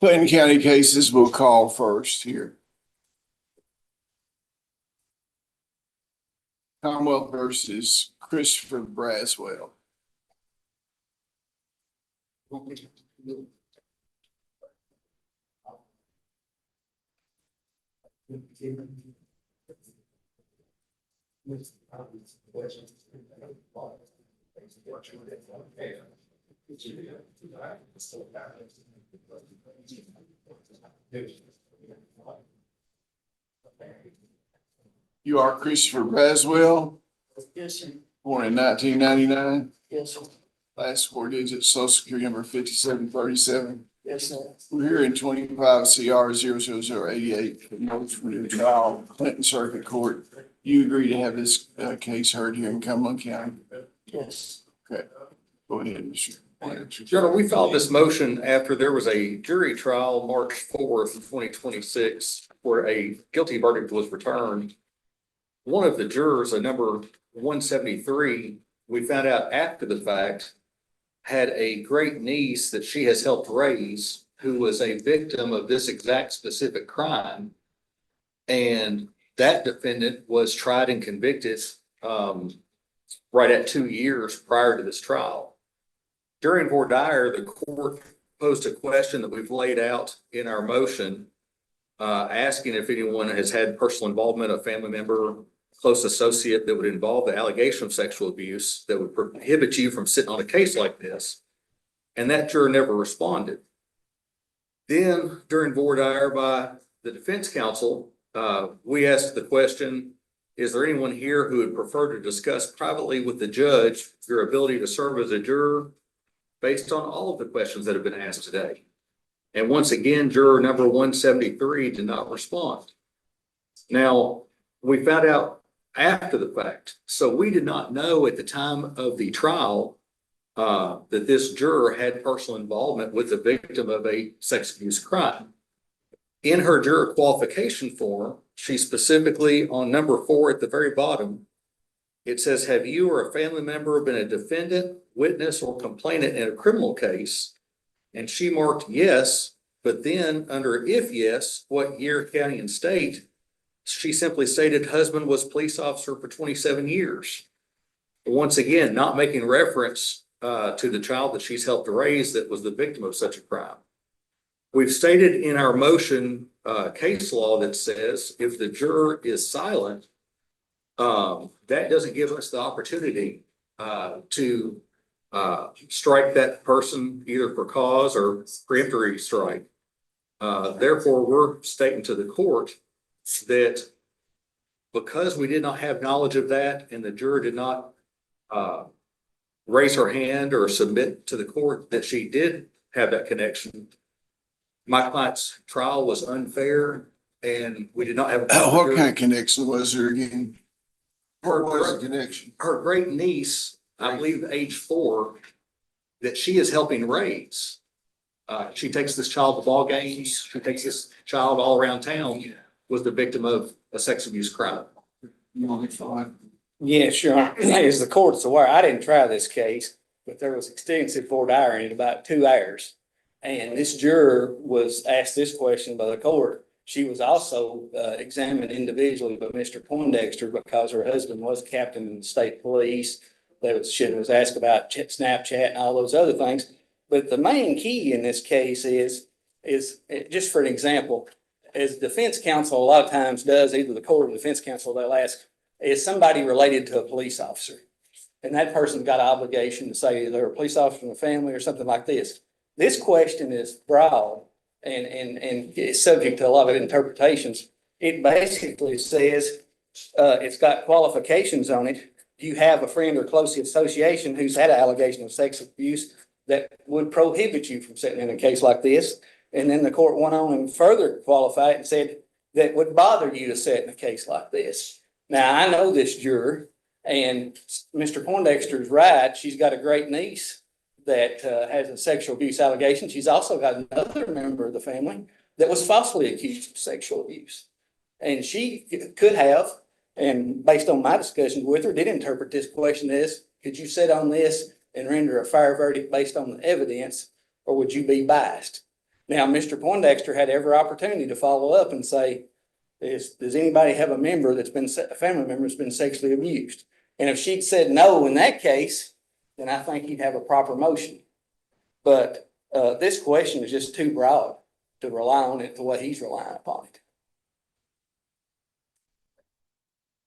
Clinton County cases we'll call first here. Commonwealth versus Christopher Braswell. You are Christopher Braswell, Yes, sir. born in 1999. Yes, sir. Last four digits, social security number 5737. Yes, sir. We're here in 25 CR 00088 for notice for new trial, Clinton Circuit Court. You agree to have this case heard here in Cumberland County? Yes. Okay, go ahead, Mr. Your Honor, we filed this motion after there was a jury trial March 4th, 2026, where a guilty verdict was returned. One of the jurors, a number 173, we found out after the fact, had a great niece that she has helped raise who was a victim of this exact specific crime. And that defendant was tried and convicted right at 2 years prior to this trial. During voir dire, the court posed a question that we've laid out in our motion, asking if anyone has had personal involvement, a family member, close associate that would involve the allegation of sexual abuse that would prohibit you from sitting on a case like this. And that juror never responded. Then during voir dire by the defense counsel, we asked the question, is there anyone here who would prefer to discuss privately with the judge your ability to serve as a juror based on all of the questions that have been asked today? And once again, juror number 173 did not respond. Now, we found out after the fact, so we did not know at the time of the trial that this juror had personal involvement with the victim of a sex abuse crime. In her juror qualification form, she specifically on number 4 at the very bottom, it says, have you or a family member been a defendant, witness, or complainant in a criminal case? And she marked yes, but then under if yes, what year, county, and state? She simply stated husband was police officer for 27 years. Once again, not making reference to the child that she's helped raise that was the victim of such a crime. We've stated in our motion case law that says if the juror is silent, that doesn't give us the opportunity to strike that person either for cause or preemptory strike. Therefore, we're stating to the court that because we did not have knowledge of that and the juror did not raise her hand or submit to the court that she did have that connection, my client's trial was unfair and we did not have. What kind of connection was there again? What was the connection? Her great niece, I believe age 4, that she is helping raise. She takes this child to ball games. She takes this child all around town, was the victim of a sex abuse crime. Yes, Your Honor. As the court's aware, I didn't try this case, but there was extensive voir dire in it, about 2 hours. And this juror was asked this question by the court. She was also examined individually by Mr. Poindexter because her husband was captain in the state police. She was asked about Snapchat and all those other things. But the main key in this case is just for an example, as defense counsel a lot of times does, either the court or the defense counsel, they'll ask, is somebody related to a police officer? And that person's got an obligation to say they're a police officer in the family or something like this. This question is broad and it's subject to a lot of interpretations. It basically says, it's got qualifications on it. Do you have a friend or close association who's had an allegation of sex abuse that would prohibit you from sitting in a case like this? And then the court went on and further qualified and said that would bother you to sit in a case like this. Now, I know this juror and Mr. Poindexter's right. She's got a great niece that has a sexual abuse allegation. She's also got another member of the family that was falsely accused of sexual abuse. And she could have, and based on my discussions with her, did interpret this question as, could you sit on this and render a fair verdict based on the evidence, or would you be biased? Now, Mr. Poindexter had every opportunity to follow up and say, does anybody have a member that's been, a family member that's been sexually abused? And if she'd said no in that case, then I think he'd have a proper motion. But this question is just too broad to rely on it the way he's relying upon it.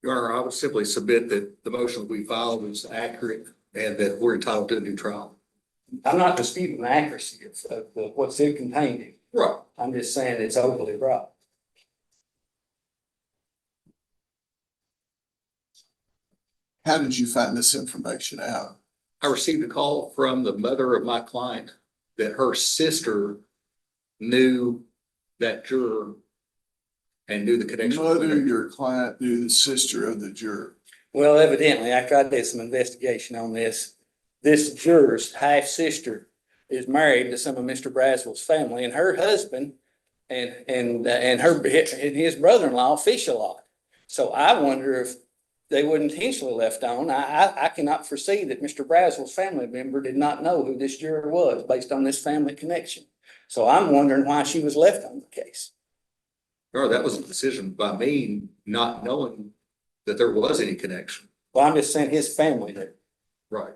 Your Honor, I would simply submit that the motion we filed is accurate and that we're entitled to a new trial. I'm not disputing the accuracy of what's it contained in. Right. I'm just saying it's overly broad. How did you find this information out? I received a call from the mother of my client that her sister knew that juror and knew the connection. Mother, your client knew the sister of the juror. Well, evidently, after I did some investigation on this juror's half-sister is married to some of Mr. Braswell's family, and her husband and his brother-in-law fish a lot. So I wonder if they were intentionally left on. I cannot foresee that Mr. Braswell's family member did not know who this juror was based on this family connection. So I'm wondering why she was left on the case. Or that was a decision by me, not knowing that there was any connection. Well, I'm just saying his family did. Right.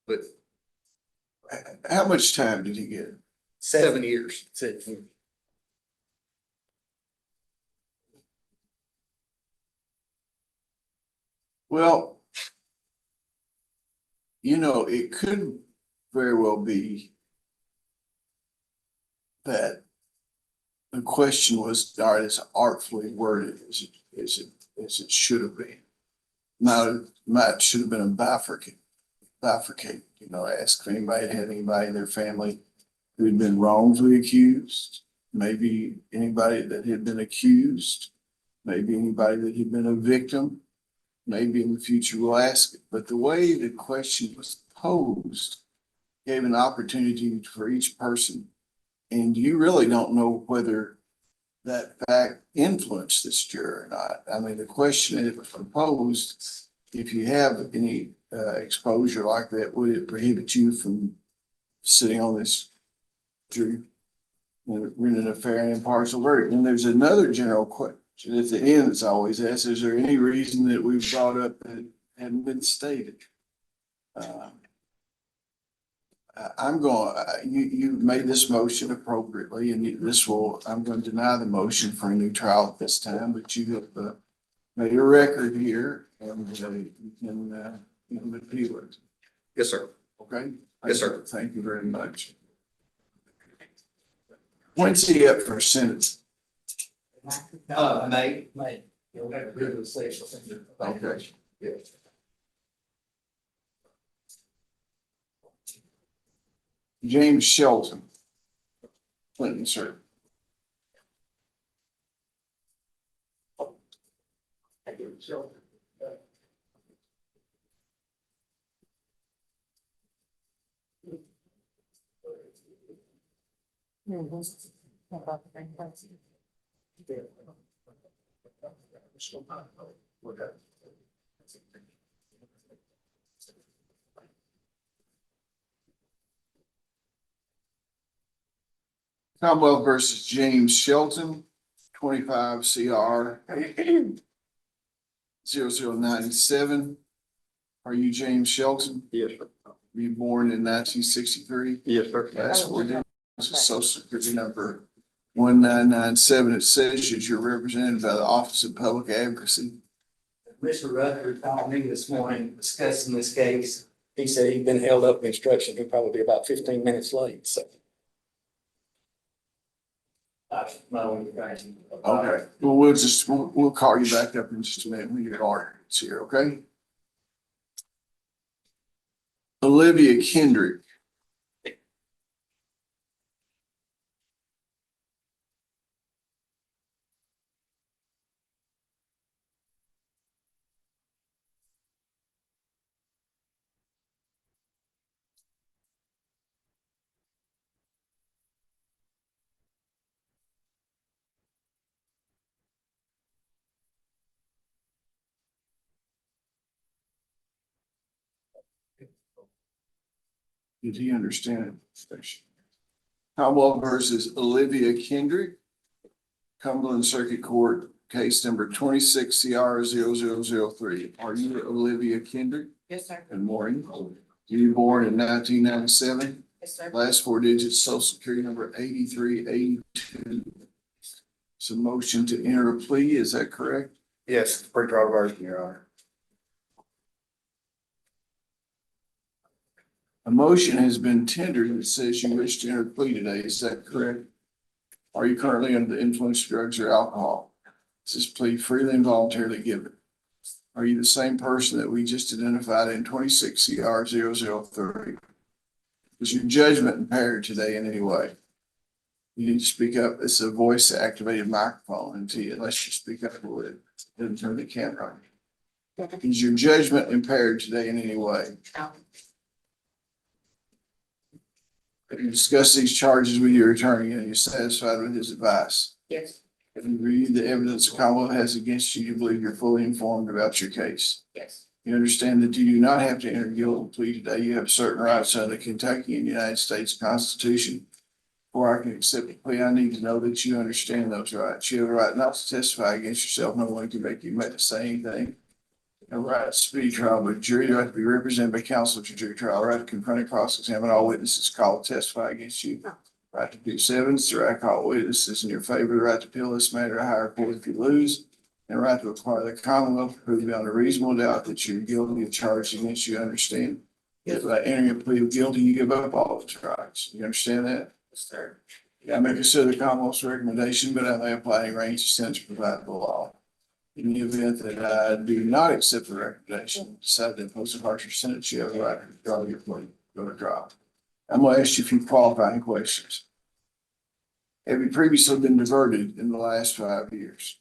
But How much time did he get? 7 years. That's it. Well, it could very well be that the question was not as artfully worded as it should have been. Might should have been a bifurcate. Ask if anybody had anybody in their family who had been wrongfully accused, maybe anybody that had been accused, maybe anybody that had been a victim. Maybe in the future we'll ask it, but the way the question was posed gave an opportunity for each person. And you really don't know whether that fact influenced this juror or not. I mean, the question that was proposed, if you have any exposure like that, would it prohibit you from sitting on this jury and rendering a fair and impartial verdict? And there's another general question at the end it's always asked, is there any reason that we've brought up that hadn't been stated? You made this motion appropriately, and I'm going to deny the motion for a new trial at this time, but you have made a record here and you can appeal it. Yes, sir. Okay? Yes, sir. Thank you very much. When's he up for sentence? May. You'll have to do the sexual. Okay. Yes. James Shelton. Clinton, sir. Commonwealth versus James Shelton, 25 CR 0097. Are you James Shelton? Yes, sir. Were you born in 1963? Yes, sir. That's what it is. Social Security number 1997. It says that you're represented by the Office of Public Advocacy. Mr. Rutherford called me this morning discussing this case. He said he'd been held up in instruction. He'd probably be about 15 minutes late, so. Okay, well, we'll call you back up in just a minute when your argument's here, okay? Olivia Kendrick. Did he understand it? Commonwealth versus Olivia Kendrick, Cumberland Circuit Court, case number 26CR0003. Are you Olivia Kendrick? Yes, sir. Good morning. You were born in 1997. Yes, sir. Last four digits, social security number 8382. It's a motion to enter a plea, is that correct? Yes, pre-trial diversion, Your Honor. A motion has been tendered that says you wish to enter a plea today, is that correct? Are you currently under the influence of drugs or alcohol? Is this plea freely and voluntarily given? Are you the same person that we just identified in 26CR003? Is your judgment impaired today in any way? You need to speak up. It's a voice activated microphone unless you speak up a little bit. It doesn't turn the camera on. Is your judgment impaired today in any way? No. Have you discussed these charges with your attorney and you're satisfied with his advice? Yes. Have you reviewed the evidence the Commonwealth has against you? You believe you're fully informed about your case? Yes. You understand that you do not have to enter a guilty plea today. You have certain rights under the Kentucky and United States Constitution. Before I can accept the plea, I need to know that you understand those rights. You have a right not to testify against yourself. No one can make you say anything. A right to speedy trial by jury, the right to be represented by counsel at your jury trial, right to confront and cross-examine all witnesses called to testify against you. Right to produce evidence, the right to call witnesses in your favor, the right to appeal this matter to higher court if you lose, and the right to require the Commonwealth to prove beyond a reasonable doubt that you're guilty of charges against you. Understand? If by entering a plea of guilty, you give up all those rights. You understand that? Yes, sir. I may consider the Commonwealth's recommendation, but I may apply any range of sentence provided by law. In the event that I do not accept the recommendation, decide to impose a harsher sentence, you have the right to withdraw your plea, go to trial. I'm going to ask you a few qualifying questions. Have you previously been diverted in the last 5 years?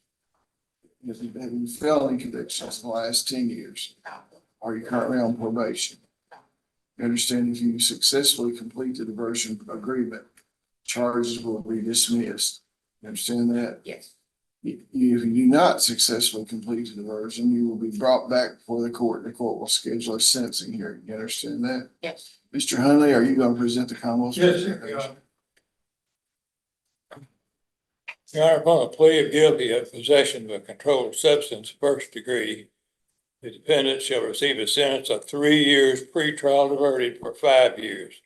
Have you had any felony convictions in the last 10 years? No. Are you currently on probation? You understand if you successfully complete the diversion agreement, charges will be dismissed. You understand that? Yes. If you do not successfully complete the diversion, you will be brought back before the court. The court will schedule a sentencing hearing. You understand that? Yes. Mr. Hunley, are you going to present the Commonwealth's? Yes, sir. Your Honor, upon a plea of guilty of possession of a controlled substance, first degree, the defendant shall receive a sentence of 3 years pre-trial diverted for 5 years.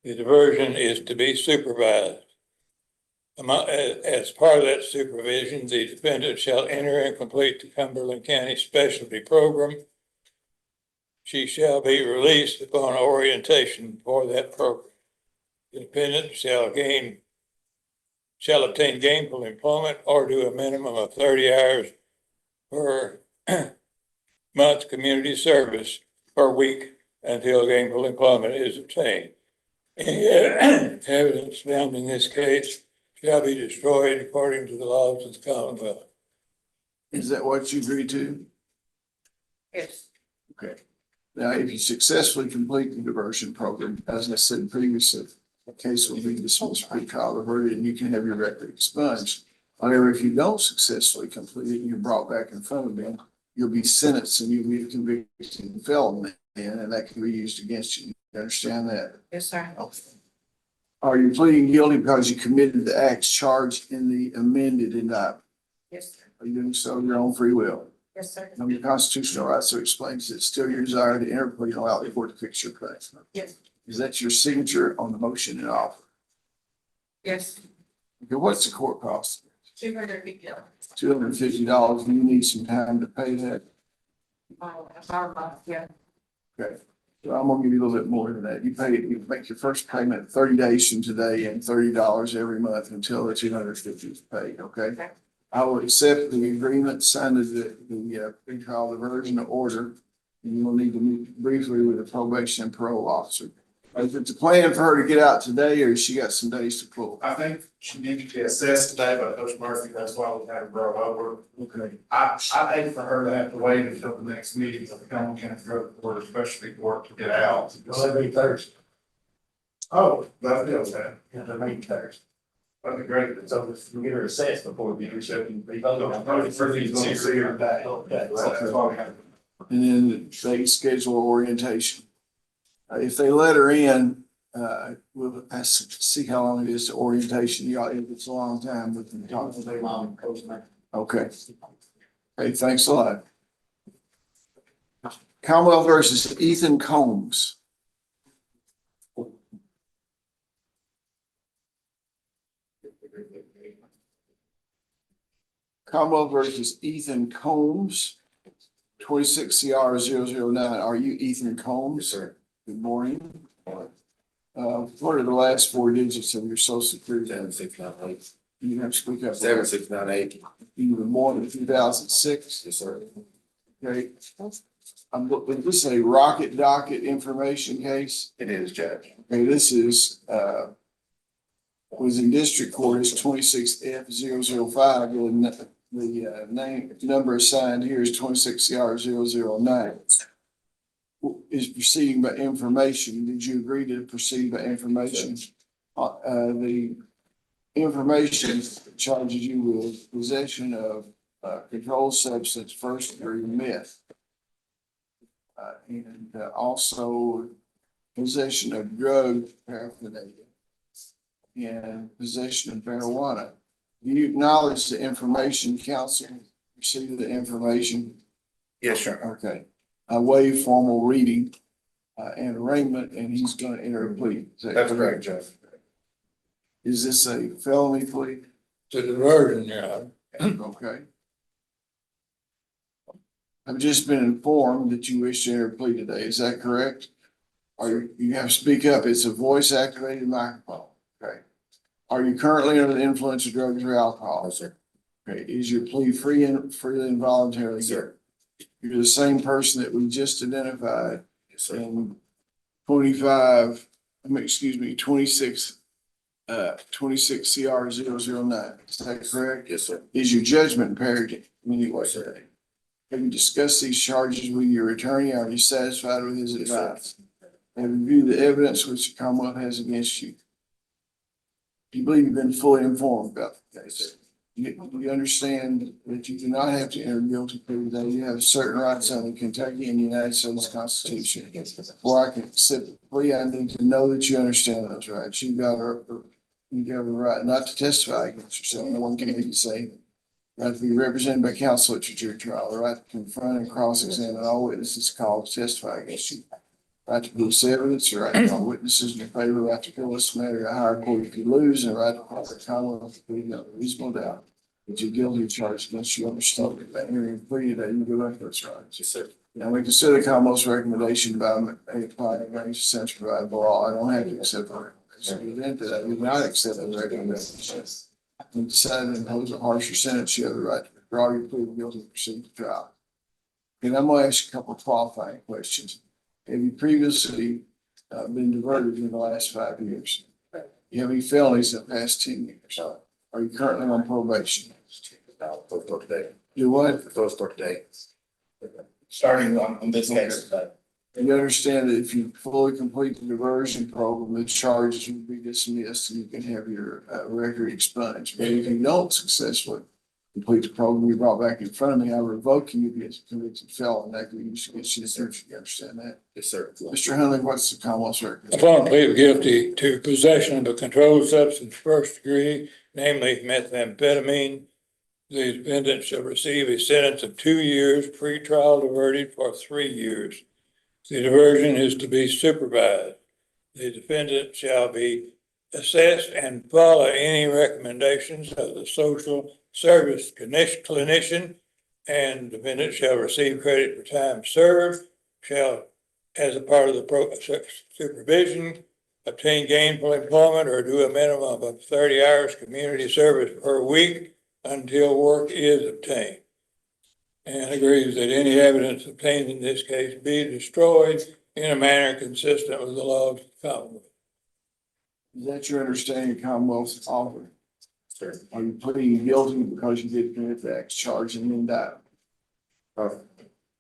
The diversion is to be supervised. As part of that supervision, the defendant shall enter and complete the Cumberland County Specialty Program. She shall be released upon orientation for that program. The defendant shall obtain gainful employment or do a minimum of 30 hours per month community service per week until gainful employment is obtained. Any evidence found in this case shall be destroyed according to the laws of the Commonwealth. Is that what you agreed to? Yes. Okay. Now, if you successfully complete the diversion program, as I said previously, the case will be dismissed pre-trial diverted and you can have your record expunged. However, if you don't successfully complete it and you're brought back in front of them, you'll be sentenced and you'll be convicted of felony and that can be used against you. You understand that? Yes, sir. Are you pleading guilty because you committed the acts charged in the amended indictment? Yes, sir. Are you doing so of your own free will? Yes, sir. Under your constitutional rights, so explains it's still your desire to enter a plea and allow the court to fix your case. Yes. Is that your signature on the motion and offer? Yes. Okay, what's the court cost? $250. $250. Do you need some time to pay that? Yeah. Okay. So I'm gonna give you a little bit more than that. You make your first payment 30 days from today and $30 every month until the 250 is paid, okay? Okay. I will accept the agreement, sign the pre-trial diversion order, and you will need to meet briefly with the probation and parole officer. Is it the plan for her to get out today, or has she got some days to pull? I think she needed to be assessed today by Coach Murphy, that's why we had her brought over. Okay. I hate for her to have to wait until the next meeting of the Cumberland County Drug Court, especially court to get out. Well, that'll be Thursday. Oh, that'll be okay. Yeah, they're meeting Thursday. That'd be great. So if we get her assessed before we get her, And then they schedule orientation. If they let her in, we'll see how long it is to orientation. Y'all, if it's a long time, we can talk today. Okay. Hey, thanks a lot. Commonwealth versus Ethan Combs. Commonwealth versus Ethan Combs, 26 CR 009. Are you Ethan Combs? Yes, sir. Good morning. What are the last four digits of your social security? 7698. You have to speak up. 7698. You were born in 2006. Yes, sir. Okay. This is a rocket docket information case. It is, Judge. Okay, this is, was in district court is 26F 005. The name, number assigned here is 26 CR 009. Is proceeding by information. Did you agree to proceed by information? The information charges you with possession of controlled substance, first degree meth. And also possession of drug paraphernalia and possession of marijuana. Do you acknowledge the information counsel received the information? Yes, sir. Okay. I waive formal reading and arraignment, and he's going to enter a plea. Is that That's correct, Judge. Is this a felony plea? It's a diversion, yeah. Okay. I've just been informed that you wish to enter a plea today. Is that correct? Or you have to speak up. It's a voice activated microphone. Okay. Are you currently under the influence of drugs or alcohol? No, sir. Okay. Is your plea freely and voluntarily? Yes, sir. You're the same person that we just identified Yes, sir. in 26 CR 009. Is that correct? Yes, sir. Is your judgment impaired in any way Yes, sir. today? Have you discussed these charges with your attorney? Are you satisfied with his Yes, sir. advice? Have you reviewed the evidence which the Commonwealth has against you? Do you believe you've been fully informed about the Yes, case? sir. You understand that you do not have to enter guilty plea today. You have certain rights under Kentucky and the United States Constitution. Before I can accept the plea, I need to know that you understand those rights. You got a right not to testify against yourself. No one can make you say anything. Right to be represented by counsel at your jury trial. The right to confront and cross-examine all witnesses called to testify against you. Right to produce evidence, the right to call witnesses in your favor, right to appeal this matter to higher court if you lose, and the right to call the Commonwealth to plead no reasonable doubt that you're guilty of charge against you. Understand that by entering a plea today, you go back to those rights. Yes, sir. Now, we consider the Commonwealth's recommendation by applying range of sense provided by law. I don't have to accept the recommendation. In the event that I do not accept the recommendation and decide to impose a harsher sentence, you have the right to withdraw your plea of guilty and proceed to trial. And I'm going to ask you a couple of qualifying questions. Have you previously been diverted in the last 5 years? You have any felonies in the past 10 years? Are you currently on probation? First start today. Do what? First start today. Starting on this case. You understand that if you fully complete the diversion program, the charges will be dismissed and you can have your record expunged. But if you don't successfully complete the program, you brought back in front of me, I revoke you as a convicted felon. That could be used against you. You understand that? Yes, sir. Mr. Hunley, what's the Commonwealth's record? Upon plea of guilty to possession of a controlled substance first degree, namely methamphetamine, the defendant shall receive a sentence of 2 years, pre-trial diverted for 3 years. The diversion is to be supervised. The defendant shall be assessed and follow any recommendations of the social service clinician, and the defendant shall receive credit for time served, shall, as a part of the supervision, obtain gainful employment or do a minimum of 30 hours community service per week until work is obtained. And agrees that any evidence obtained in this case be destroyed in a manner consistent with the laws of the Commonwealth. Is that your understanding of Commonwealth's offer? Sir. Are you pleading guilty because you did commit the acts charged in the indictment?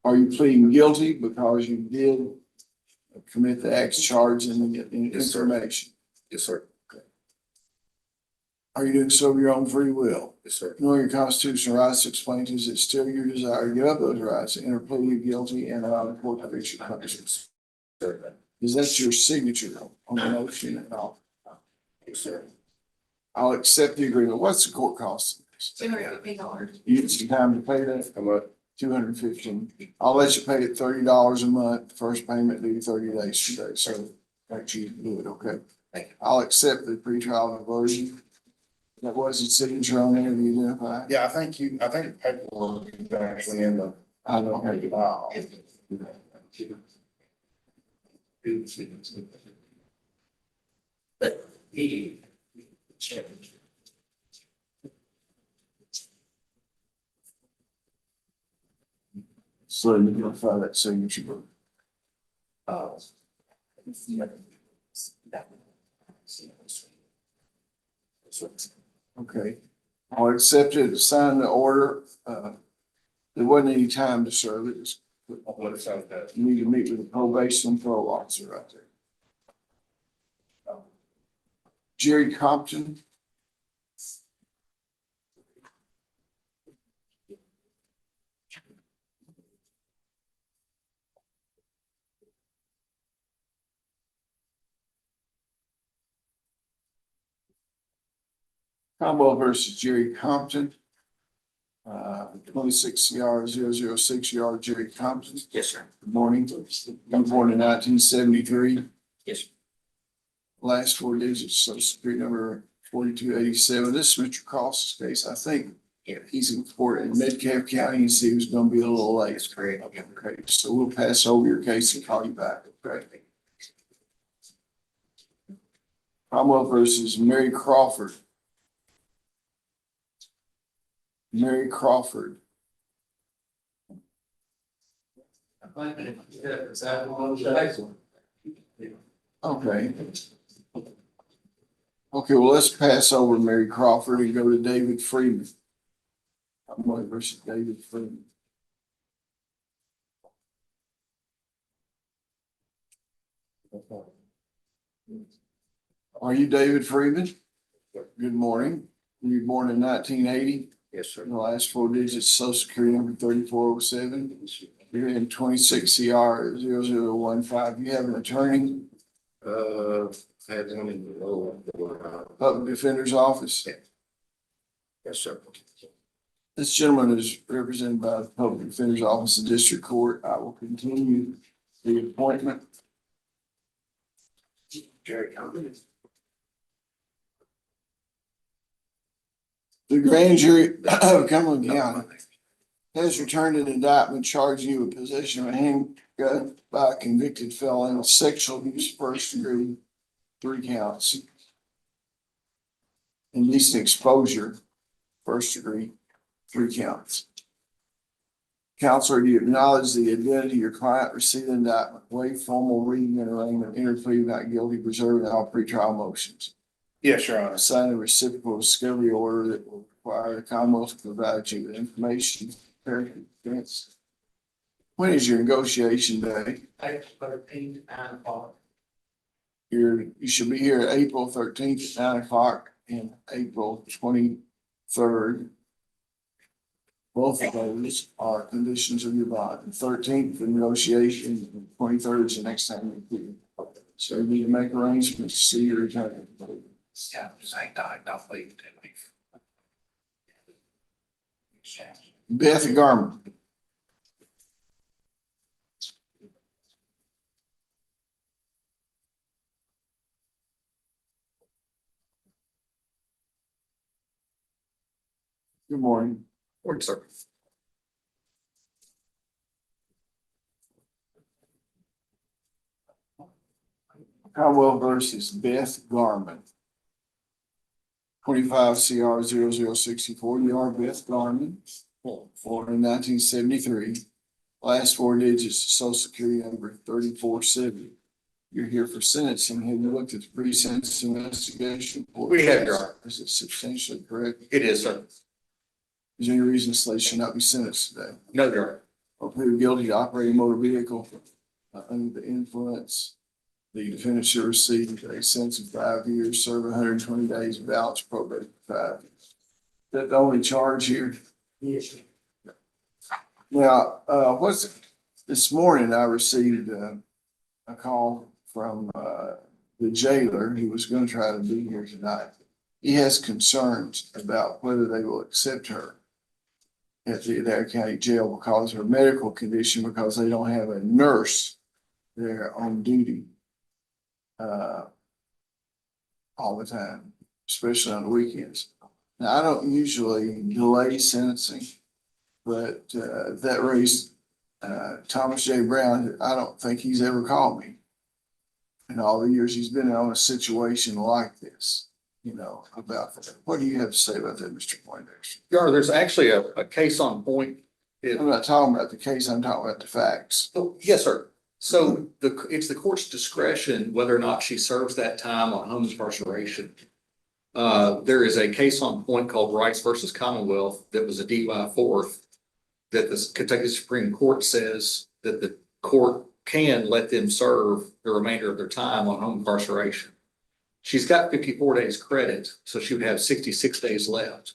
Are you pleading guilty because you did commit the acts charged in the Yes, sir. information? Yes, sir. Are you doing so of your own free will? Yes, sir. Knowing your constitutional rights explained to us, it's still your desire to give up those rights, enter plea guilty and allow the court to reach your punishments. Sir. Is that your signature on the motion and all? Yes, sir. I'll accept the agreement. What's the court cost? $250. You get some time to pay that? How much? 215. I'll let you pay it $30 a month. First payment due 30 days today, so make sure you do it, okay? Thank you. I'll accept the pretrial diversion. That was his signature on there, do you identify? Yeah, I think the paperwork is actually in the. I don't have it. So you can find that signature book. Okay. I'll accept it, sign the order. There wasn't any time to serve it. Just What it sounds good. You need to meet with the probation parole officer right there. Jerry Compton. Combo versus Jerry Compton. 26 CR 006 yard Jerry Compton. Yes, sir. Good morning. You were born in 1973. Yes. Last four digits, social security number 4287. This is Mr. Cross's case. I think he's in court in Metcalf County and see who's going to be a little late. That's great. Okay, so we'll pass over your case and call you back. Okay. Cromwell versus Mary Crawford. Mary Crawford. Okay. Okay, well, let's pass over Mary Crawford and go to David Freeman. Cromwell versus David Freeman. Are you David Freeman? Good morning. You were born in 1980. Yes, sir. The last four digits, social security number 3407. You're in 26 CR 0015. You have an attorney, Had one in the lower. public defender's office. Yes, sir. This gentleman is represented by the public defender's office in district court. I will continue the appointment. Jerry Compton. The grand jury of Cumberland County has returned an indictment charging you with possession of a handgun by a convicted felon of sexual abuse first degree, 3 counts. Indecent exposure, first degree, 3 counts. Counselor, do you acknowledge the identity of your client, receive the indictment, waive formal reading and arraignment, enter plea not guilty, preserving all pretrial motions? Yes, Your Honor. Sign a reciprocal discovery order that will require the Commonwealth to provide you with information. Defense. When is your negotiation day? April 13th, 9 o'clock. You should be here April 13th at 9 o'clock and April 23rd. Both of those are conditions of your bond. The 13th, the negotiation, and 23rd is the next time you do. So you need to make arrangements to see your attorney. Yeah, just hang tight. Don't leave. Beth Garman. Good morning. Morning, sir. Commonwealth versus Beth Garman. 25 CR 0064. You are Beth Garman, born in 1973. Last four digits, social security number 3470. You're here for sentencing. Have you looked at the pre-sentence investigation report? We have, Your Honor. Is it substantially correct? It is, sir. Is there any reason they should not be sentenced today? No, Your Honor. Or pleaded guilty to operating a motor vehicle under the influence? The defendant should receive a sentence of 5 years, serve 120 days without probation for 5 years. Is that the only charge here? Yes. Now, this morning I received a call the jailer who was gonna try to be here tonight. He has concerns about whether they will accept her at the Adair County Jail because of her medical condition, because they don't have a nurse there on duty all the time, especially on the weekends. Now, I don't usually delay sentencing, but that raised Thomas J. Brown. I don't think he's ever called me in all the years he's been on a situation like this, you know, about that. What do you have to say about that, Mr. Poindexter? Your Honor, there's actually a case on point. I'm not talking about the case, I'm talking about the facts. Oh, yes, sir. So it's the court's discretion whether or not she serves that time on home incarceration. There is a case on point called Rice versus Commonwealth that was a DUI fourth that the Kentucky Supreme Court says that the court can let them serve the remainder of their time on home incarceration. She's got 54 days credit, so she would have 66 days left.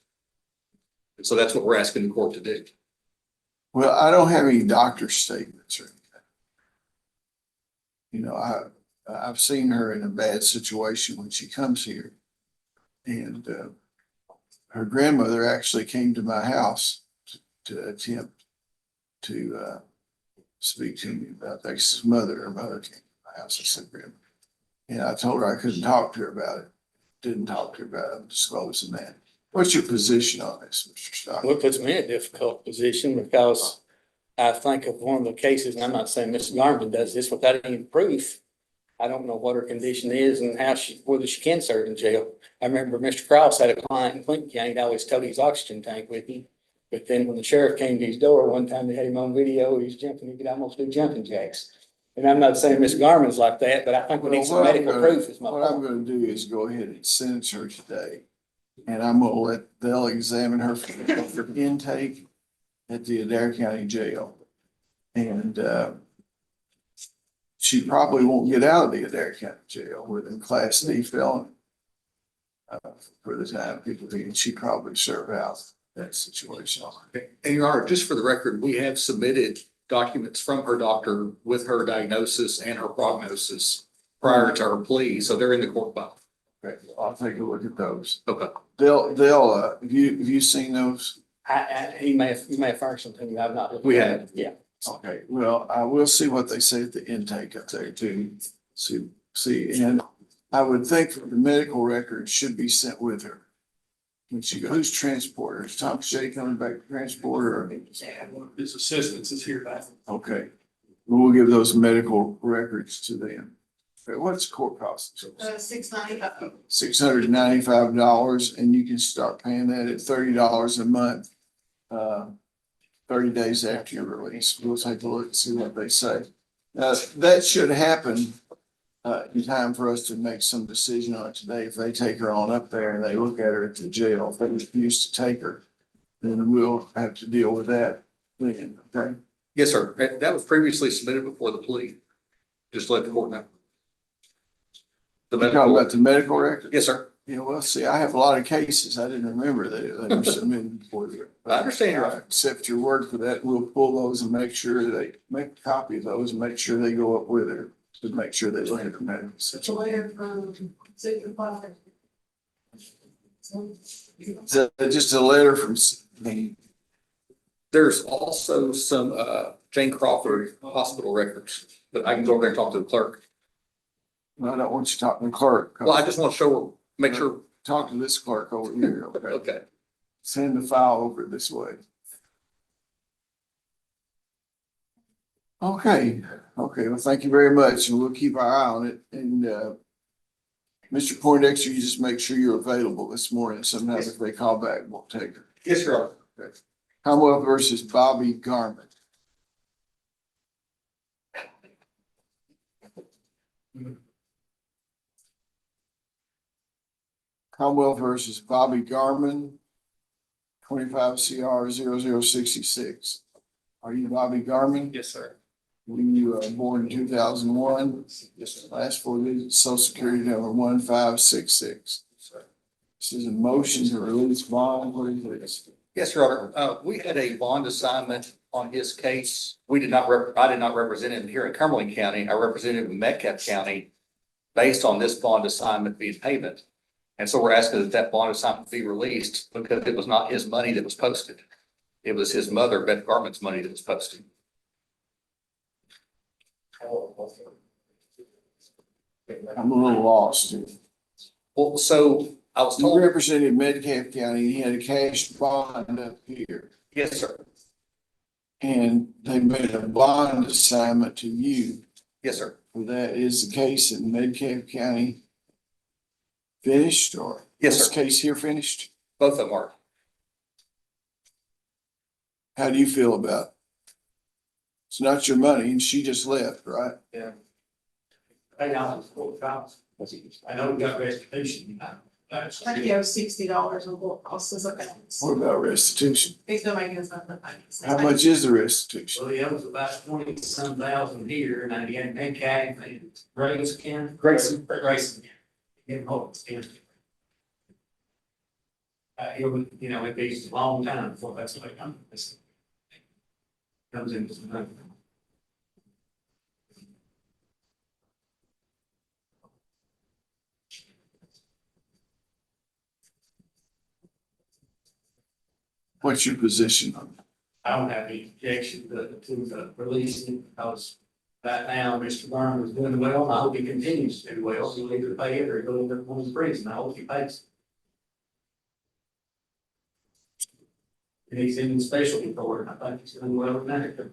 And so that's what we're asking the court to do. Well, I don't have any doctor's statements or anything. You know, I've seen her in a bad situation when she comes here. And her grandmother actually came to my house to attempt to speak to me about that. His mother, her mother came to my house and said, grandma. And I told her I couldn't talk to her about it. Didn't talk to her about it, I'm disclosing that. What's your position on this, Mr. Stockton? Well, it puts me in a difficult position because I think of one of the cases, and I'm not saying Ms. Garvin does this without any proof. I don't know what her condition is and whether she can serve in jail. I remember Mr. Cross had a client in Clinton County, he always told his oxygen tank with him. But then when the sheriff came to his door, one time they had him on video, he was jumping, he could almost do jumping jacks. And I'm not saying Ms. Garvin's like that, but I think we need some medical proof is my What I'm point. gonna do is go ahead and sentence her today. And I'm gonna they'll examine her for intake at the Adair County Jail. And she probably won't get out of the Adair County Jail with a Class D felony. For the time people think she probably serve out that situation. And Your Honor, just for the record, we have submitted documents from her doctor with her diagnosis and her prognosis prior to her plea, so they're in the court file. Okay, I'll take a look at those. Okay. Have you seen those? You may have furnished them to me, I've not. looked We at have. it. Yeah. Okay, well, I will see what they say at the intake up there too. See, and I would think that the medical records should be sent with her. When she goes, who's transporter? Is Tom Shea coming back to transporter? Or? His assistance is here back. Okay, we'll give those medical records to them. Okay, what's court cost? $695. $695, and you can start paying that at $30 a month. 30 days after your release. We'll take a look and see what they say. That should happen in time for us to make some decision on it today. If they take her on up there and they look at her at the jail, if they refuse to take her, then we'll have to deal with that then, okay? Yes, sir. That was previously submitted before the plea. Just let the court know. The You talking about the medical record? Yes, sir. Yeah, well, see, I have a lot of cases. I didn't remember that they were submitted before. I understand, Your Honor. Accept your word for that. We'll pull those and make sure they make a copy of those and make sure they go up with her to make sure they look at the medical It's a situation. letter from supervisor. Is that just a letter from the, There's also some Jane Crawford hospital records, but I can go over there and talk to the clerk. I don't want you talking to the clerk. Well, I just want to show her, make sure. Talk to this clerk over here, okay? Okay. Send the file over this way. Okay, well, thank you very much, and we'll keep our eye on it, and Mr. Poindexter, you just make sure you're available this morning, sometimes if they call back, we'll take her. Yes, Your Honor. Commonwealth versus Bobby Garment. Commonwealth versus Bobby Garman, 25 CR 0066. Are you Bobby Garman? Yes, sir. Were you born in 2001? Yes, sir. Last four digits, social security number 1566. Sir. This is a motion to release bond. What is this? Yes, Your Honor. We had a bond assignment on his case. I did not represent him here in Cumberland County. I represented him in Metcalfe County based on this bond assignment being payment. And so we're asking that that bond assignment be released because it was not his money that was posted. It was his mother, Beth Garment's money that was posted. I'm a little lost here. Well, so I was You told, represented Metcalfe County, he had a cash bond up here, yes, sir. and they made a bond assignment to you. Yes, sir. That is the case in Metcalfe County finished, or? Yes, This sir. case here finished? Both of them are. How do you feel about it? It's not your money, and she just left, right? Pay down $4. I know we got restitution. I think you have $60 on what costs us accounts. What about restitution? He's gonna make us up the payments. How much is the restitution? Well, it was about 20-some thousand here, and I had Metcalfe and Grayson. Grayson. Getting hold of it. It would, it'd be a long time before that's like, comes into the money. What's your position on it? I don't have any objection to the releasing because right now, Mr. Brown is doing well, and I hope he continues to do well. He'll either pay it or he'll end up going to prison. I hope he pays. And he's in specialty court, and I think he's doing well in that.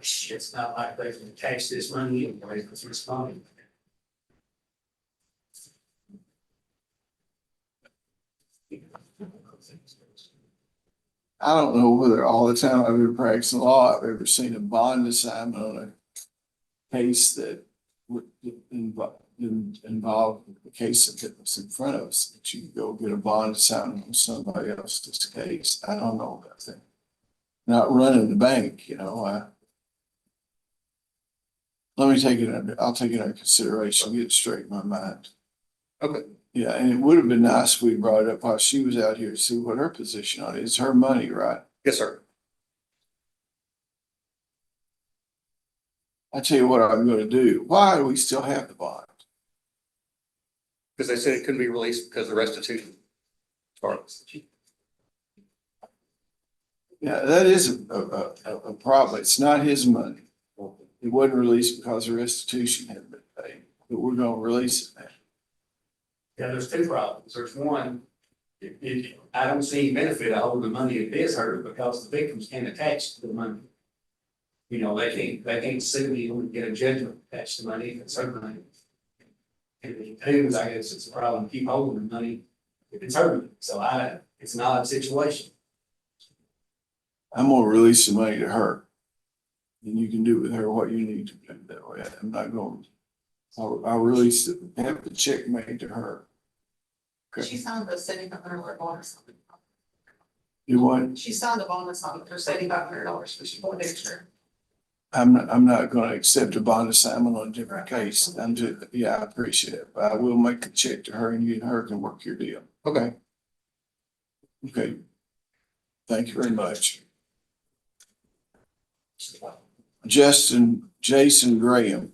It's not like they can tax this money anyway, because it's money. I don't know whether all the time I've been practicing law, I've ever seen a bond assignment on a case that would involve the case that was in front of us, that you go get a bond assignment on somebody else's case. I don't know about that. Not running the bank, let me take it under, I'll take it under consideration, get it straight in my mind. Okay. Yeah, and it would have been nice if we brought it up while she was out here to see what her position on it. It's her money, right? Yes, sir. I tell you what I'm gonna do. Why do we still have the bond? Because they said it couldn't be released because of restitution. Yeah, that is a problem. It's not his money. It wasn't released because the restitution had been paid, but we're gonna release it now. Yeah, there's two problems. There's one, I don't see any benefit of holding the money if it's hurt because the victims can't attach to the money. They can't sue you and get a judgment attached to money if it's her money. And if you do, I guess it's a problem, keep holding the money if it's hurt. So it's an odd situation. I'm gonna release the money to her. And you can do with her what you need to do that way. I'm not going, I'll release it, have the check made to her. She signed the $7,500 bonus. You want, She signed the bonus on it for $7,500, so she wanted extra. I'm not gonna accept a bond assignment on a different case. I appreciate it, but I will make the check to her and you and her can work your deal. Okay. Okay. Thank you very much. Jason Graham.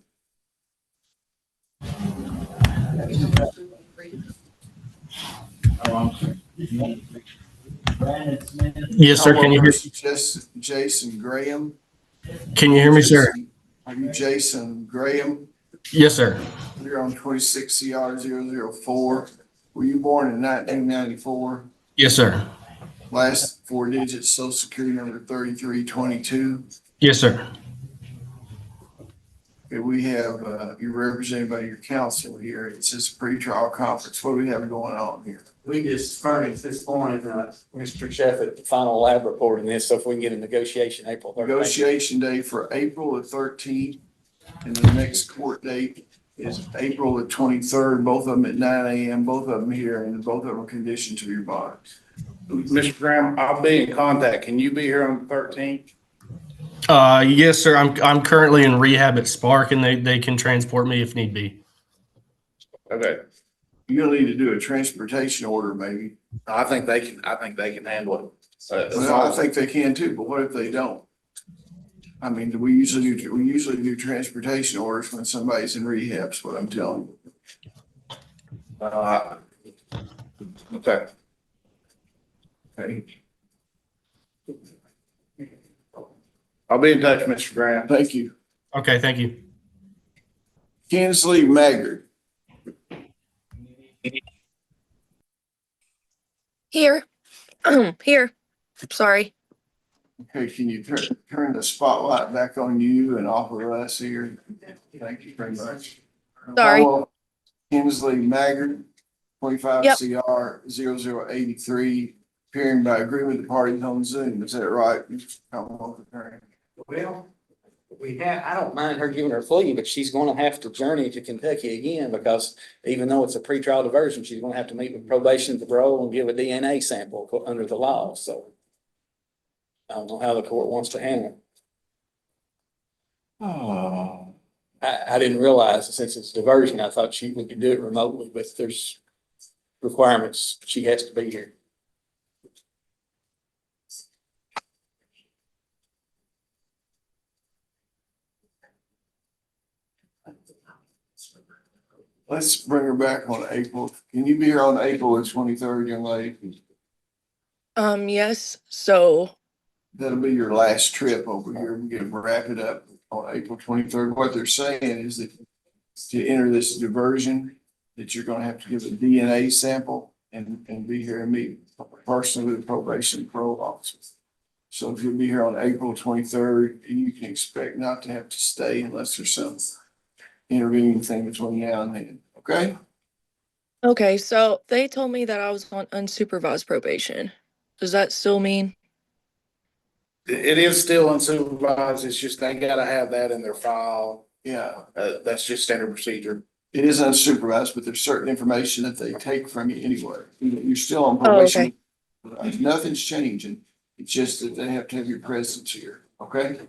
Yes, sir. Can you hear? Jason Graham. Can you hear me, sir? Are you Jason Graham? Yes, sir. You're on 26 CR 004. Were you born in 1994? Yes, sir. Last four digits, social security number 3322. Yes, sir. Okay, we have, you're represented by your counsel here. It's just a pretrial conference. What do we have going on here? We just furnished this morning, Mr. Sheffield, the final lab report in this, so if we can get a negotiation April 13th. Negotiation day for April the 13th, and the next court date is April the 23rd, both of them at 9 a.m., both of them here, and both of them are conditioned to your bond. Mr. Graham, I'll be in contact. Can you be here on the 13th? Yes, sir. I'm currently in rehab at Spark, and they can transport me if need be. Okay. You'll need to do a transportation order maybe. I think they can handle it. Well, I think they can too, but what if they don't? I mean, we usually do transportation orders when somebody's in rehab, is what I'm telling you. Okay. Okay, I'll be in touch, Mr. Grant. thank you. Okay, thank you. Kinsley Maggard. Here. Here. Sorry. Okay, can you turn the spotlight back on you and off of us here? Thank you very much. Sorry. Kinsley Maggard, 25 Yep. CR 0083, appearing by agreement of the parties on Zoom. Is that right? Mr. Commonwealth Attorney? Well, I don't mind her giving her plea, but she's gonna have to journey to Kentucky again because even though it's a pretrial diversion, she's gonna have to meet with probation, the parole, and give a DNA sample under the law, so. I don't know how the court wants to handle it. Oh. I didn't realize that since it's diversion, I thought we could do it remotely, but there's requirements. She has to be here. Let's bring her back on April. Can you be here on April the 23rd, young lady? Yes. So, That'll be your last trip over here. We're gonna wrap it up on April 23rd. What they're saying is that to enter this diversion, that you're gonna have to give a DNA sample and be here and meet personally with the probation and parole officer. So if you'll be here on April 23rd, you can expect not to have to stay unless there's some intervening thing between now and then, okay? okay. So they told me that I was on unsupervised probation. Does that still mean? It is still unsupervised. It's just they gotta have that in their file. Yeah, That's just standard procedure. it is unsupervised, but there's certain information that they take from you anyway. You're still on Oh, okay. probation. Nothing's changing. It's just that they have to have your presence here, okay?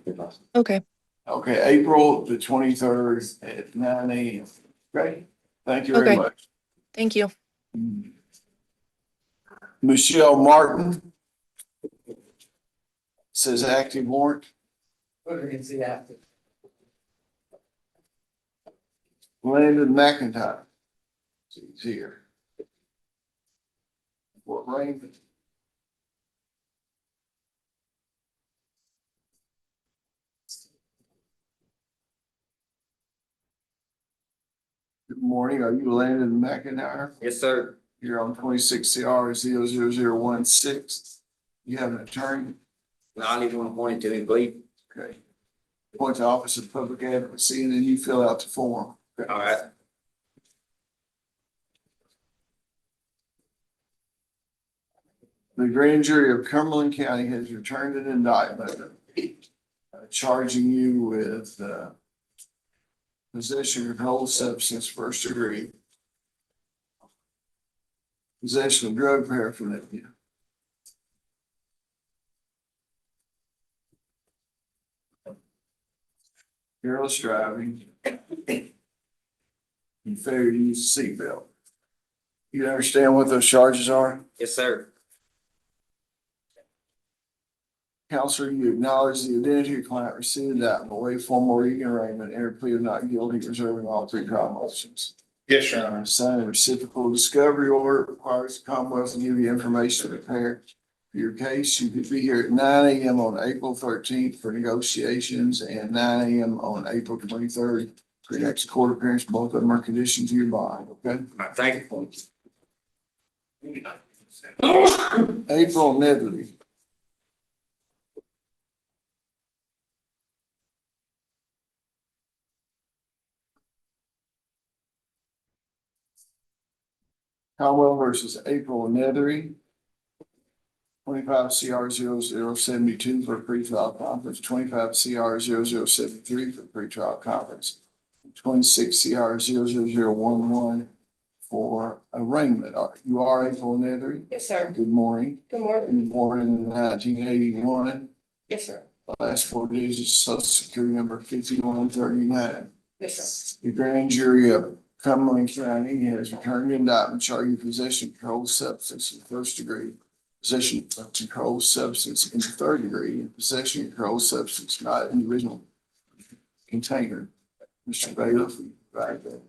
Okay. Okay, April the 23rd at 9 a.m. Great. Thank you very Okay. much. Thank you. Michelle Martin says active warrant. Put her in the after. Landon McIntyre. He's here. Fort Raymond. Good morning. Are you Landon McIntyre? Yes, sir. You're on 26 CR 00016. You have an attorney? No, I need one appointed to him, please. Okay. Appoint to Office of Public Advocacy and then you fill out the form. All right. The grand jury of Cumberland County has returned an indictment charging you with possession of controlled substance, first degree, possession of drug paraphernalia, careless driving, and failure to use a seatbelt. You understand what those charges are? Yes, sir. Counselor, you acknowledge the identity of your client received that in the way formal reading arraignment, enter plea of not guilty, reserving all pre-trial motions. Yes, Your Honor. Sign a reciprocal discovery order requires the Commonwealth to give you information to prepare for your case. You could be here at 9 a.m. on April 13th for negotiations and 9 a.m. on April 23rd for your next court appearance. Both of them are conditioned to your bond, okay? All right, thank you. April Nedley. Caldwell versus April Nethery. 25 CR 0072 for a pretrial conference, 25 CR 0073 for pretrial conference, 26 CR 00011 for arraignment. You are April Nethery? Yes, sir. Good morning. Good morning. Born in 1981. Yes, sir. Last 4 digits, social security number 5139. Yes, sir. The grand jury of Cumberland County has returned indictment charging possession of controlled substance in the first degree, possession of controlled substance in the third degree, and possession of controlled substance not in the original container. Mr. Bailiff, will you provide that?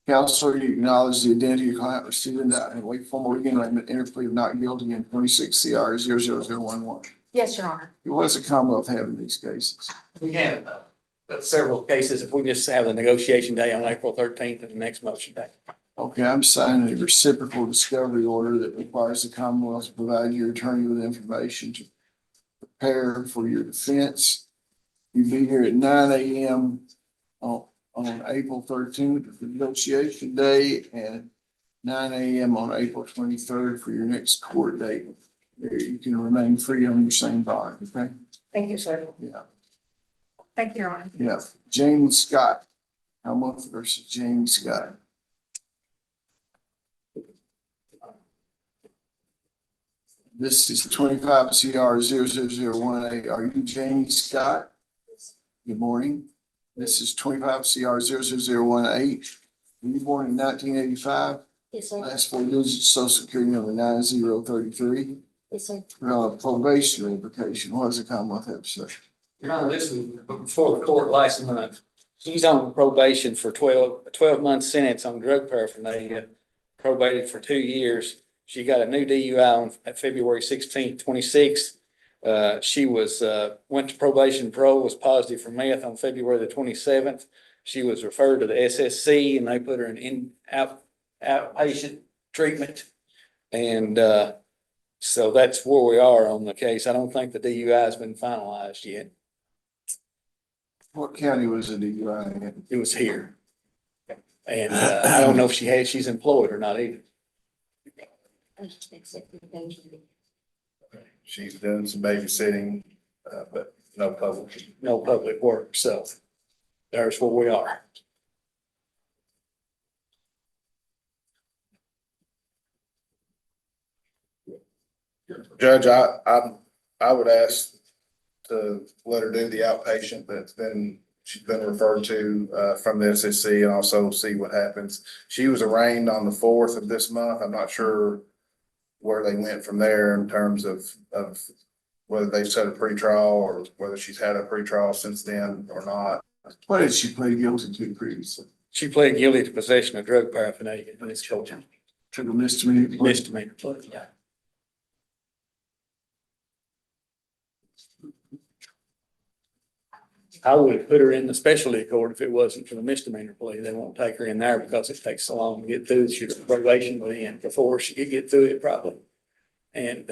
Counsel, you acknowledge the identity of your client received indictment and wait formal reading arraignment interplea of not guilty in 26 CR 00011. Yes, Your Honor. What's the Commonwealth having these cases? We have several cases. If we just have the negotiation day on April 13th and the next motion day. Okay, I'm signing a reciprocal discovery order that requires the Commonwealth to provide your attorney with information to prepare for your defense. You'll be here at 9 a.m. on April 13th for negotiation day and 9 a.m. on April 23rd for your next court date. You can remain free on your same bond, okay? Thank you, sir. Yeah, Thank you, Your Honor. yeah. James Scott, Commonwealth versus James Scott. This is 25 CR 00018. Are you James Scott? Good morning. This is 25 CR 00018. Were you born in 1985? Yes, sir. Last 4 digits, social security number 9033. Yes, sir. Probation revocation. What does the Commonwealth have to say? Your Honor, this was before the court last month. She's on probation for 12-month sentence on drug paraphernalia, probated for 2 years. She got a new DUI on February 16th, 26. She went to probation parole, was positive for meth on February the 27th. She was referred to the SSC and they put her in outpatient treatment. And, so that's where we are on the case. I don't think the DUI has been finalized yet. What county was the DUI in? It was here. And, I don't know if she's employed or not either. She's doing some babysitting, but no public. No public work, so there's where we are. Judge, I would ask to let her do the outpatient she's been referred to, from the SSC and also see what happens. She was arraigned on the 4th of this month. I'm not sure where they went from there in terms of whether they set a pretrial or whether she's had a pretrial since then or not. What did she plead guilty to previously? She pled guilty to possession of drug paraphernalia in this children. Took a misdemeanor. Misdemeanor plea, yeah. I would put her in the specialty court if it wasn't for the misdemeanor plea. They won't take her in there because it takes so long to get through. She probation will end before she could get through it probably. And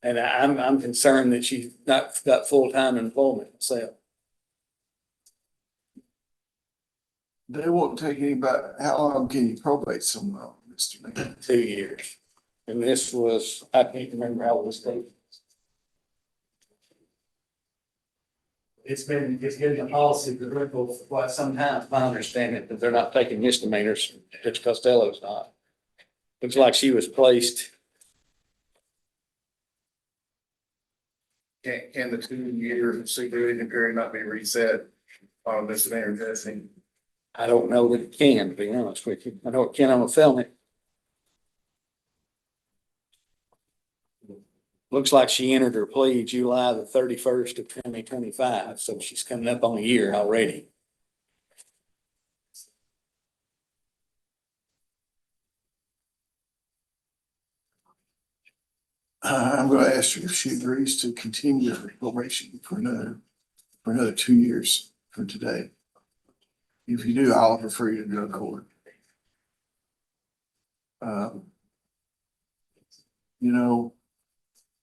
I'm concerned that she's not got full-time employment herself. They won't take anybody. How long can you probate someone, Mr. Lee? 2 years. And this was, I can't remember how it was stated. It's been the policy for Red-Bull for quite some time, if I understand it, that they're not taking misdemeanors, Judge Costello's not. Looks like she was placed. Can the 2 years of supervision period not be reset on misdemeanor testing? I don't know that it can, to be honest with you. I know it can on a felony. Looks like she entered her plea July the 31st of 2025, so she's coming up on a year already. I'm going to ask her if she agrees to continue her probation for another 2 years from today. If you do, I'll refer you to drug court. You know,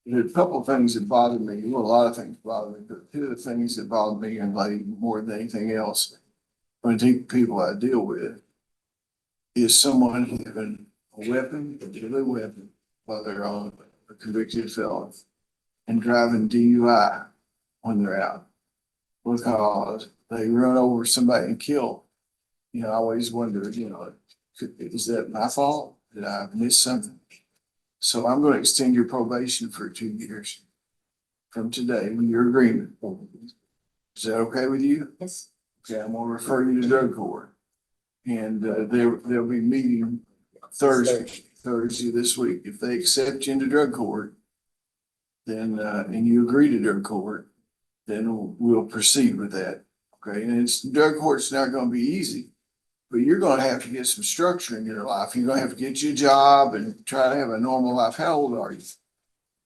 there's a couple of things that bother me. Well, a lot of things bother me, but 2 of the things that bother me, and like more than anything else, when I think people I deal with, is someone having a weapon, a deadly weapon, while they're on a convicted felon, and driving DUI when they're out, because they run over somebody and kill. You know, I always wonder, you know, is that my fault? Did I miss something? So I'm going to extend your probation for 2 years from today with your agreement. Is that okay with you? Yes. Okay, I'm gonna refer you to drug court. And they'll be meeting Thursday this week. If they accept you into drug court, then, and you agree to drug court, then we'll proceed with that. Okay, and drug court's not gonna be easy, but you're gonna have to get some structure in your life. You're gonna have to get you a job and try to have a normal life. How old are you?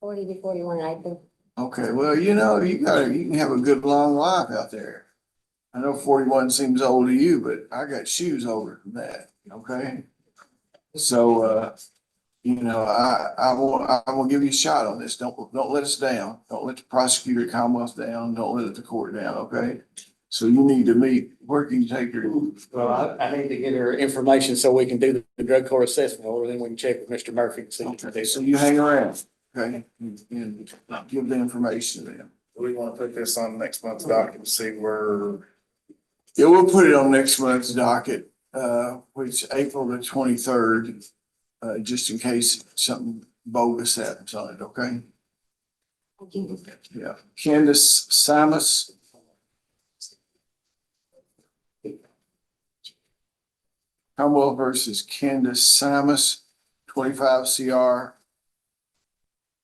40 to 41, I think. Okay, well, you can have a good long life out there. I know 41 seems old to you, but I got shoes older than that, okay? So, I will give you a shot on this. Don't let us down. Don't let the prosecutor, Commonwealth down. Don't let the court down, okay? So you need to meet, where can you take your? Well, I need to get her information so we can do the drug court assessment, or then we can check with Mr. Murphy and see. Okay, so you hang around, okay, and give the information to them. We want to put this on next month's docket to see where, Yeah, we'll put it on next month's docket, which April the 23rd, just in case something bogus happens on it, okay? Thank you. Yeah, Candace Samus. Commonwealth versus Candace Samus, 25 CR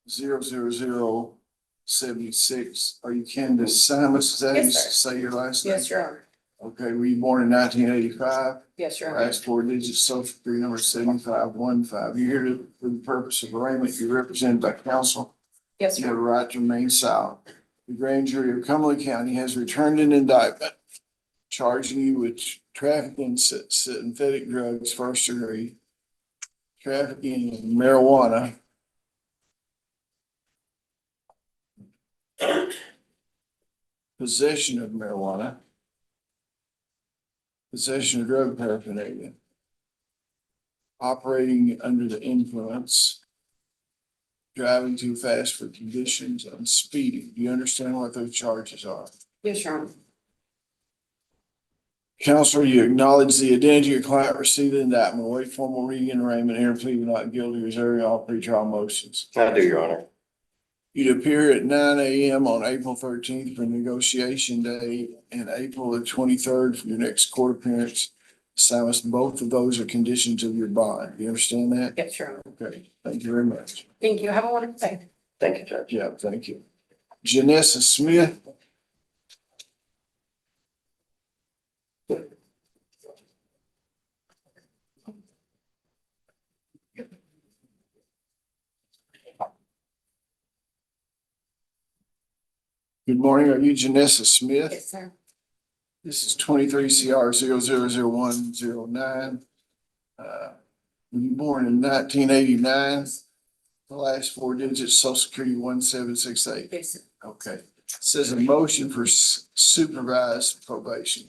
00076. Are you Candace Samus? Is that how you Yes, sir. say your last name? Yes, Your Honor. Okay, were you born in 1985? Yes, Your Honor. Last four digits, social security number 7515. You're here for the purpose of arraignment. You're represented by counsel. Yes, You Your have a Honor. right to remain silent. The grand jury of Cumberland County has returned an indictment charging you with trafficking synthetic drugs, first degree, trafficking marijuana, possession of marijuana, possession of drug paraphernalia, operating under the influence, driving too fast for conditions, and speeding. Do you understand what those charges are? Yes, Your Honor. Counselor, you acknowledge the identity of your client, receive the indictment, await formal reading and arraignment, enter plea not guilty, reserve all pretrial motions. I do, Your Honor. You'd appear at 9 a.m. on April 13th for negotiation day and April the 23rd for your next court appearance. Silas, both of those are conditions of your bond. You understand that? Yes, Your Honor. Okay, thank you very much. Thank you. Have a wonderful day. Thank you, Judge. Yeah, thank you. Janessa Smith. Good morning. Are you Janessa Smith? Yes, sir. This is 23 CR 0000109. Were you born in 1989? The last four digits, social security 1768. Yes, sir. Okay. Says a motion for supervised probation.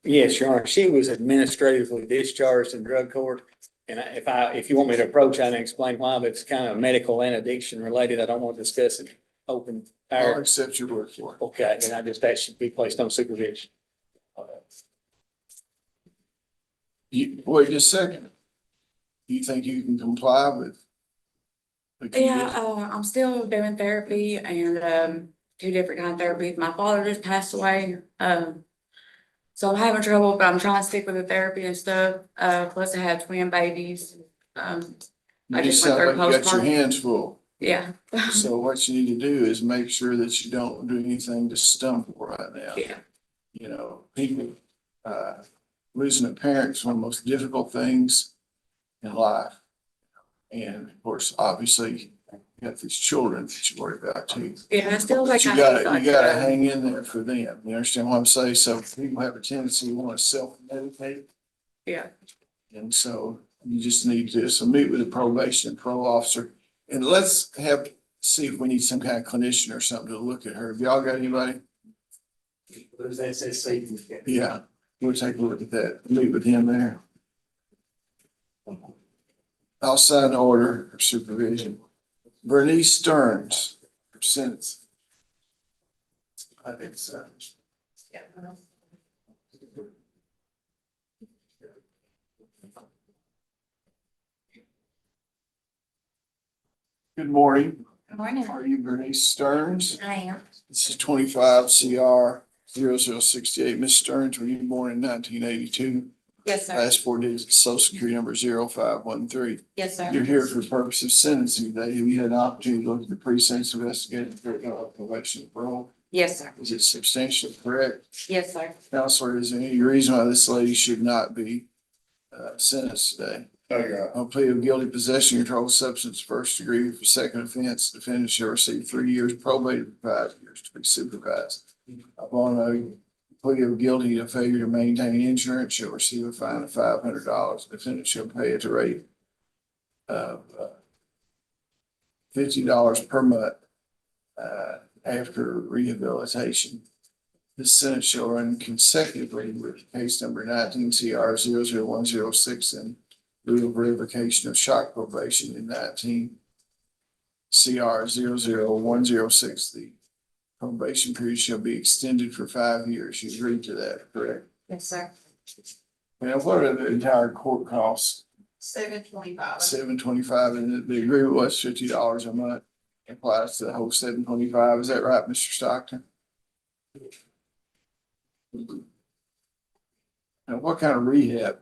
Yes, Your Honor. She was administratively discharged in drug court. And if you want me to approach that and explain why, but it's kind of medical and addiction related. I don't want to discuss it open. I'll accept your word for it. Okay, and I just asked you to be placed on supervision. Wait just a second. Do you think you can comply with? the Yeah, condition? I'm still doing therapy and two different kind of therapies. My father just passed away. So I'm having trouble, but I'm trying to stick with the therapy and stuff. Plus I have twin babies. I You just sound went like through you got your postpartum. hands full. Yeah. So what you need to do is make sure that you don't do anything to stumble right now. Yeah. You know, people, losing a parent is one of the most difficult things in life. And of course, obviously, you got these children that you worry about too. Yeah, I still But like. you gotta hang in there for them. You understand what I'm saying? So people have a tendency to want to self-medicate. Yeah. And so you just need to, so meet with a probation and parole officer. And let's see if we need some kind of clinician or something to look at her. Have y'all got anybody? There's that says safety. Yeah, we'll take a look at that. Meet with him there. I'll sign the order of supervision. Bernice Stearns, for sentence. I think so. Yeah. Good morning. Good morning. Are you Bernice Stearns? I am. This is 25 CR 0068. Ms. Stearns, were you born in 1982? Yes, sir. Last four digits, social security number 0513. Yes, sir. You're here for the purpose of sentencing today. Have you had an opportunity to look at the precincts investigated for probation and parole? Yes, sir. Is it substantially correct? Yes, sir. Counselor, is there any reason why this lady should not be sentenced today? No, Your Honor. On plea of guilty possession of controlled substance first degree for second offense, defendant shall receive 3 years probated, 5 years to be supervised. Upon a plea of guilty to failure to maintain insurance, shall receive a fine of $500. Defendant shall pay at the rate of $50 per month after rehabilitation. This sentence shall run consecutively with case number 19 CR 00106 and lieu of revocation of shock probation in 19 CR 00106. The probation period shall be extended for 5 years. You agree to that, correct? Yes, sir. Now, what are the entire court costs? $725. $725, and the agreement was $50 a month. Applies to the whole $725. Is that right, Mr. Stockton? Now, what kind of rehab?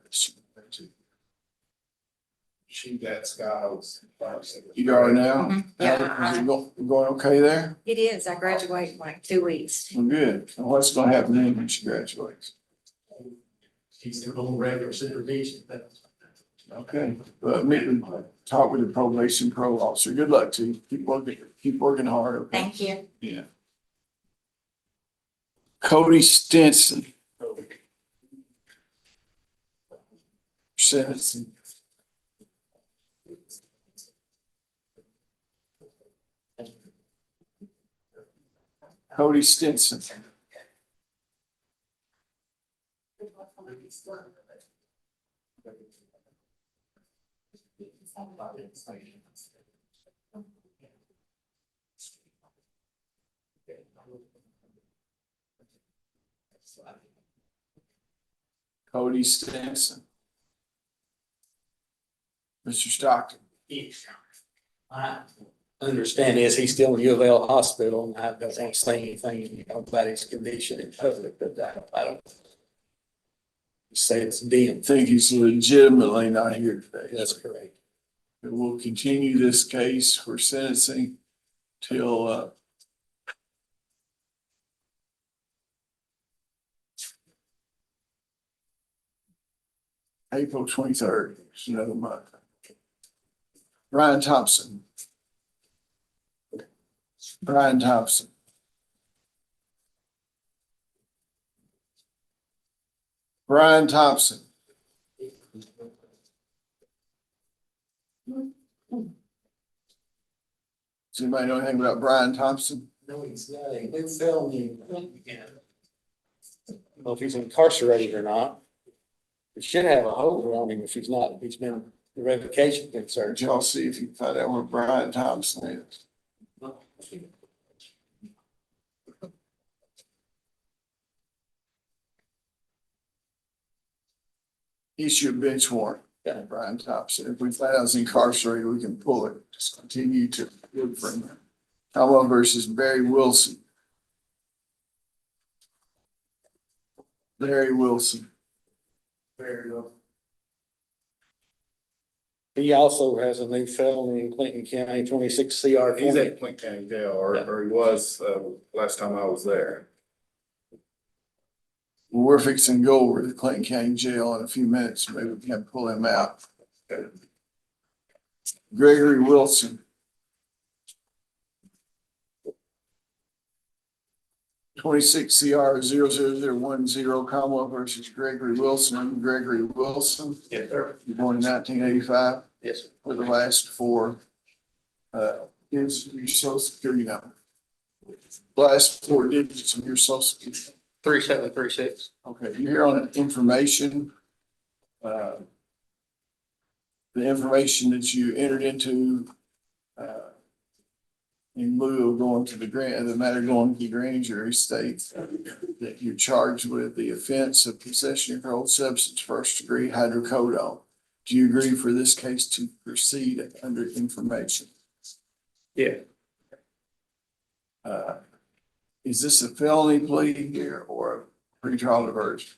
She got Sky's. You are now? Mhm. Yeah. Is it going okay there? It is. I graduate in like 2 weeks. Well, good. And what's gonna happen then when she graduates? He's on regular supervision. Okay, well, meet and talk with the probation parole officer. Good luck to you. Keep working hard, okay? Thank you. Yeah. Cody Stinson. Sentencing. Cody Stinson. Cody Stinson. Mr. Stockton. I understand is he's still in U of L hospital and I don't want to say anything about his condition in public, but I don't say it's dim. Think he's legitimately not here today. That's correct. We'll continue this case for sentencing till April 23rd. It's another month. Brian Thompson. Brian Thompson. Brian Thompson. Does anybody know anything about Brian Thompson? No, he's not a new felony. I don't know if he's incarcerated or not. We should have a hold on him if he's not, if he's been the revocation concerned. Y'all see if you can find out where Brian Thompson is. Issue a bench warrant, Brian Thompson. If we find out he's incarcerated, we can pull it. Just continue to look for him. Caldwell versus Barry Wilson. Barry Wilson. He also has a new felony in Clinton County, 26 CR He's 20. at Clinton County Jail, or he was, last time I was there. We're fixing to go over to the Clinton County Jail in a few minutes. Maybe we can pull him out. Gregory Wilson. 26 CR 00010 Commonwealth versus Gregory Wilson. I'm Gregory Wilson. Yes, sir. You're born in 1985. Yes, sir. For the last four, is your social security number. Last four digits of your social security. 3736. Okay, you're here on information. The information that you entered into, in lieu of going to the matter going to the grand jury states that you're charged with the offense of possession of controlled substance, first degree hydrocodone. Do you agree for this case to proceed under information? Yeah. Is this a felony plea here or a pretrial diversion?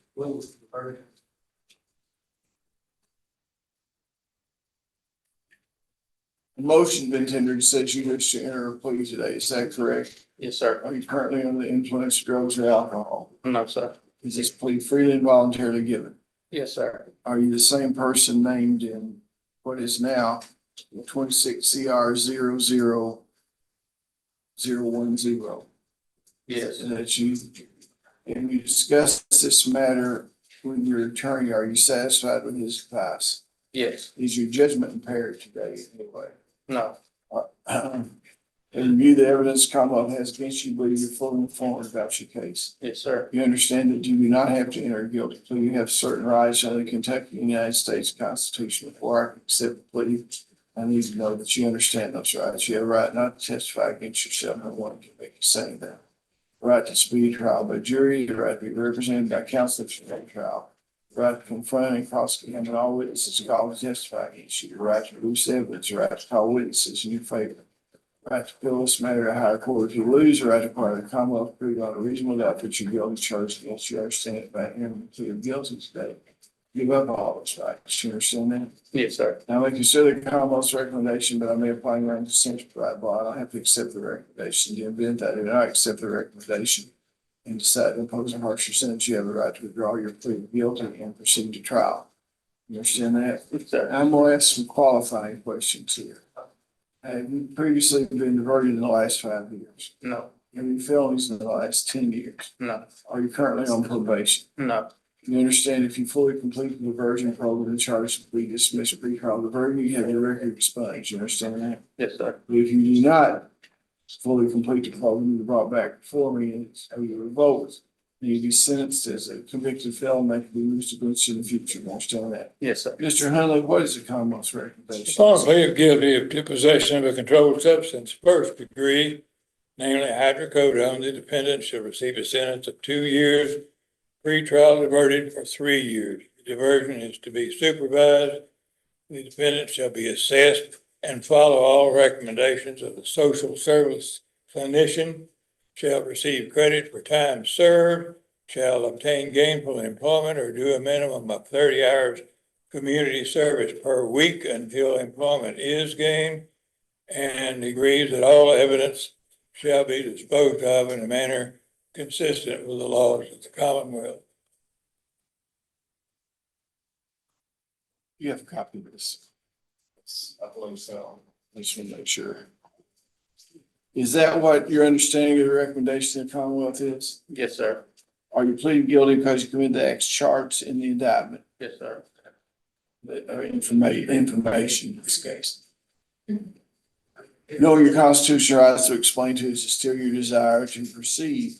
The motion been tendered says you wish to enter a plea today. Is that correct? Yes, sir. Are you currently under the influence of drugs or alcohol? No, sir. Is this plea freely and voluntarily given? Yes, sir. Are you the same person named in what is now 26 CR 00010? Yes. And that you, and you discussed this matter with your attorney, are you satisfied with his advice? Yes. Is your judgment impaired today anyway? No. And review the evidence Commonwealth has against you, believe you're fully informed about your case. Yes, sir. You understand that you do not have to enter a guilty plea. You have certain rights under the Kentucky and United States Constitution. Before I can accept the plea, I need to know that you understand those rights. You have a right not to testify against yourself. No one can make you say that. The right to speedy trial by jury, the right to be represented by counsel at your trial, the right to confront and cross-examine all witnesses called to testify against you, the right to produce evidence, the right to call witnesses in your favor, the right to appeal this matter to higher court if you lose, the right to require the Commonwealth to prove on a reasonable doubt that you're guilty charged against you. Understand it by entering the plea of guilty today. Give up all those rights. You understand that? Yes, sir. Now, I may consider the Commonwealth's recommendation, but I may apply my own dissent to provide law. I don't have to accept the recommendation. In the event that I do not accept the recommendation and decide to impose a harsher sentence, you have the right to withdraw your plea of guilty and proceed to trial. You understand that? Yes, sir. I'm going to ask some qualifying questions here. Have you previously been diverted in the last 5 years? No. Any felonies in the last 10 years? No. Are you currently on probation? No. You understand if you fully complete the diversion program and charge to be dismissed or pre-trial diversion, you have your record expunged. You understand that? Yes, sir. But if you do not fully complete the program, you're brought back before me and it's revoked, then you'll be sentenced as a convicted felon that can be used against you in the future. You understand that? Yes, sir. Mr. Hunley, what is the Commonwealth's recommendation? Upon plea of guilty to possession of a controlled substance, first degree, namely hydrocodone, the defendant shall receive a sentence of 2 years, pre-trial diverted for 3 years. The diversion is to be supervised. The defendant shall be assessed and follow all recommendations of the social service clinician, shall receive credit for time served, shall obtain gainful employment or do a minimum of 30 hours community service per week until employment is gained, and agrees that all evidence shall be disposed of in a manner consistent with the laws of the Commonwealth. You have a copy of this? I believe so. I just want to make sure. Is that what your understanding of the recommendation of the Commonwealth is? Yes, sir. Are you pleading guilty because you committed the acts charged in the indictment? Yes, sir. Information in this case. Knowing your constitutional rights to explain to us is still your desire to proceed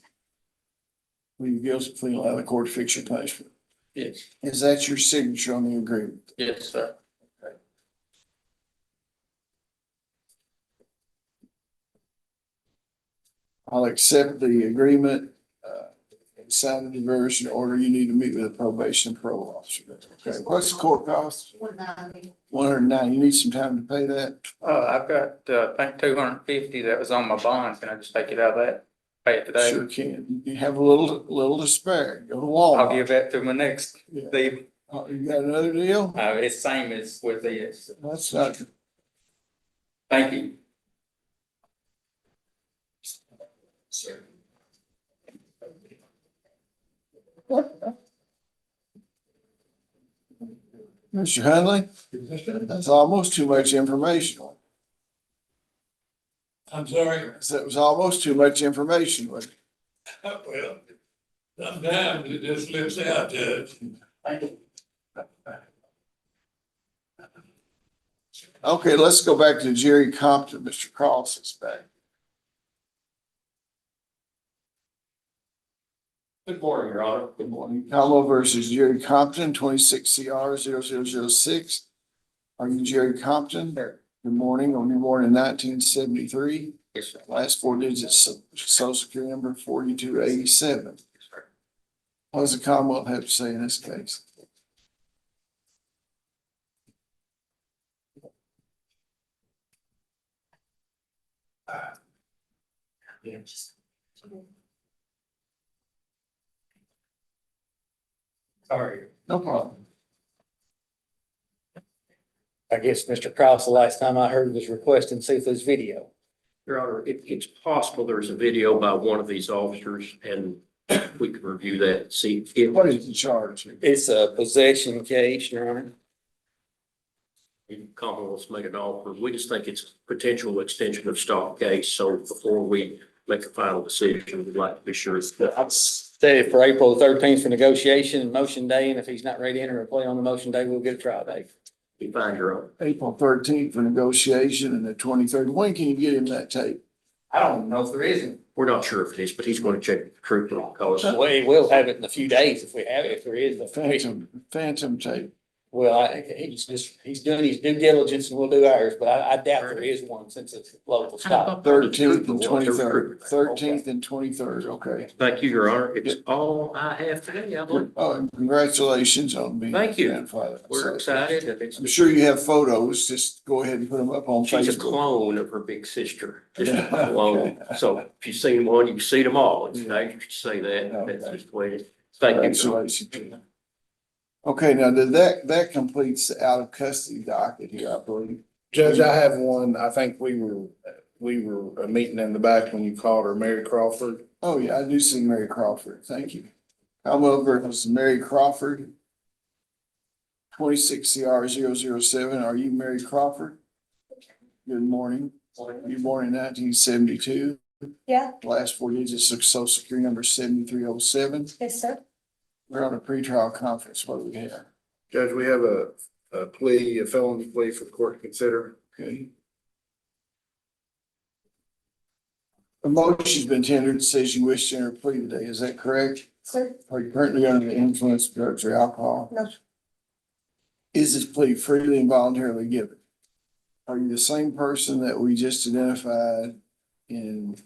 with your guilty plea and allow the court to fix your punishment. Yes. Is that your signature on the agreement? Yes, sir. I'll accept the agreement, and sign the diversion order. You need to meet with a probation and parole officer. Okay, what's the court cost? $190. $190. You need some time to pay that? I've got, I think 250 that was on my bond. Can I just take it out of that? Pay it today? Sure can. You have a little to spare. Go to Walmart. I'll give that to my next Yeah. deal. You got another deal? It's same as with this. That's not. Thank you. Sir. Mr. Hunley, that's almost too much information. I'm sorry. That was almost too much information. Wasn't it? Well, sometimes it just slips out, Judge. Okay, let's go back to Jerry Compton. Mr. Cross is back. Good morning, Your Honor. Good morning. Combo versus Jerry Compton, 26 CR 0006. Are you Jerry Compton? Sure. Good morning. On your born in 1973. Yes, sir. Last 4 digits of social security number 4287. Yes, sir. What does the Commonwealth have to say in this case? Sorry. No problem. I guess Mr. Cross, the last time I heard was requesting to see if there's video. Your Honor, it's possible there's a video by one of these officers and we could review that, and see if. What is the charge? It's a possession case, Your Honor. Commonwealth's make an offer. We just think it's a potential extension of stock case. So before we make a final decision, we'd like to be sure it's. I'd say for April 13th for negotiation and motion day, and if he's not ready to enter a plea on the motion day, we'll get a trial date. We find your own. April 13th for negotiation and the 23rd. When can you get him that tape? I don't know if there isn't. We're not sure if it is, but he's going to check with the trooper because. We will have it in a few days if we have it, if there is. Phantom tape. Well, he's doing his due diligence and we'll do ours, but I doubt there is one since it's local style. 13th and 23rd. 13th and 23rd, okay. Thank you, Your Honor. It's all I have today, I believe. Oh, and congratulations on being. Thank you. grandfather. We're excited. And it's I'm sure you have photos. Just go ahead and put them up on she's a Facebook. clone of her big sister. Just a Yeah. clone. So if you've seen one, you've seen them all. It's dangerous to say that. Okay. That's just the way it is. Thank you. Congratulations. Okay, now that completes the out of custody docket here, I believe. Judge, I have one. I think we were meeting in the back when you called her, Mary Crawford. Oh, yeah, I do see Mary Crawford. Thank you. Commonwealth versus Mary Crawford. 26 CR 007. Are you Mary Crawford? Good morning. You born in 1972. Yeah, Last 4 digits of social security number 7307. yes, sir. We're on a pretrial conference. What do we have? Judge, we have a plea, a felony plea for the court to consider. Okay. A motion's been tendered, says you wish to enter a plea today. Is that correct? Sir, Are you currently under the influence of drugs or alcohol? no, Is this plea freely and voluntarily given? Are you the same person that we just identified in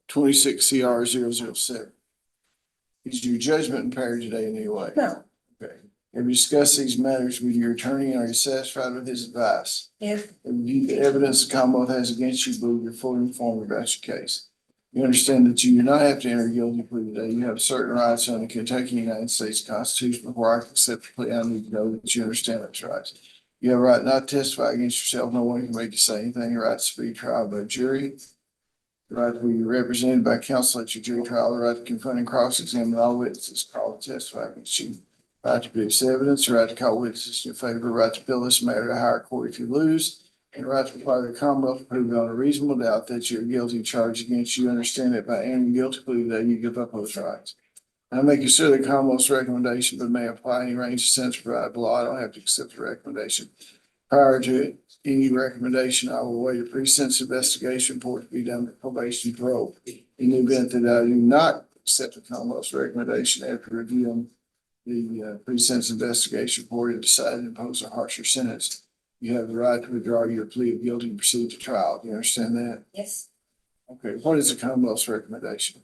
26 CR 007? Is your judgment impaired today in any way? no, Okay. Have you discussed these matters with your attorney and are you satisfied with his advice? yes, Have you viewed the evidence the Commonwealth has against you, believe you're fully informed about your case? You understand that you do not have to enter a guilty plea today. You have certain rights under the Kentucky United States Constitution. Before I can accept the plea, I need to know that you understand those rights. You have a right not to testify against yourself. No one can make you say anything. Your right to speak trial by jury. The right to be represented by counsel at your jury trial. The right to confront and cross-examine all witnesses called to testify against you. Right to produce evidence. The right to call witnesses in your favor. Right to appeal this matter to higher court if you lose. And right to require the Commonwealth to prove beyond a reasonable doubt that you're guilty of charge against you. Understand that by entering guilty plea today, you give up those rights. I may consider the Commonwealth's recommendation, but may apply any range of sentence provided below. I don't have to accept the recommendation. Prior to any recommendation, I will await a pre-sentence investigation report to be done by probation parole. In the event that I do not accept the Commonwealth's recommendation after reviewing the pre-sentence investigation report and decide to impose a harsher sentence, you have the right to withdraw your plea of guilty and proceed to trial. Do you understand that? yes, Okay, what is the Commonwealth's recommendation?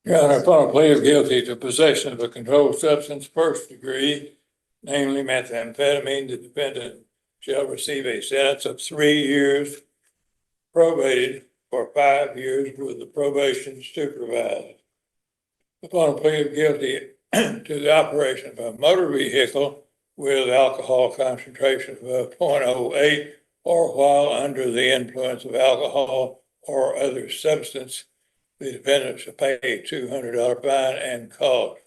Your Honor, upon a plea of guilty to possession of a controlled substance first degree, namely methamphetamine, the defendant shall receive a sentence of 3 years, probated for 5 years with the probation supervised. Upon a plea of guilty to the operation of a motor vehicle with alcohol concentration of 0.08 or while under the influence of alcohol or other substance, the defendant shall pay a $200 fine and cost.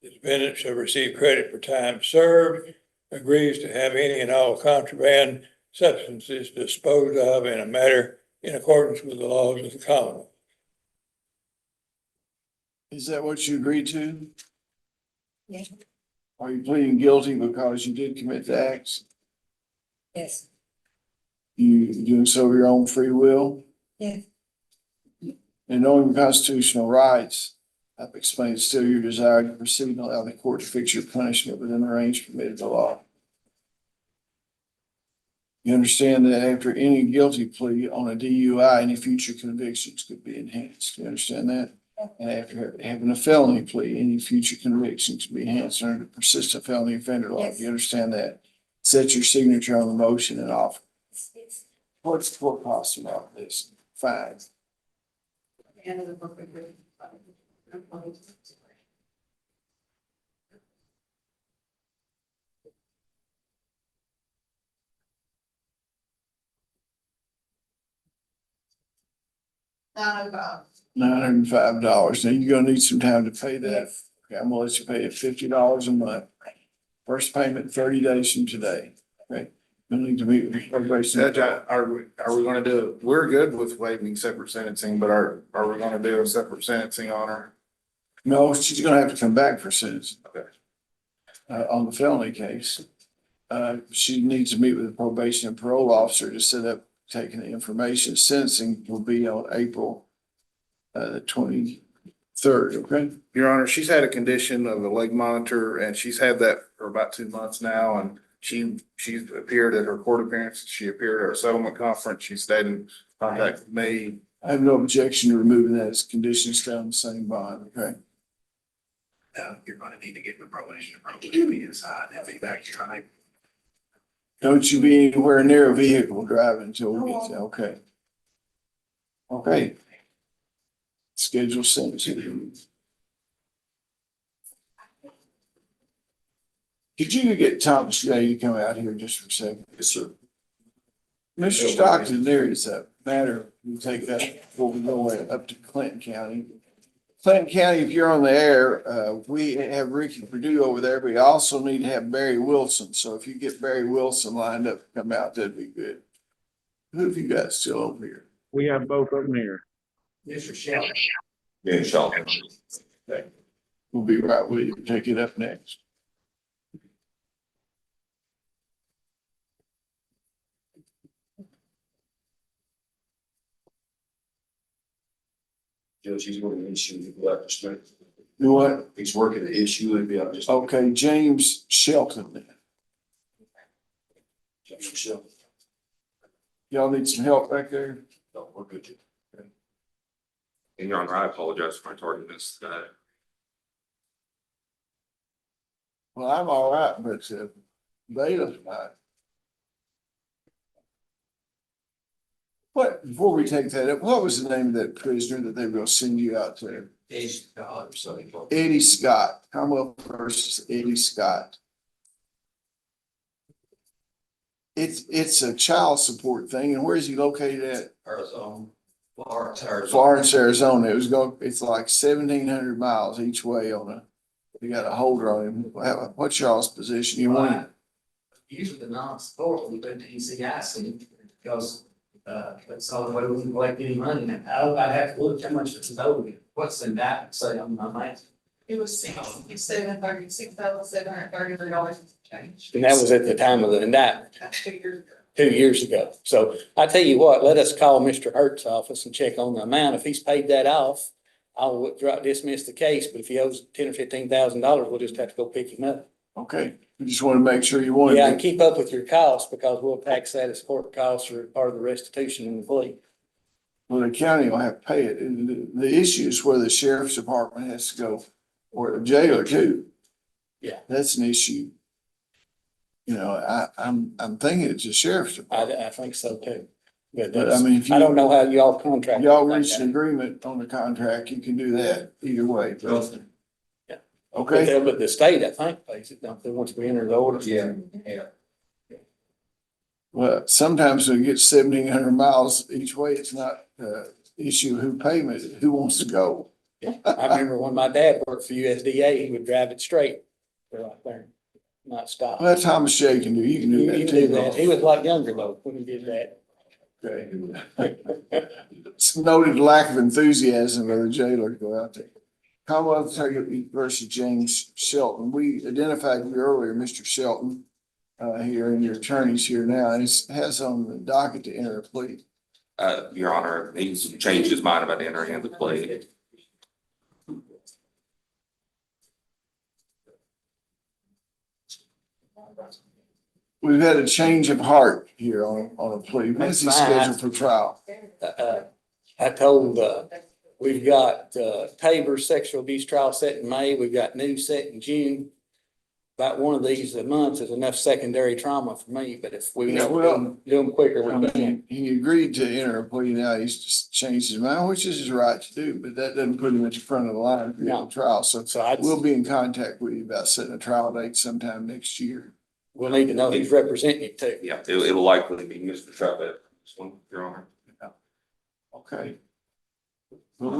The defendant shall receive credit for time served, agrees to have any and all contraband substances disposed of in a manner in accordance with the laws of the Commonwealth. Is that what you agreed to? yes, Are you pleading guilty because you did commit the acts? yes, You doing so of your own free will? yes, And knowing your constitutional rights, I've explained still your desire to proceed and allow the court to fix your punishment within the range permitted by law. You understand that after any guilty plea on a DUI, any future convictions could be enhanced. You understand that? And after having a felony plea, any future convictions can be enhanced under the persistent felony offender law. Yes. You understand that? Set your signature on the motion and offer. yes, What's the court cost about this? Fine. end of the book. $905. $905. Now you're gonna need some time to pay that. Okay, I'm gonna let you pay it $50 a month. First payment 30 days from today. Okay. You'll need to meet with probation. Judge, are we gonna do, we're good with waiving separate sentencing, but are we gonna do a separate sentencing on her? No, she's gonna have to come back for sentencing. Okay. On the felony case. She needs to meet with the probation and parole officer to set up taking the information. Sentencing will be on April the 23rd, okay? Your Honor, she's had a condition of a leg monitor and she's had that for about 2 months now. And she's appeared at her court appearances. She appeared at our settlement conference. She stayed in contact with me. I have no objection to removing that as conditions down the same bond, okay? You're gonna need to get the probation to be inside and be back here, right? Don't you be anywhere near a vehicle driving until we get there, okay? Okay. Schedule sentencing. Could you get Thomas J to come out here just for a second? Yes, sir. Mr. Stockton, there is a matter, we take that before we go up to Clinton County. Clinton County, if you're on the air, we have Ricky Purdue over there, but we also need to have Barry Wilson. So if you get Barry Wilson lined up to come out, that'd be good. Who have you got still over here? We have both of them here. Mr. Shelton. Yeah, Shelton. Okay. We'll be right with you. Take it up next. Judge, he's working the issue, he'll be out just minute. You know what? He's working the issue, he'll be out just. Okay, James Shelton then. Shelton. Y'all need some help back there? No, we're good. And Your Honor, I apologize for my tardiness. Well, I'm all right, but bailiff's not. What, before we take that up, what was the name of that prisoner that they were gonna send you out to? Eddie Scott, Commonwealth versus Eddie Scott. It's a child support thing, and where is he located at? Arizona. Florence, Arizona. It's like 1,700 miles each way on you got a holder on him. What's y'all's position? You want him? Usually the non-support, we go to ECIC because, that's the only way we can collect any money. And I have to look how much it's owed. What's the indictment say on my mind? It was $6,733 change. And that was at the time of the indictment, That's 2 years ago. 2 years ago. So I tell you what, let us call Mr. Hurt's office and check on the amount. If he's paid that off, I'll dismiss the case, but if he owes $10,000 or $15,000, we'll just have to go pick him up. Okay, we just want to make sure you want Yeah, him. and keep up with your costs because we'll tax that as court costs or part of the restitution in the plea. Well, the county will have to pay it. And the issue is where the sheriff's department has to go, or the jailer too. Yeah. That's an issue. You know, I'm thinking it's the sheriff's department. I think so too. But But I mean, if I don't you, know how y'all contract. y'all like reach an that. agreement on the contract, you can do that either way. Yeah. Okay, But the state, I think, pays it, don't they, once we enter the order? Yeah. well, sometimes when you get 1,700 miles each way, it's not issue who payment, who wants to go. I remember when my dad worked for USDA, he would drive it straight. Right there, not stop. Well, Thomas J can do, you can do You that can too. do that. He was a lot younger though when he did that. Okay. It's noted lack of enthusiasm of the jailer to go out there. Commonwealth versus James Shelton. We identified you earlier, Mr. Shelton, here, and your attorney's here now, and it has on the docket to enter a plea. Your Honor, he's changed his mind about entering into the plea. We've had a change of heart here on a plea. When is he That's fine. scheduled for trial? I told, we've got, Tabor's sexual abuse trial set in May. We've got new set in June. about one of these a month is enough secondary trauma for me, but if we Yeah, well, do them quicker, I we can. mean, he agreed to enter a plea. Now he's just changed his mind, which is his right to do, but that doesn't put him at the front of the line for No. the trial. So So I, we'll be in contact with you about setting a trial date sometime next year. we'll need to know who's representing you too. Yeah, it'll likely be Mr. Chavez, this one, Your Honor. Okay. But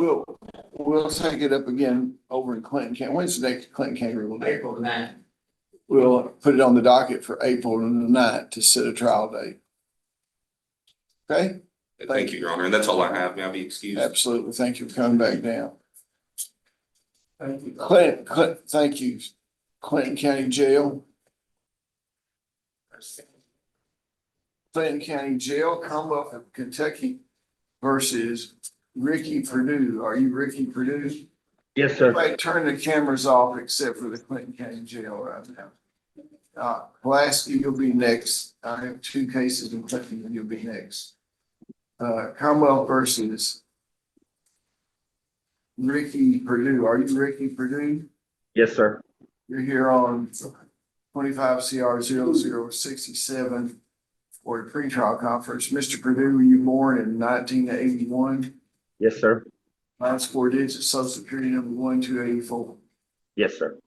we'll take it up again over in Clinton County. When's the next Clinton County rule day? April 9th. We'll put it on the docket for April the 9th to set a trial date. Okay? Thank you, Your Honor, and that's all I have. May I be excused? Absolutely. Thank you for coming back down. Clinton, thank you. Clinton County Jail. Clinton County Jail, Commonwealth of Kentucky versus Ricky Purdue. Are you Ricky Purdue? Yes, sir. Everybody turn the cameras off except for the Clinton County Jail right now. Pulaski, you'll be next. I have two cases in Clinton and you'll be next. Commonwealth versus Ricky Purdue. Are you Ricky Purdue? Yes, sir. You're here on 25 CR 0067 for the pretrial conference. Mr. Purdue, were you born in 1981? Yes, sir. Last four digits, social security number 1284. Yes, sir.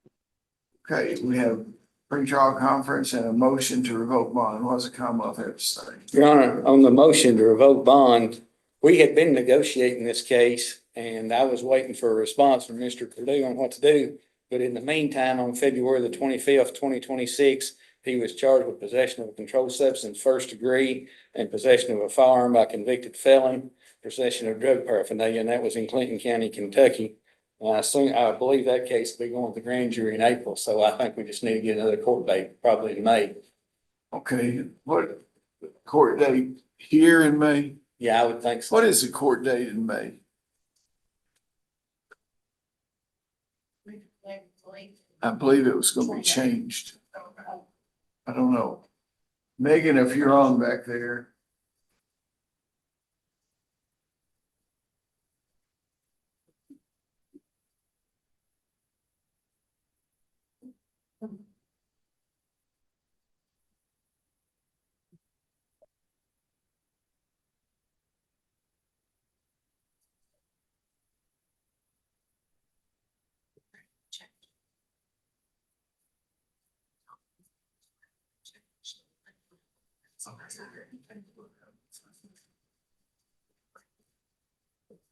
Okay, we have pretrial conference and a motion to revoke bond. What does the Commonwealth have to say? Your Honor, on the motion to revoke bond, we had been negotiating this case and I was waiting for a response from Mr. Purdue on what to do. But in the meantime, on February the 25th, 2026, he was charged with possession of a controlled substance, first degree, and possession of a firearm by convicted felon, possession of drug paraphernalia, and that was in Clinton County, Kentucky. I believe that case will be going to the grand jury in April, so I think we just need to get another court date, probably in May. Okay, what court date here in May? Yeah, I would think so. What is the court date in May? I believe it was gonna be changed. I don't know. Megan, if you're on back there.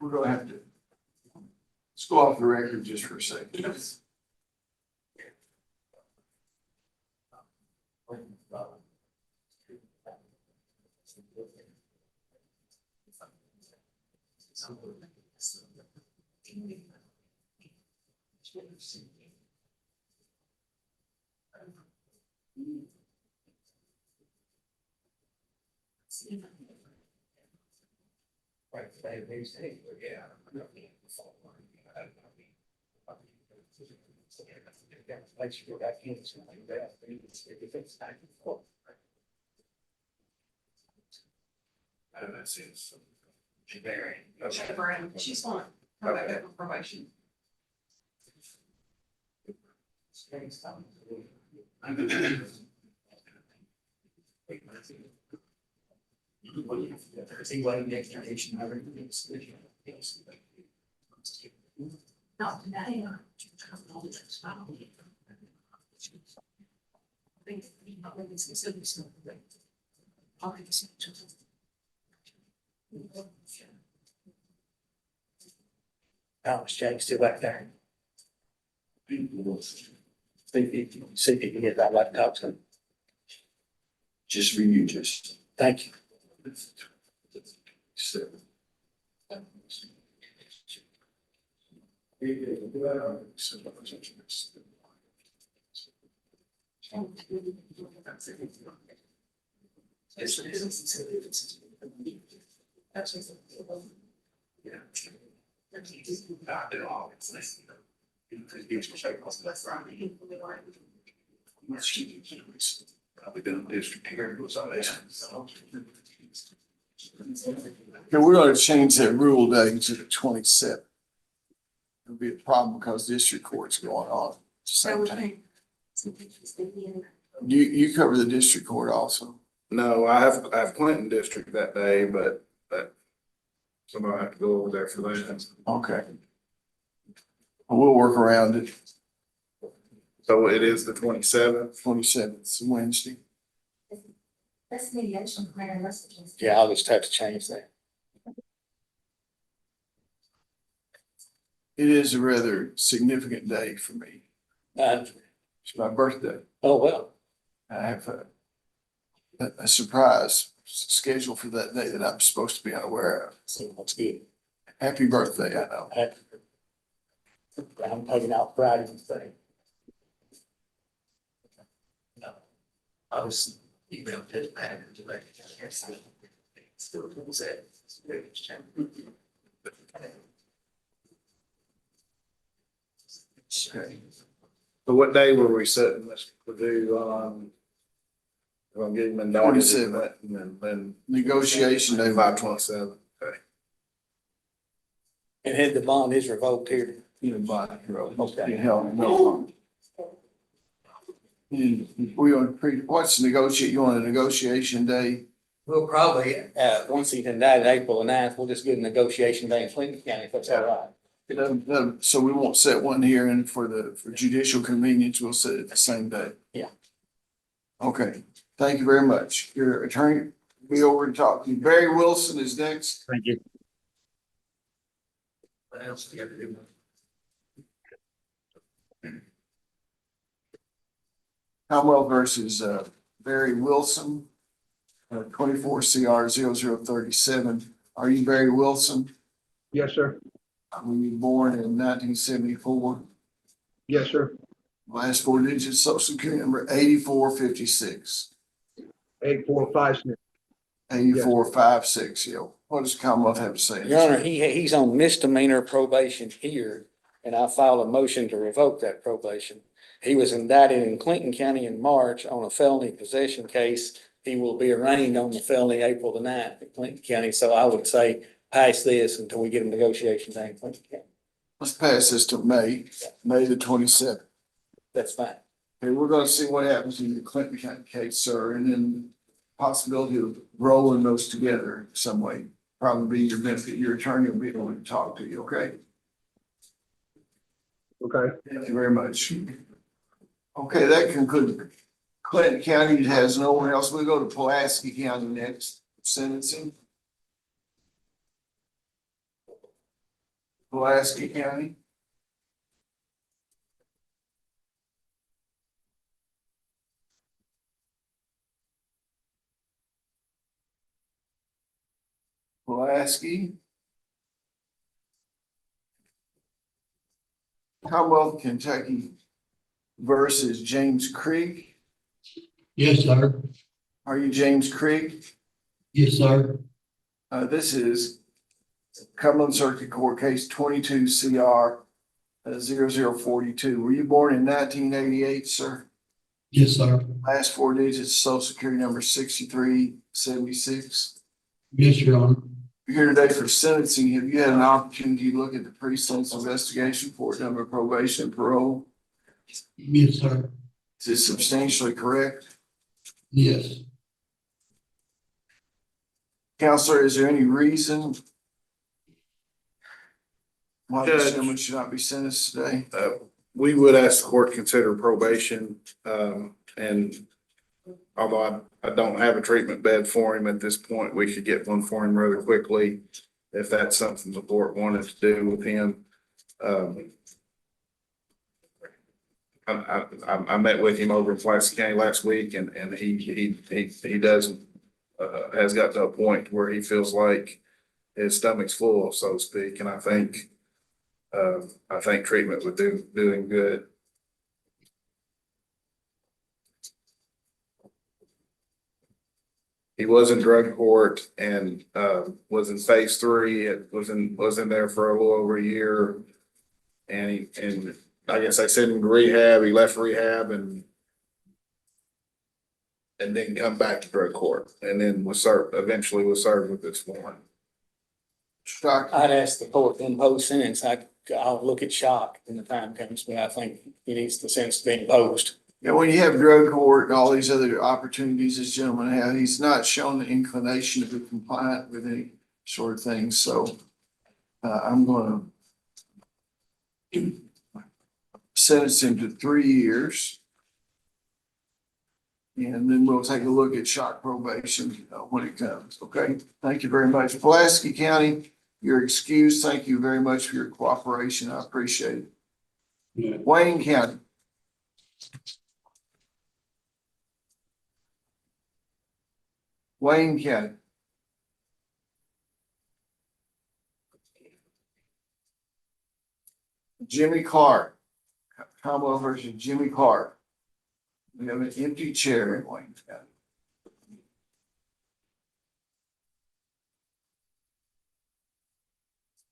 We're gonna have to. Let's go off the record just for a second. She's on probation. Not today. Alex James still back there. See if you can get that laptop. Just for you, just. Thank you. Probably been a district here. Okay, we're gonna change that rule date to the 27th. It'll be a problem because district court's going on at the same time. You cover the district court also. No, I have Clinton District that day, but somebody have to go over there for that. Okay. We'll work around it. So it is the 27th. 27th, Wednesday. That's mediation plan, that's. Yeah, I'll just have to change that. It is a rather significant day for me. It's my birthday. Oh, well, I have a surprise scheduled for that day that I'm supposed to be unaware of. so that's good. Happy birthday, I know. I'm taking out Friday today. No, I was emailed his pattern today. Still said. Okay. So what day were we setting this to do, we're gonna get him in. 27th. And then Negotiation day. 5/27. Okay. And then the bond is revoked here. Okay. Hell, no. What's negotiate, you want a negotiation day? We'll probably, once he's indicted April the 9th, we'll just get a negotiation day in Clinton County, if that's all right. So we won't set one here and for judicial convenience, we'll set it the same day. Yeah. Okay, thank you very much. Your attorney will be over to talk to you. Barry Wilson is next. Thank you. What else do you have to do? Commonwealth versus Barry Wilson, 24 CR 0037. Are you Barry Wilson? Yes, sir. Were you born in 1974? Yes, sir. Last four digits, social security number 8456. 8456. 8456, yeah. What does Commonwealth have to say? Your Honor, he's on misdemeanor probation here, and I filed a motion to revoke that probation. He was indicted in Clinton County in March on a felony possession case. He will be arraigned on the felony April the 9th in Clinton County, so I would say pass this until we get a negotiation day in Clinton County. Let's pass this to May the 27th. That's fine. Okay, we're gonna see what happens in the Clinton County case, sir, and then possibility of rolling those together some way. Probably be your benefit. Your attorney will be able to talk to you, okay? Okay. Thank you very much. Okay, that concludes Clinton County. It has no one else. We'll go to Pulaski County next, sentencing. Pulaski County. Pulaski. Commonwealth, Kentucky versus James Creek. Yes, sir. Are you James Creek? Yes, sir. This is Cumberland Circuit Court Case 22 CR 0042. Were you born in 1988, sir? Yes, sir. Last four digits, social security number 6376. Yes, Your Honor. You're here today for sentencing. Have you had an opportunity to look at the pre-sentence investigation for number probation and parole? Yes, sir. Is it substantially correct? Yes. Counselor, is there any reason why this Judge. gentleman should not be sentenced today? We would ask the court to consider probation, and although I don't have a treatment bed for him at this point, we should get one for him rather quickly if that's something the board wanted to do with him. I met with him over in Pulaski County last week, and he does has got to a point where he feels like his stomach's full, so to speak, and I think treatment would do him good. He was in drug court and was in phase 3. It was in there for a little over a year. And I guess I sent him to rehab. He left rehab and then come back to drug court, and then eventually was served with this warrant. I'd ask the court to impose sentence. I'll look at shock when the time comes, but I think he needs the sentence to be imposed. Yeah, when you have drug court and all these other opportunities this gentleman had, he's not shown the inclination to be compliant with any sort of thing, so I'm gonna sentence him to 3 years. And then we'll take a look at shock probation when it comes, okay? Thank you very much. Pulaski County, you're excused. Thank you very much for your cooperation. I appreciate it. Wayne County. Wayne County. Jimmy Clark. Commonwealth versus Jimmy Clark. We have an empty chair in Wayne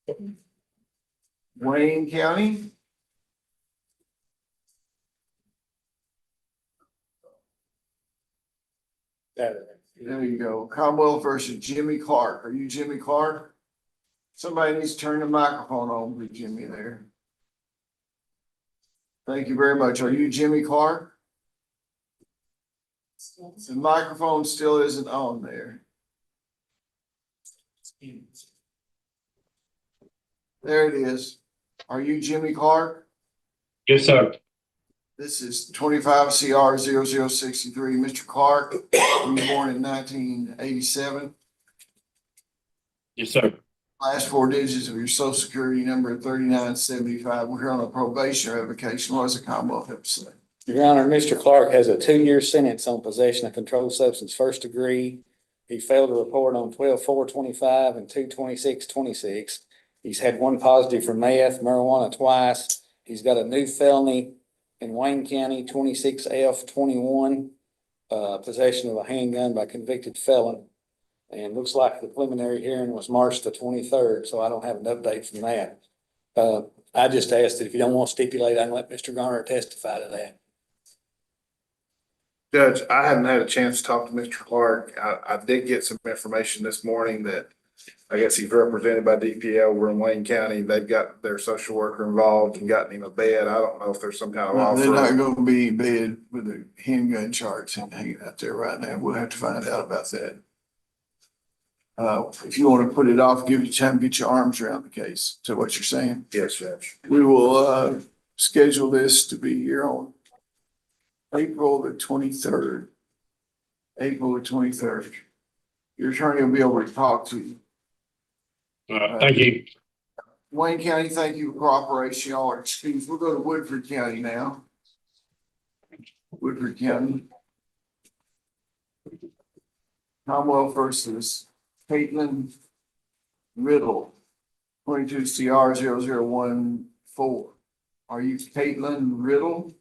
County. Wayne County. There you go. Commonwealth versus Jimmy Clark. Are you Jimmy Clark? Somebody needs to turn the microphone on for Jimmy there. Thank you very much. Are you Jimmy Clark? The microphone still isn't on there. There it is. Are you Jimmy Clark? Yes, sir. This is 25 CR 0063. Mr. Clark, you were born in 1987. Yes, sir. Last 4 digits of your social security number 3975. We're here on a probation revocation. What does the Commonwealth have to say? Your Honor, Mr. Clark has a 2-year sentence on possession of controlled substance first degree. He failed to report on 12/4/25 and 2/26/26. He's had 1 positive for meth, marijuana twice. He's got a new felony in Wayne County, 26F21, possession of a handgun by convicted felon. And looks like the preliminary hearing was March the 23rd, so I don't have an update from that. I just asked that if you don't want to stipulate, I can let Mr. Garner testify to that. Judge, I haven't had a chance to talk to Mr. Clark. I did get some information this morning that I guess he's represented by DPL over in Wayne County. They've got their social worker involved and gotten him a bed. I don't know if there's some kind of Well, they're not offer. gonna be in bed with a handgun charge hanging out there right now. We'll have to find out about that. If you want to put it off, give you time to get your arms around the case. So what you're saying? Yes, Judge. We will schedule this to be here on April the 23rd. April the 23rd. Your attorney will be able to talk to you. Thank you. Wayne County, thank you for cooperation. Y'all are excused. We'll go to Woodford County now. Woodford County. Commonwealth versus Caitlin Riddle, 22 CR 0014. Are you Caitlin Riddle?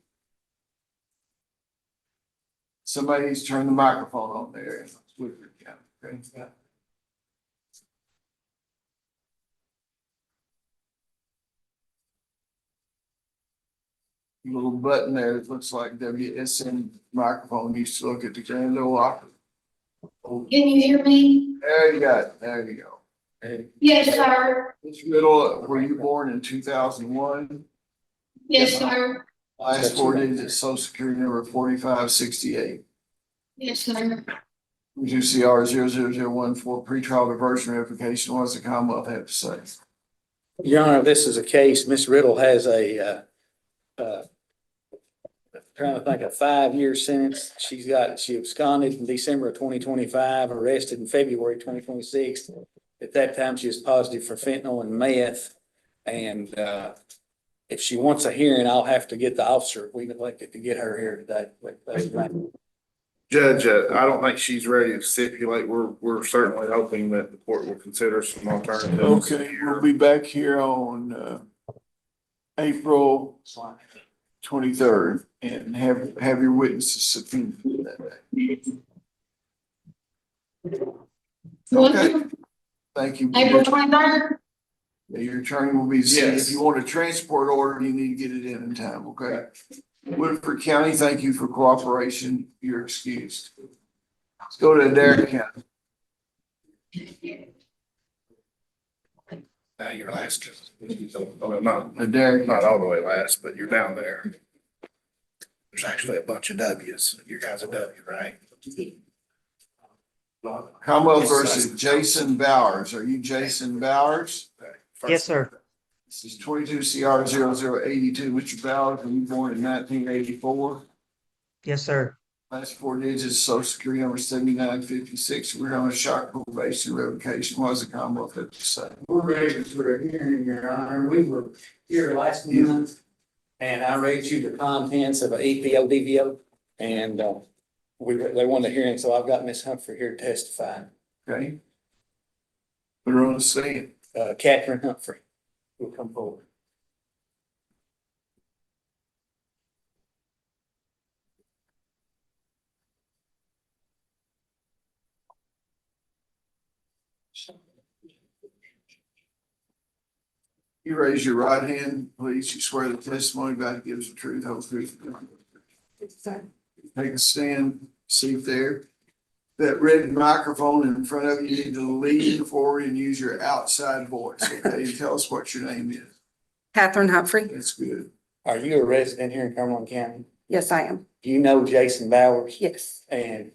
Somebody needs to turn the microphone on there. It's Woodford County. Okay. Little button there that looks like WSN microphone. Used to look at the Grand Ole Opry. Can you hear me? There you go. There you go. Hey, Yes, sir. Ms. Riddle, were you born in 2001? Yes, sir. Last 4 digits, social security number 4568. Yes, sir. UCR 00014 pretrial diversion revocation. What does the Commonwealth have to say? Your Honor, this is a case, Ms. Riddle has trying to think, a 5-year sentence. She absconded in December of 2025, arrested in February 2026. At that time, she was positive for fentanyl and meth. And if she wants a hearing, I'll have to get the officer. We neglected to get her here today. Judge, I don't think she's ready to stipulate. We're certainly hoping that the court will consider some alternatives. Okay, we'll be back here on April 23rd and have your witnesses subpoenaed that day. Okay, thank you. April 23rd? Your attorney will be, Yes. if you want a transport order, you need to get it in time, okay? Woodford County, thank you for cooperation. You're excused. Let's go to Adair County. Now you're last. Well, not Adair County. all the way last, but you're down there. There's actually a bunch of W's. Your guy's a W, right? Commonwealth versus Jason Bowers. Are you Jason Bowers? Yes, sir. This is 22 CR 0082. Mr. Bowers, were you born in 1984? Yes, sir. Last four digits, social security number 7956. We're on a shock probation revocation. What does the Commonwealth have to say? We're ready for a hearing, Your Honor. We were here last month, and I read you the contents of an EPO DVO, and they wanted a hearing, so I've got Ms. Humphrey here to testify. Okay. Put her on the stand. Catherine Humphrey will come forward. You raise your right hand, please. You swear the testimony about to give us the truth, whole truth. Take a stand, seat there. That red microphone in front of you, you need to lean forward and use your outside voice. Okay, and tell us what your name is. Catherine Humphrey. That's good. Are you a resident here in Cumberland County? Yes, I am. Do you know Jason Bowers? Yes. And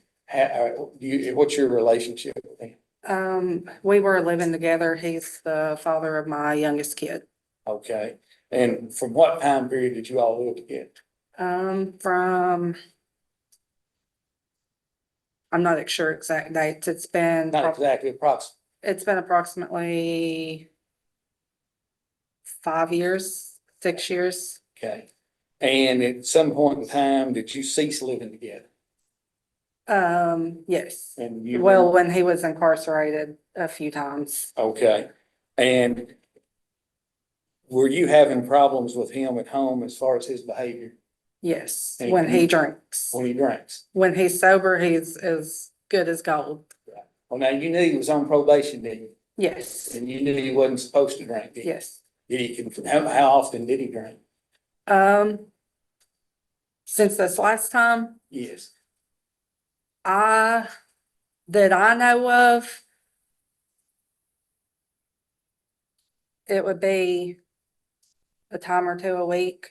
what's your relationship with him? We were living together. He's the father of my youngest kid. Okay, and from what time period did you all live together? From, I'm not sure exact dates. It's been, Not exactly, approximately. it's been approximately 5 years, 6 years. Okay, and at some point in time, did you cease living together? Yes. And you. Well, when he was incarcerated a few times. Okay, and were you having problems with him at home as far as his behavior Yes, And when he you- drinks. when he drinks? When he's sober, he's as good as gold. Well, now you knew he was on probation, didn't you? Yes, And you knew he wasn't supposed to drink, did you? yes. Did he, how often did he drink? Since this last time, Yes. that I know of, it would be a time or two a week.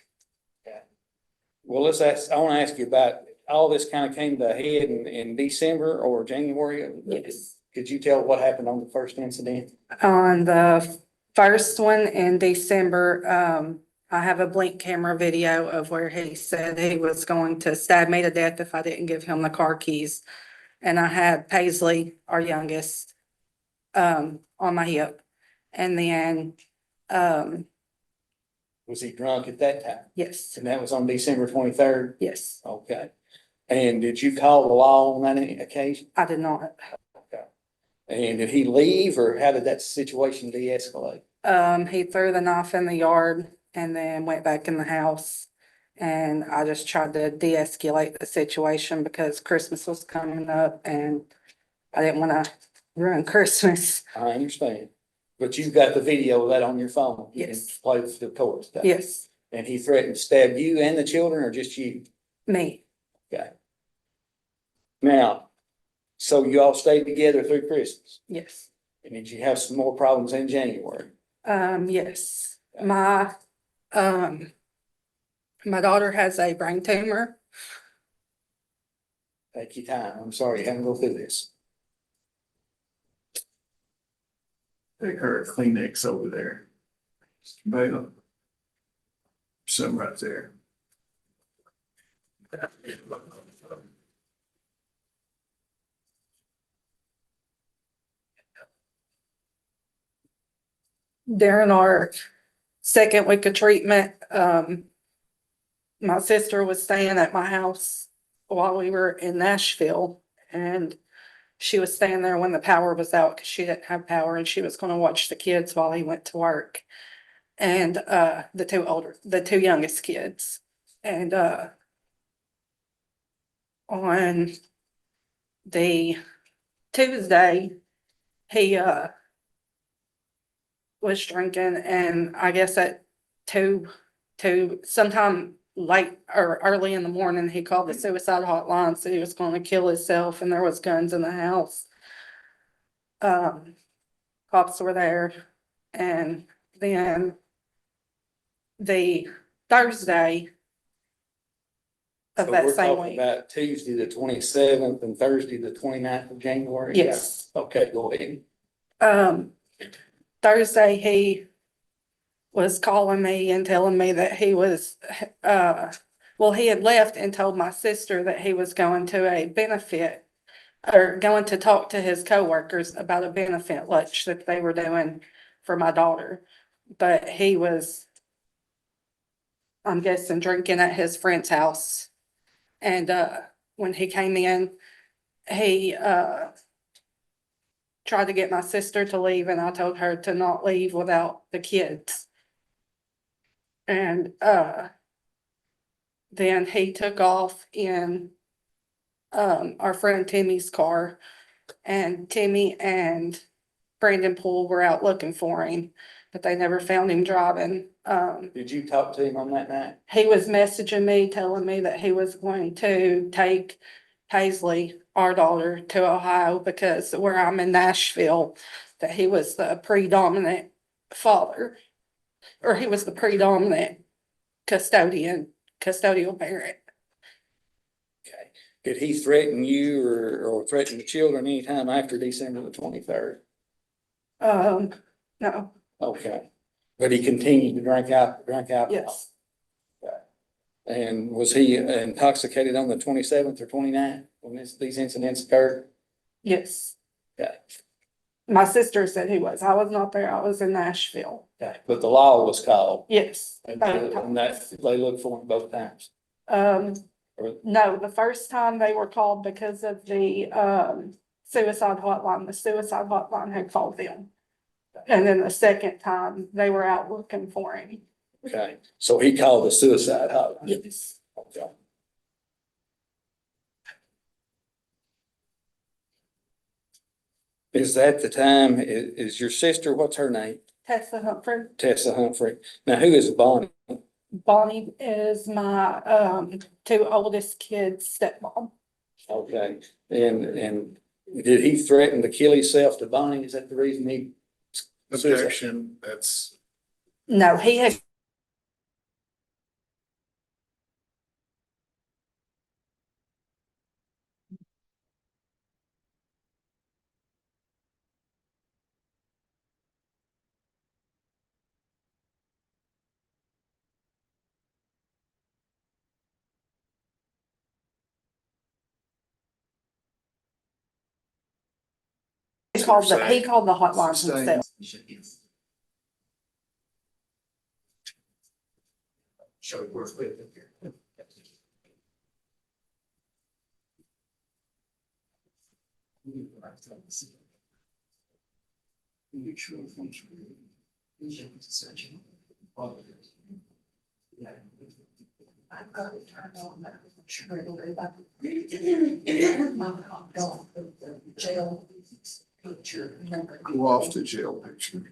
Well, I want to ask you about, all this kind of came to a head in December or January? Yes. Could you tell what happened on the first incident? On the first one in December, I have a blink camera video of where he said he was going to stab me to death if I didn't give him the car keys. And I had Paisley, our youngest, on my hip. And then, Was he drunk at that time? yes, And that was on December 23rd? yes, Okay. And did you call the law on that occasion? I did not. Okay. And did he leave, or how did that situation de-escalate? He threw the knife in the yard and then went back in the house. And I just tried to de-escalate the situation because Christmas was coming up and I didn't want to ruin Christmas. I understand. But you've got the video of that on your phone? You can Yes. play with the court stuff? Yes, And he threatened to stab you and the children, or just you? me. Okay. Now, so you all stayed together through Christmas, Yes. and did you have some more problems in January? Yes, my daughter has a brain tumor. Take your time. I'm sorry you haven't go through this. Take her a Kleenex over there. Bail. Some right there. During our second week of treatment, my sister was staying at my house while we were in Nashville, and she was staying there when the power was out because she didn't have power, and she was going to watch the kids while he went to work. And the two youngest kids. And on the Tuesday, he was drinking, and I guess at sometime late or early in the morning, he called the suicide hotline, said he was going to kill himself, and there was guns in the house. Cops were there, and then the Thursday, of So that we're same talking week. about Tuesday, the 27th and Thursday, the 29th of January? Yes. Okay, go ahead. Thursday, he was calling me and telling me that he was, well, he had left and told my sister that he was going to a benefit or going to talk to his coworkers about a benefit lunch that they were doing for my daughter. But he was, I'm guessing, drinking at his friend's house. And, when he came in, he, tried to get my sister to leave and I told her to not leave without the kids. And, then he took off in, our friend Timmy's car. And Timmy and Brandon Poole were out looking for him, but they never found him driving. Did you talk to him on that night? He was messaging me, telling me that he was going to take Paisley, our daughter, to Ohio because where I'm in Nashville, that he was the predominant father, or he was the predominant custodial parent. Okay. Did he threaten you or threaten the children anytime after December the 23rd? No, Okay. But he continued to drink alcohol? yes, And was he intoxicated on the 27th or 29th when these incidents occurred? yes. Okay. My sister said he was. I was not there. I was in Nashville. Okay. But the law was called Yes. and that they looked for him both times. No, the first time they were called because of the, suicide hotline. The suicide hotline had called them. And then the second time they were out looking for him. Okay. So he called the suicide hotline? Yes. Okay. Is that the time, is your sister, what's her name? Tessa Humphrey. Tessa Humphrey. Now, who is Bonnie? Bonnie is my, two oldest kids' stepmom. Okay, and did he threaten to kill himself to Bonnie? Is that the reason he? Objection, that's, No, he had he called the hotline himself. Show it worth it here. Make sure it comes through. I've got it turned on now. Sure it'll be back. Jail picture. Go off the jail picture.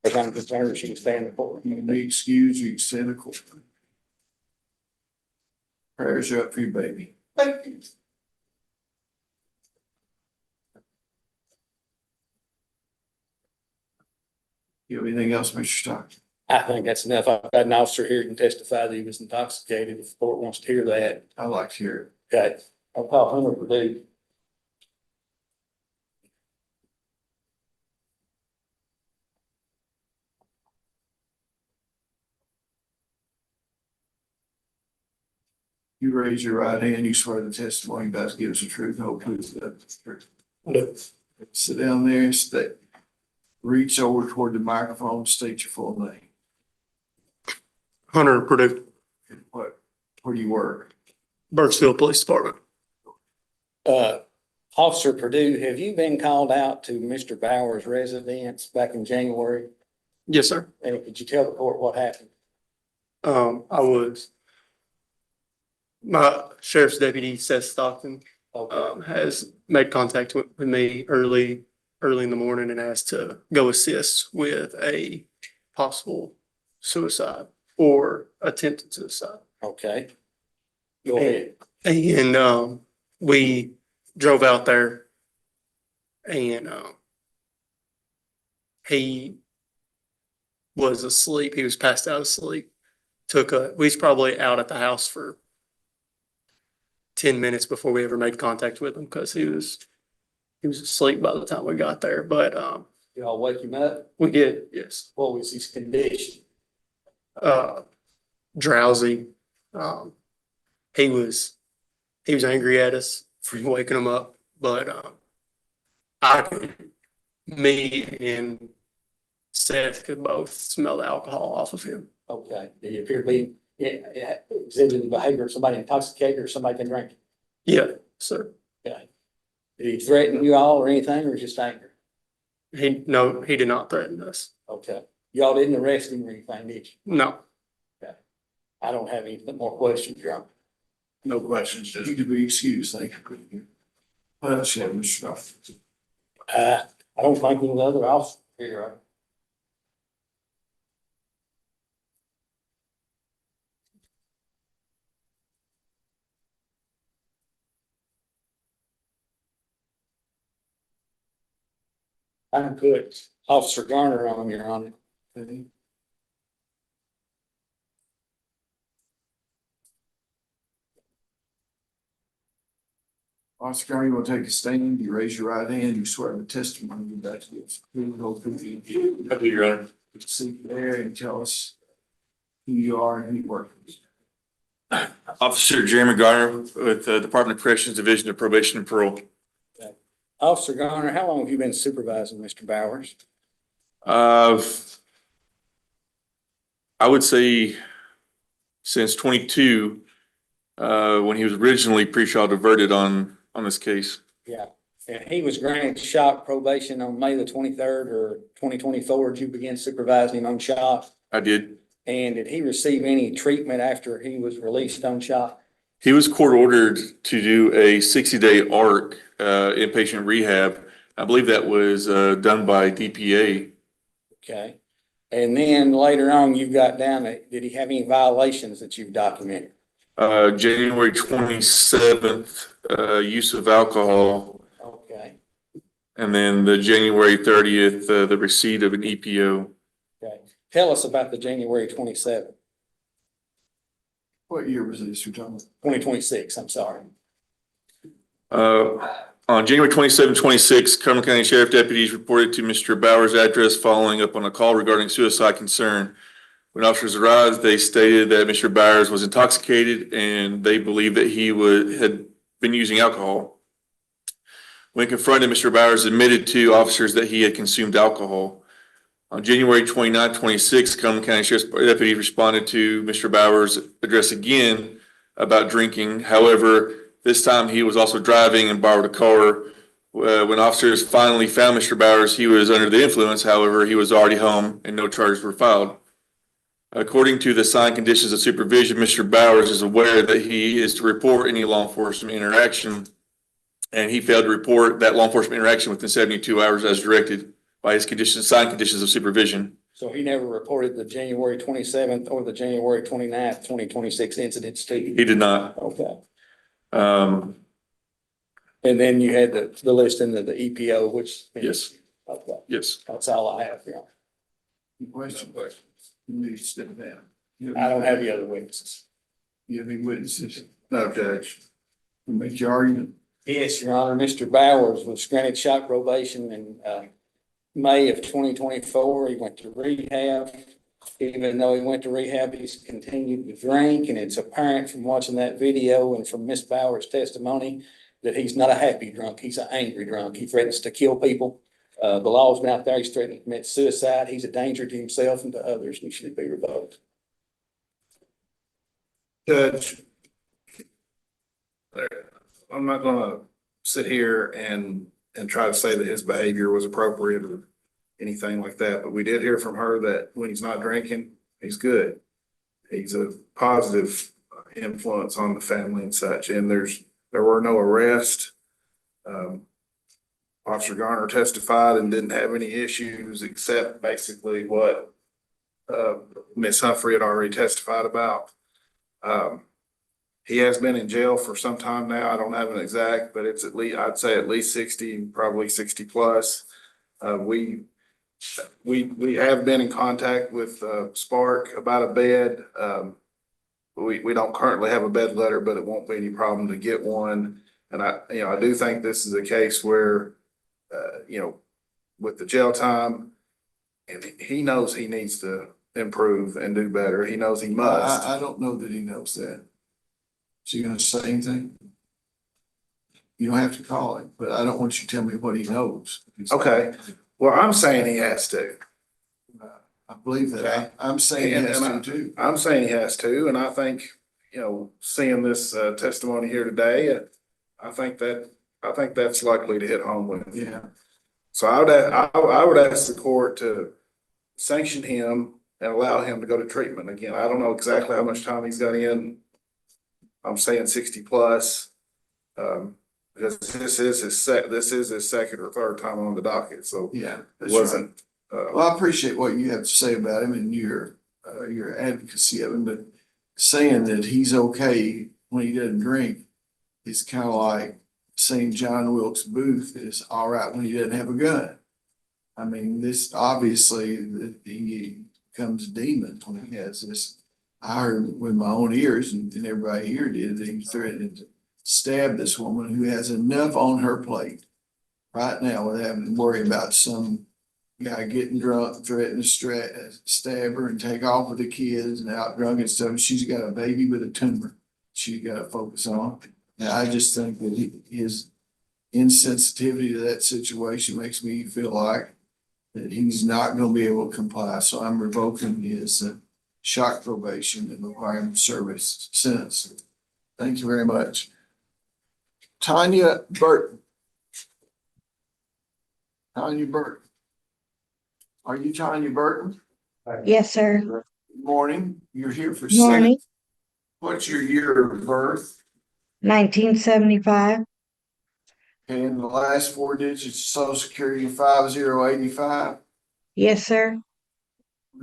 As I'm concerned, she can stay in the court. You can be excused, you can sit in the court. Prayers are up for you, baby. You have anything else, Mr. Stockton? I think that's enough. I've got an officer here who can testify that he was intoxicated. If the court wants to hear that. I'd like to hear it. Okay, I'll call Hunter Purdue. You raise your right hand, you swear the testimony about to give us the truth, no truth, but the truth. Sit down there and stay. Reach over toward the microphone, state your full name. Hunter Purdue, Where do you work? Burkesville Police Department. Officer Purdue, have you been called out to Mr. Bowers' residence back in January? Yes, sir. And could you tell the court what happened? I was. My sheriff's deputy, Seth Stockton, Okay, has made contact with me early in the morning and asked to go assist with a possible suicide or attempted suicide. okay. Go ahead. And we drove out there and he was asleep. He was passed out asleep. We was probably out at the house for 10 minutes before we ever made contact with him because he was asleep by the time we got there. But Y'all wake him up? we did, yes. What was his condition? Drowsy. He was angry at us for waking him up, but me and Seth could both smell the alcohol off of him. Okay, did he appear to be exhibiting the behavior of somebody intoxicated or somebody been drinking? Yeah, sir. Okay. Did he threaten you all or anything or just anger? No, he did not threaten us. Okay. Y'all didn't arrest him or anything, did you? No. I don't have any more questions, Your Honor. No questions, just you to be excused, thank you. What else you have, Mr. Stockton? I don't think any other officer here. I'm good. Officer Garner on, Your Honor. Okay. Officer Garner, you want to take a stand? You raise your right hand, you swear the testimony you're about to give. I do, Your Honor. Sit there and tell us who you are and who you work with. Officer Jeremy Garner with the Department of Corrections Division of Probation and Parole. Officer Garner, how long have you been supervising Mr. Bowers? I would say since 22, when he was originally pre-trial diverted on this case. Yeah, and he was granted shock probation on May the 23rd or 2024. Did you begin supervising him on shock? I did. And did he receive any treatment after he was released on shock? He was court ordered to do a 60-day ARC, inpatient rehab. I believe that was done by DPA. Okay. And then later on, you got down, did he have any violations that you've documented? January 27th, use of alcohol. Okay. And then the January 30th, the receipt of an EPO. Okay. Tell us about the January 27th, What year was this you're talking about? 2026, I'm sorry. On January 27, 26, Cumberland County Sheriff deputies reported to Mr. Bowers' address following up on a call regarding suicide concern. When officers arrived, they stated that Mr. Bowers was intoxicated and they believed that he had been using alcohol. When confronted, Mr. Bowers admitted to officers that he had consumed alcohol. On January 29, 26, Cumberland County Sheriff's deputies responded to Mr. Bowers' address again about drinking. However, this time he was also driving and borrowed a car. When officers finally found Mr. Bowers, he was under the influence. However, he was already home and no charges were filed. According to the signed conditions of supervision, Mr. Bowers is aware that he is to report any law enforcement interaction, and he failed to report that law enforcement interaction within 72 hours as directed by his signed conditions of supervision. So he never reported the January 27th or the January 29th, 2026 incidents to you? He did not. Okay. Um, And then you had the listing of the EPO, which. yes, Okay, yes. that's all I have, Question. You need to step down. I don't have the other witnesses. You have any witnesses? No, Judge. You make your argument. Yes, Your Honor, Mr. Bowers was granted shock probation in May of 2024. He went to rehab. Even though he went to rehab, he's continued to drink, and it's apparent from watching that video and from Miss Bowers' testimony that he's not a happy drunk. He's an angry drunk. He threatens to kill people. The law's been out there. He's threatening to commit suicide. He's a danger to himself and to others, and he should be revoked. Judge, I'm not gonna sit here and try to say that his behavior was appropriate or anything like that, but we did hear from her that when he's not drinking, he's good. He's a positive influence on the family and such, and there were no arrests. Officer Garner testified and didn't have any issues except basically what Ms. Humphrey had already testified about. He has been in jail for some time now. I don't have an exact, but it's at least, I'd say at least 60, probably 60 plus. We have been in contact with Spark about a bed. We don't currently have a bed letter, but it won't be any problem to get one. And I do think this is a case where, with the jail time, and he knows he needs to improve and do better. He knows he must. I don't know that he knows that. Is he gonna say anything? You don't have to call him, but I don't want you to tell me what he knows. Okay, well, I'm saying he has to. I believe that. I'm saying he has to too. I'm saying he has to, and I think, seeing this testimony here today, I think that's likely to hit home with him. Yeah. So I would ask the court to sanction him and allow him to go to treatment. Again, I don't know exactly how much time he's got in. I'm saying 60 plus, because this is his second or third time on the docket, so Yeah. it That's wasn't. right. Well, I appreciate what you have to say about him and your advocacy of him, but saying that he's okay when he doesn't drink is kind of like saying John Wilkes Booth is all right when he doesn't have a gun. I mean, this obviously he becomes a demon when he has this. I heard with my own ears, and everybody here did, that he threatened to stab this woman who has enough on her plate right now without having to worry about some guy getting drunk, threatening to stab her and take off with the kids and out drunk and stuff. She's got a baby with a tumor she's got to focus on. And I just think that his insensitivity to that situation makes me feel like that he's not going to be able to comply. So I'm revoking his shock probation and requiring him to service sentence. Thank you very much. Tanya Burton. Tanya Burton. Are you Tanya Burton? Yes, sir. Good morning. You're here for Morning. sentence. What's your year of birth? 1975. And the last four digits of Social Security 5085. Yes, sir.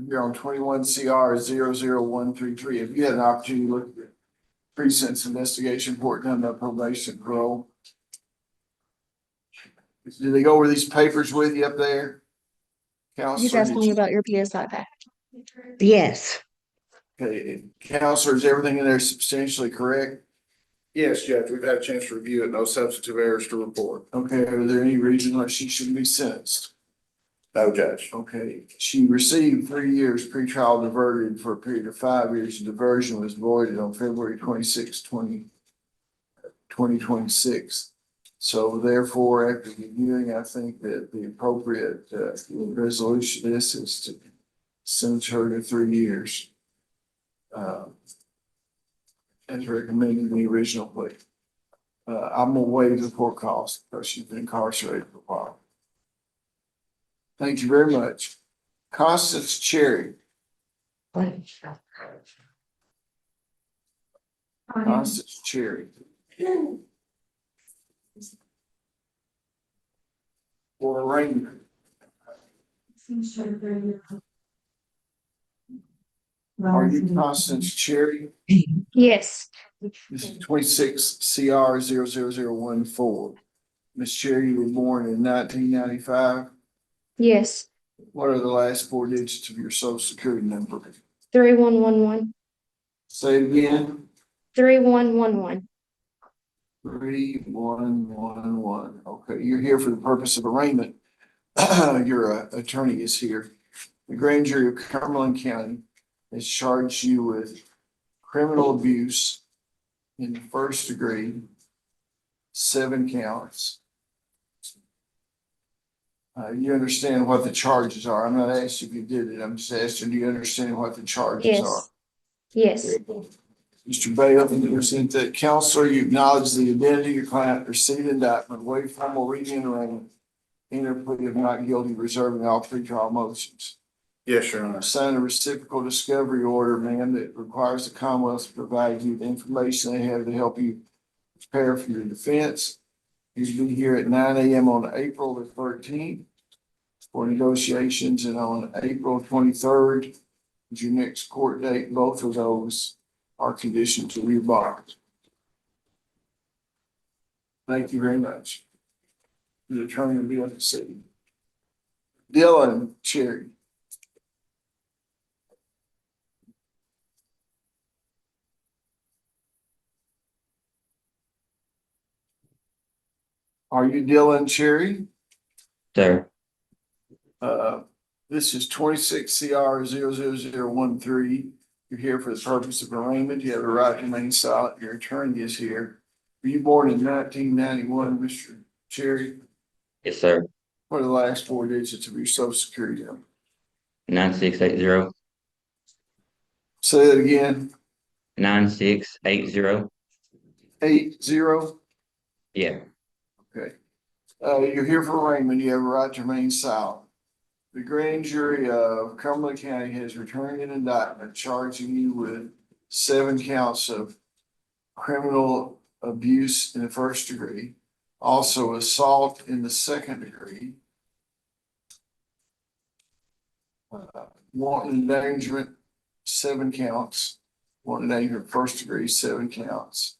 You're on 21 CR 00133. Have you had an opportunity to look at the pre-sentence investigation report done by probation and parole? Did they go over these papers with you up there? Counselor, did you- about your PSI pack. Yes. Okay, Counselor, is everything in there substantially correct? Yes, Judge, we've had a chance to review it. No substantive errors to report. Okay, are there any reason why she shouldn't be sentenced? No, Judge. Okay, she received 3 years pretrial diverted for a period of 5 years. Diversion was voided on February 26, 2026. So therefore, after reviewing, I think that the appropriate resolution of this is to sentence her to 3 years. As recommended in the original plea. I'm gonna waive the court costs because she's been incarcerated for a while. Thank you very much. Constance Cherry. Constance Cherry. For arraignment. Are you Constance Cherry? Yes. This is 26 CR 00014. Ms. Cherry, you were born in 1995. Yes. What are the last four digits of your social security number? 3111. Say it again. 3111. 3111. Okay, you're here for the purpose of arraignment. Your attorney is here. The grand jury of Cumberland County has charged you with criminal abuse in the first degree, 7 counts. You understand what the charges are. I'm not asking if you did it. I'm just asking, do you understand what the charges are? Yes. Yes. Mr. Bailiff, you present that counselor, you acknowledge the identity of your client, receive indictment, waive formal reading and arraignment, enter plea of not guilty, reserving all pretrial motions. Yes, Your Honor. Sign a reciprocal discovery order, ma'am, that requires the Commonwealth to provide you the information they have to help you prepare for your defense. You'll be here at 9 a.m. on April the 13th for negotiations, and on April 23rd is your next court date. Both of those are conditioned to your bond. Thank you very much. The attorney will be on the scene. Dylan Cherry. Are you Dylan Cherry? Sir. This is 26 CR 00013. You're here for the purpose of arraignment. You have a right to remain silent. Your attorney is here. Were you born in 1991, Mr. Cherry? Yes, sir. What are the last four digits of your social security number? 9680. Say that again. 9680. 80. Yeah. Okay. You're here for arraignment. You have a right to remain silent. The grand jury of Cumberland County has returned an indictment charging you with 7 counts of criminal abuse in the first degree, also assault in the second degree, wanton endangerment, 7 counts, wanton endangerment first degree, 7 counts.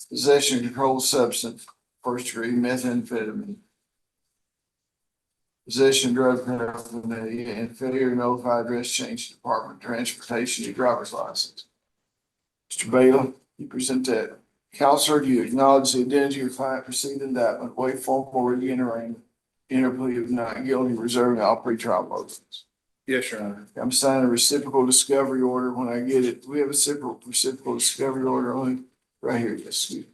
Possession of controlled substance, first degree, methamphetamine. Possession of drug paraphernalia and failure to notify address change to Department of Transportation, your driver's license. Mr. Bailiff, you present that. Counselor, do you acknowledge the identity of your client, proceed indictment, waive formal reading and arraignment, enter plea of not guilty, reserving all pretrial motions? Yes, Your Honor. I'm signing a reciprocal discovery order when I get it. We have a reciprocal discovery order on right here. Yes, it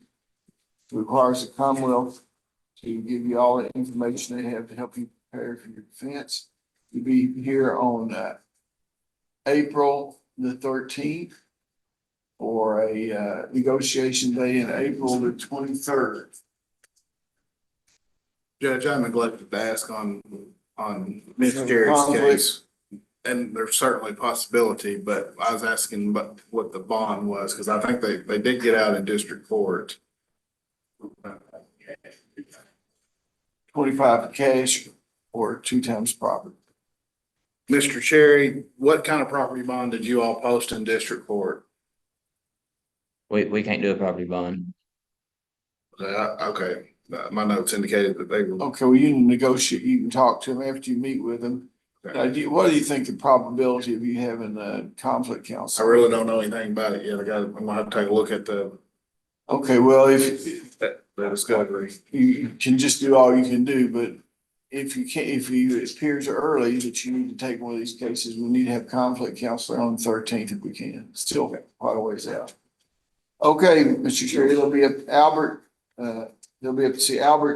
requires the Commonwealth to give you all the information they have to help you prepare for your defense. You'll be here on April the 13th for a negotiation day in April the 23rd. Judge, I neglected to ask on Ms. Jerry's case. And there's certainly a possibility, but I was asking about what the bond was, because I think they did get out in district court. 25 for cash or 2 times property. Mr. Cherry, what kind of property bond did you all post in district court? We can't do a property bond. Okay, my notes indicated that they were. Okay, well, you can negotiate, you can talk to them after you meet with them. What do you think the probability of you having a conflict counsel? I really don't know anything about it yet. I'm gonna have to take a look at the. Okay, well, if The discovery. you can just do all you can do, but if you can't, if you, it appears early that you need to take one of these cases, we need to have conflict counselor on the 13th if we can. Still quite a ways out. Okay, Mr. Cherry, there'll be Albert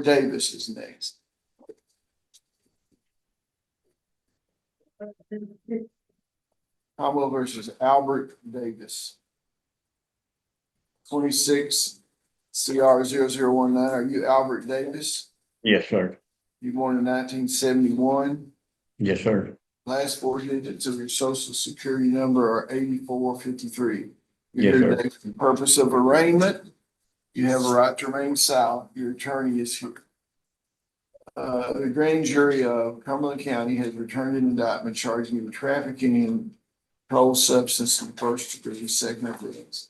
Davis is next. Commonwealth versus Albert Davis. 26 CR 0019. Are you Albert Davis? Yes, sir. You born in 1971. Yes, sir. Last 4 digits of your social security number are 8453. Yes, You're here sir. today for the purpose of arraignment. You have a right to remain silent. Your attorney is here. The grand jury of Cumberland County has returned an indictment charging you with trafficking in controlled substance in the first degree, second offense.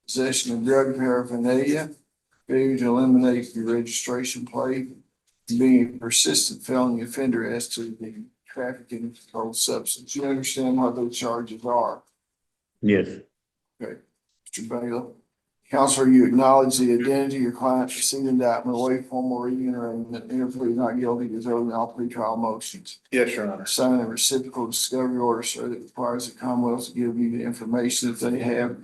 Possession of drug paraphernalia, failure to eliminate the registration plate, and being a persistent felony offender as to the trafficking in controlled substance. You understand what those charges are? Yes. Okay, Mr. Bailiff. Counselor, you acknowledge the identity of your client, receive indictment, waive formal reading or interplea not guilty, deserving all pretrial motions. Yes, Your Honor. Sign a reciprocal discovery order, sir, that requires the Commonwealth to give you the information that they have,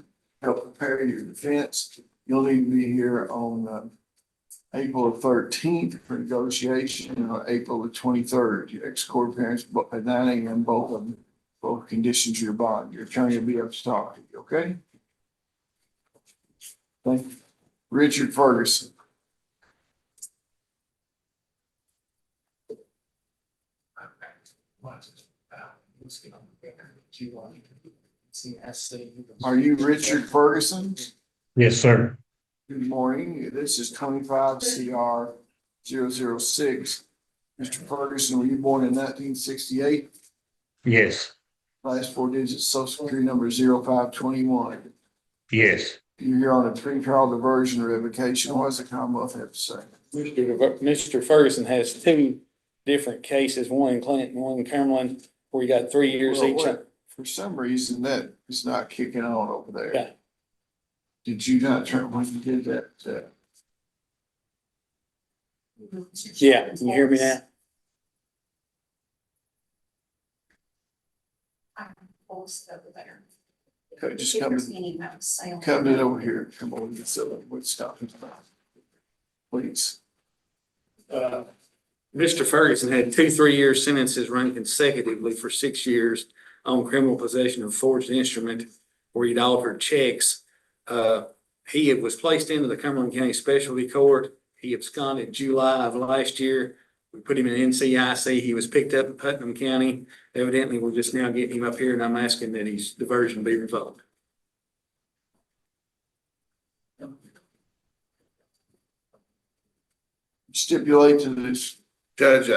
help prepare your defense. You'll need to be here on April 13th for negotiation, and on April 23rd. Your ex-court appearance at 9 a.m. Both of them, both conditions of your bond. Your attorney will be up to talk to you. Okay. Thank you. Richard Ferguson. Are you Richard Ferguson? Yes, sir. Good morning. This is 25 CR 006. Mr. Ferguson, were you born in 1968? Yes. Last four digits, social security number 0521. Yes. You're here on a pretrial diversion revocation. What does the Commonwealth have to say? Mr. Ferguson has two different cases, one in Clinton, one in Cumberland, where he got 3 years Well, each. for some reason, that is not kicking on over there. Yeah. Did you not turn when you did that? Yeah, can you hear me now? Okay, just come it over here. Come on, let's stop. Please. Mr. Ferguson had 2 3-year sentences run consecutively for 6 years on criminal possession of forged instrument where he'd altered checks. He was placed into the Cumberland County Specialty Court. He absconded July of last year. We put him in NCIC. He was picked up in Putnam County. Evidently, we're just now getting him up here, and I'm asking that his diversion be revoked. Stipulate to this. Judge,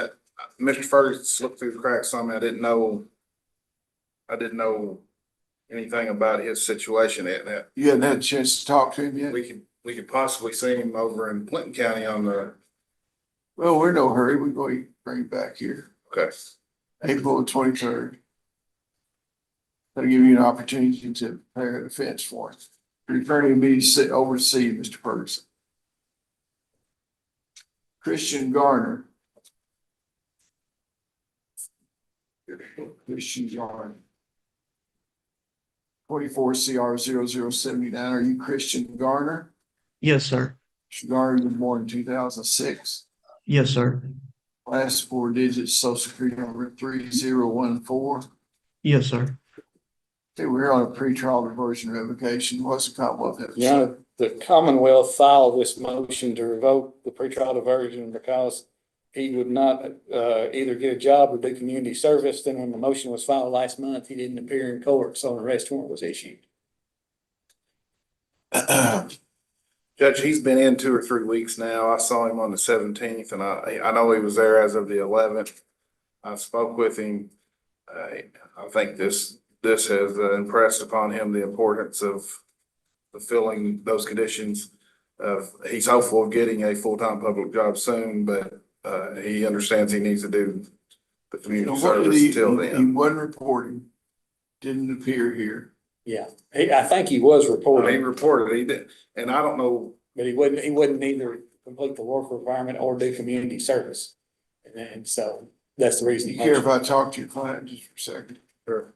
Mr. Ferguson slipped through the cracks on me. I didn't know anything about his situation at that. You hadn't had a chance to talk to him yet? We could possibly see him over in Clinton County on the. Well, we're in no hurry. We're going to bring it back here. Okay. April 23rd. That'll give you an opportunity to prepare a defense for it. Your attorney will be over to see you, Mr. Ferguson. Christian Garner. Christian Garner. 24 CR 0079. Are you Christian Garner? Yes, sir. Mr. Garner was born in 2006. Yes, sir. Last four digits, social security number 3014. Yes, sir. Okay, we're on a pretrial diversion revocation. What's the Commonwealth have to Your say? Honor, the Commonwealth filed this motion to revoke the pretrial diversion because he would not either get a job or do community service. Then when the motion was filed last month, he didn't appear in court, so an arrest warrant was issued. Judge, he's been in 2 or 3 weeks now. I saw him on the 17th, and I know he was there as of the 11th. I spoke with him. I think this has impressed upon him the importance of fulfilling those conditions. He's hopeful of getting a full-time public job soon, but he understands he needs to do the community service till He then. wasn't reporting, didn't appear here. Yeah, I think he was He reporting, reported, he did, and I don't know. but he wouldn't either complete the work requirement or do community service. And so that's the reason. You care if I talk to your client just for a second? Sure.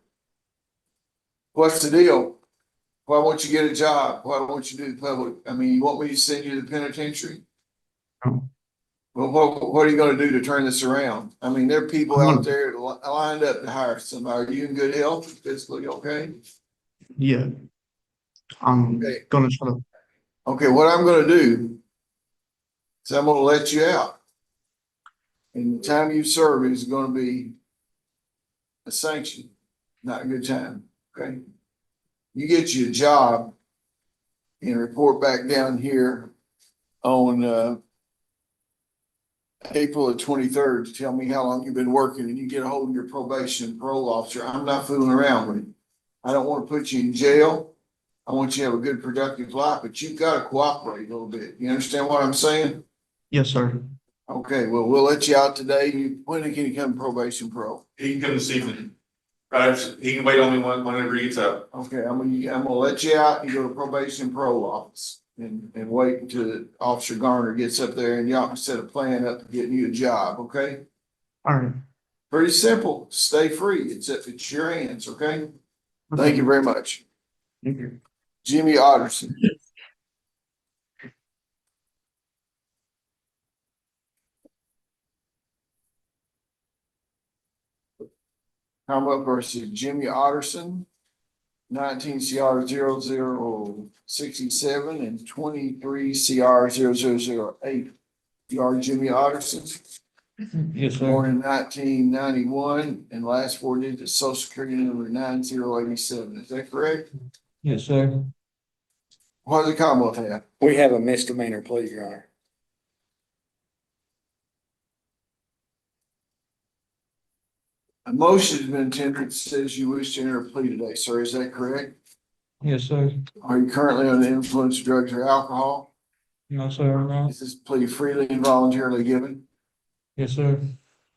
What's the deal? Why won't you get a job? Why won't you do the public? I mean, you want me to send you to the penitentiary? No. Well, what are you gonna do to turn this around? I mean, there are people out there lined up to hire somebody. Are you in good health, physically okay? Yeah. I'm Okay. gonna try to. Okay, what I'm gonna do is I'm gonna let you out. And the time you serve is gonna be a sanction, not a good time, okay? You get you a job and report back down here on April the 23rd to tell me how long you've been working and you get a hold of your probation and parole officer. I'm not fooling around with you. I don't want to put you in jail. I want you to have a good productive life, but you've got to cooperate a little bit. You understand what I'm saying? Yes, sir. Okay, well, we'll let you out today. When can you come probation parole? He can come this evening. Right, he can wait on me whenever he gets up. Okay, I'm gonna let you out and go to probation and parole office and wait until Officer Garner gets up there and y'all can set a plan up to getting you a job, okay? All right. Pretty simple. Stay free. It's your hands, okay? Thank you very much. Thank you. Jimmy Otterson. Commonwealth versus Jimmy Otterson, 19 CR 0067 and 23 CR 0008. You are Jimmy Otterson, Yes, sir. born in 1991 and last four digits social security number 9087. Is that correct? Yes, sir. What does the Commonwealth have? We have a misdemeanor plea, Your Honor. A motion has been tendered that says you wish to enter a plea today, sir. Is that correct? Yes, sir. Are you currently under the influence of drugs or alcohol? No, sir, I'm not. Is this plea freely and voluntarily given? Yes, sir.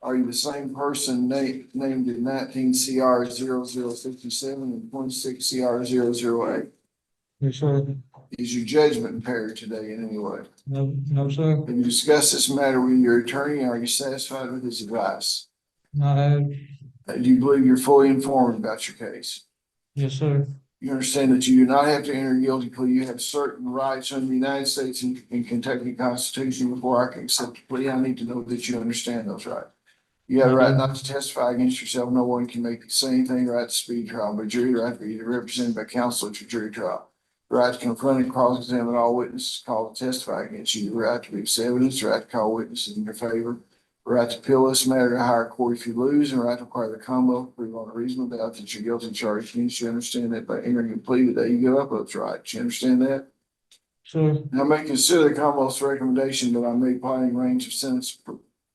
Are you the same person named in 19 CR 0067 and 26 CR 008? Yes, sir. Is your judgment impaired today in any way? No, no, sir. Have you discussed this matter with your attorney? Are you satisfied with his advice? I have. Do you believe you're fully informed about your case? Yes, sir. You understand that you do not have to enter a guilty plea. You have certain rights under the United States and Kentucky Constitution. Before I can accept a plea, I need to know that you understand those rights. You have the right not to testify against yourself. No one can make you say anything. Right to speedy trial by jury, right to be represented by counsel at your jury trial. The right to confront and cross-examine all witnesses called to testify against you. The right to produce evidence, the right to call witnesses in your favor. The right to appeal this matter to higher court if you lose, and the right to require the Commonwealth to prove on a reasonable doubt that you're guilty of charge against you. Understand that by entering a plea today, you give up those rights. You understand that? Sir. Now, I may consider the Commonwealth's recommendation, but I may apply a range of sentence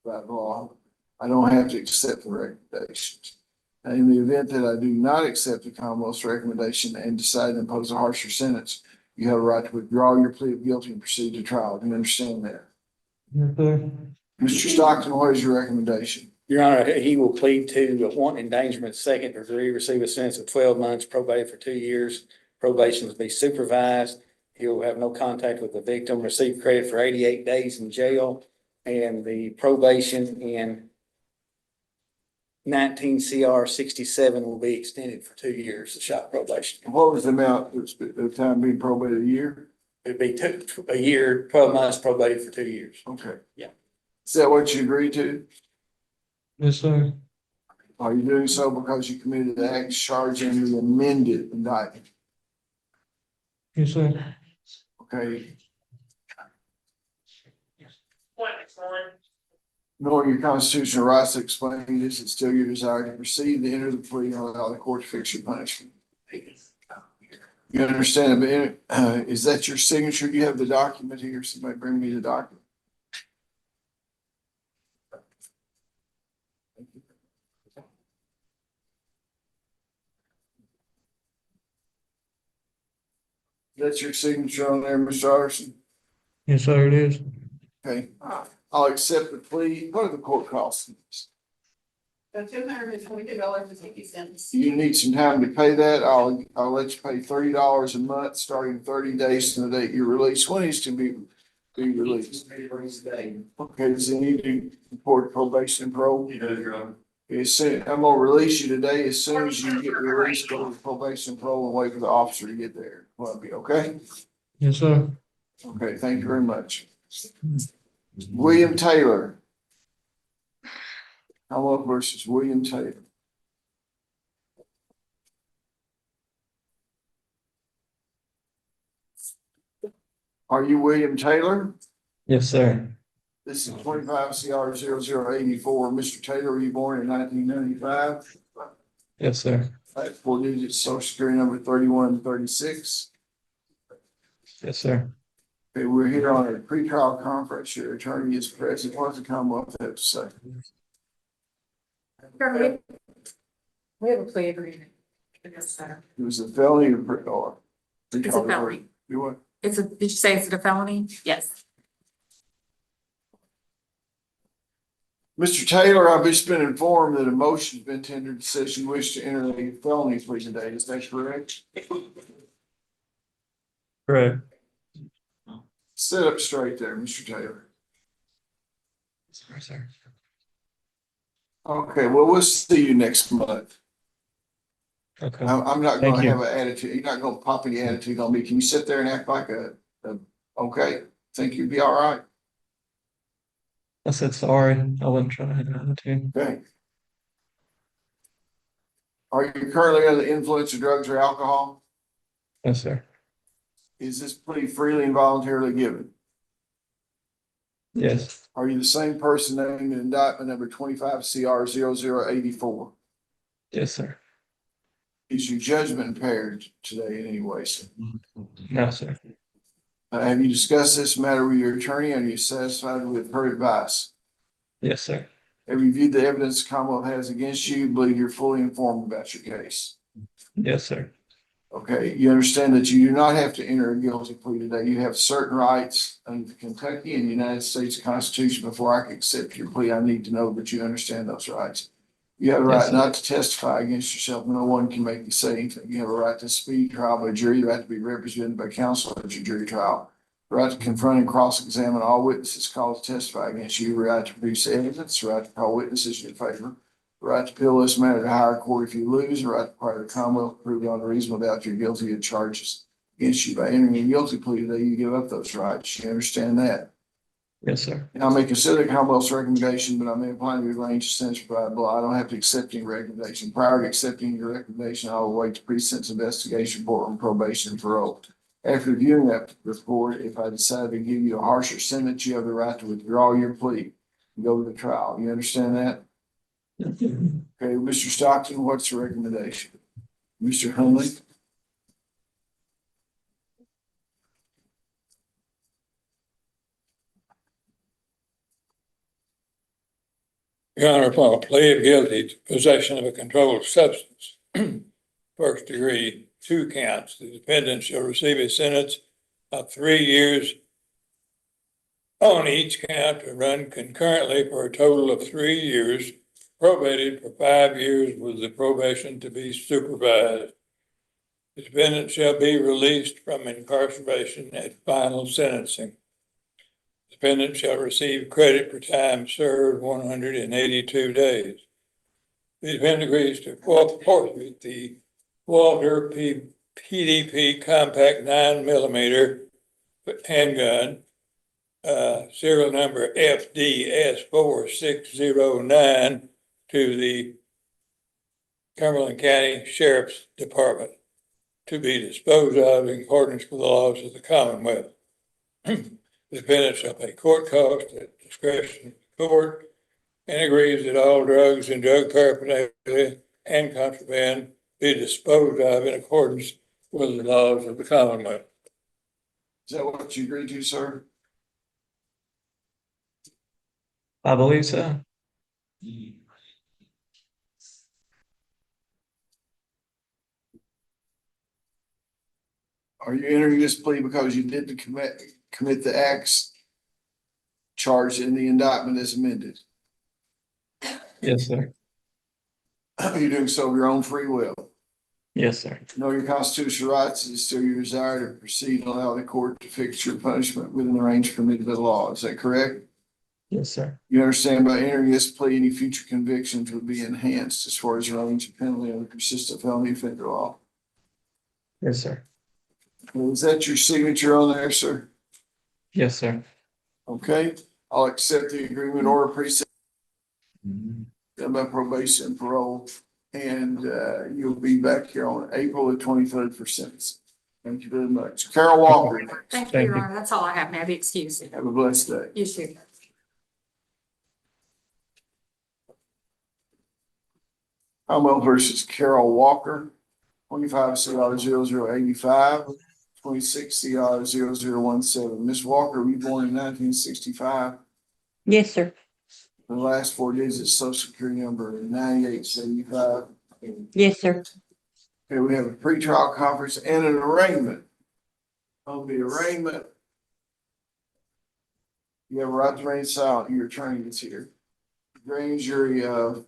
by law. I don't have to accept the recommendations. And in the event that I do not accept the Commonwealth's recommendation and decide to impose a harsher sentence, you have a right to withdraw your plea of guilty and proceed to trial. Do you understand that? Yes, sir. Mr. Stockton, what is your recommendation? Your Honor, he will plead to wanton endangerment second degree, receive a sentence of 12 months, probated for 2 years. Probation will be supervised. He will have no contact with the victim, receive credit for 88 days in jail, and the probation in 19 CR 67 will be extended for 2 years, the shot probation. What was the amount of time being probated? A year? It'd be a year, 12 months probated for 2 years. Okay. Yeah. Is that what you agreed to? Yes, sir. Are you doing so because you committed the act charged in the amended indictment? Yes, sir. Okay. Knowing your constitutional rights to explain this, it's still your desire to proceed to enter the plea and allow the court to fix your punishment. You understand, but is that your signature? Do you have the document here? Somebody bring me the document. That's your signature on there, Mr. Arson? Yes, sir, it is. Okay, I'll accept the plea. What are the court costs? $222.50. You need some time to pay that. I'll let you pay $30 a month, starting 30 days from the date you're released. When is to be released? Okay, so you need to report probation and parole. I'm gonna release you today. As soon as you get released, go to probation and parole and wait for the officer to get there. Will that be okay? Yes, sir. Okay, thank you very much. William Taylor. Commonwealth versus William Taylor. Are you William Taylor? Yes, sir. This is 25 CR 0084. Mr. Taylor, were you born in 1995? Yes, sir. Last four digits, social security number 3136. Yes, sir. Okay, we're here on a pretrial conference. Your attorney is present. What does the Commonwealth have to say? We have a plea agreement. It's It was a felony or? a felony. You what? Did you say it's a felony? Yes. Mr. Taylor, I've just been informed that a motion's been tendered, says you wish to enter a felony plea today. Is that correct? Correct. Sit up straight there, Mr. Taylor. Sorry, sir. Okay, well, we'll see you next month. Okay. I'm not Thank gonna you. have an attitude. You're not gonna pop any attitude on me. Can you sit there and act like okay, think you'd be all right? I said sorry. I wasn't trying to have an attitude. Okay. Are you currently under the influence of drugs or alcohol? Yes, sir. Is this plea freely and voluntarily given? Yes. Are you the same person named in indictment number 25 CR 0084? Yes, sir. Is your judgment impaired today in any way, sir? No, sir. Have you discussed this matter with your attorney? Are you satisfied with her advice? Yes, sir. Have you viewed the evidence the Commonwealth has against you? Believe you're fully informed about your case? Yes, sir. Okay, you understand that you do not have to enter a guilty plea today. You have certain rights under the Kentucky and United States Constitution. Before I can accept your plea, I need to know that you understand those rights. You have a Yes, right sir. not to testify against yourself. No one can make you say anything. You have a right to speak trial by jury. You have to be represented by counsel at your jury trial. The right to confront and cross-examine all witnesses called to testify against you. The right to produce evidence. The right to call witnesses in your favor. The right to appeal this matter to higher court if you lose. The right to require the Commonwealth to prove beyond a reasonable doubt you're guilty of charges against you. By entering a guilty plea today, you give up those rights. You understand that? Yes, sir. And I may consider the Commonwealth's recommendation, but I may apply to the range of sentence provided below. I don't have to accept any recommendation. Prior to accepting your recommendation, I will wait the pre-sentence investigation report on probation and parole. After reviewing that report, if I decide to give you a harsher sentence, you have the right to withdraw your plea and go to the trial. You understand that? Okay, Mr. Stockton, what's the recommendation? Mr. Hunley? Your Honor, upon a plea of guilty to possession of a controlled substance, first degree, 2 counts, the defendant shall receive a sentence of 3 years on each count to run concurrently for a total of 3 years, probated for 5 years with the probation to be supervised. The defendant shall be released from incarceration at final sentencing. Defendant shall receive credit for time served 182 days. The defendant agrees to forfeit the Walter PDP compact 9mm handgun, serial number FDS4609 to the Cumberland County Sheriff's Department to be disposed of in accordance with the laws of the Commonwealth. The defendant shall pay court costs at discretion of the court and agrees that all drugs and drug paraphernalia and contraband be disposed of in accordance with the laws of the Commonwealth. Is that what you agreed to, sir? I believe so. Are you entering this plea because you didn't commit the acts charged in the indictment as amended? Yes, sir. Are you doing so of your own free will? Yes, sir. Know your constitutional rights and still your desire to proceed and allow the court to fix your punishment within the range permitted by the law. Is that correct? Yes, sir. You understand by entering this plea, any future convictions would be enhanced as far as the range of penalty under persistent felony offender law. Yes, sir. Is that your signature on there, sir? Yes, sir. Okay, I'll accept the agreement order precinct. Done by probation and parole, and you'll be back here on April the 23rd for sentencing. Thank you very much. Carol Walker, Thank you, Your Honor. That's all I have. May I be excused? have a blessed day. You too. Commonwealth versus Carol Walker, 25 CR 0085, 26 CR 0017. Ms. Walker, were you born in 1965? Yes, sir. The last four digits social security number 9875. Yes, sir. Okay, we have a pretrial conference and an arraignment. On the arraignment, you have a right to remain silent. Your attorney is here. The grand jury of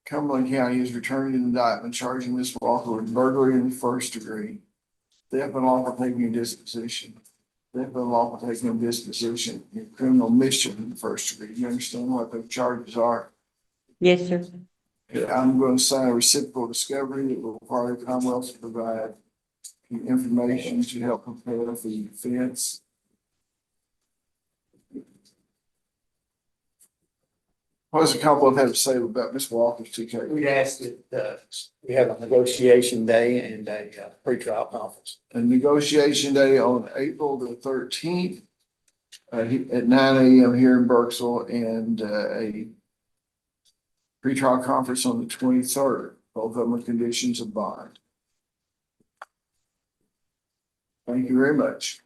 Cumberland County is returning an indictment charging Ms. Walker with burglary in the first degree, theft and lawful taking of disposition, theft and lawful taking of disposition, and criminal mischief in the first degree. You understand what the charges are? Yes, sir. I'm going to sign a reciprocal discovery that will require the Commonwealth to provide information to help prepare for the defense. What does the Commonwealth have to say about Ms. Walker's two cases? We asked that, we have a negotiation day and a pretrial conference. A negotiation day on April the 13th at 9 a.m. here in Burkesville, and a pretrial conference on the 23rd. Both of them are conditions of bond. Thank you very much.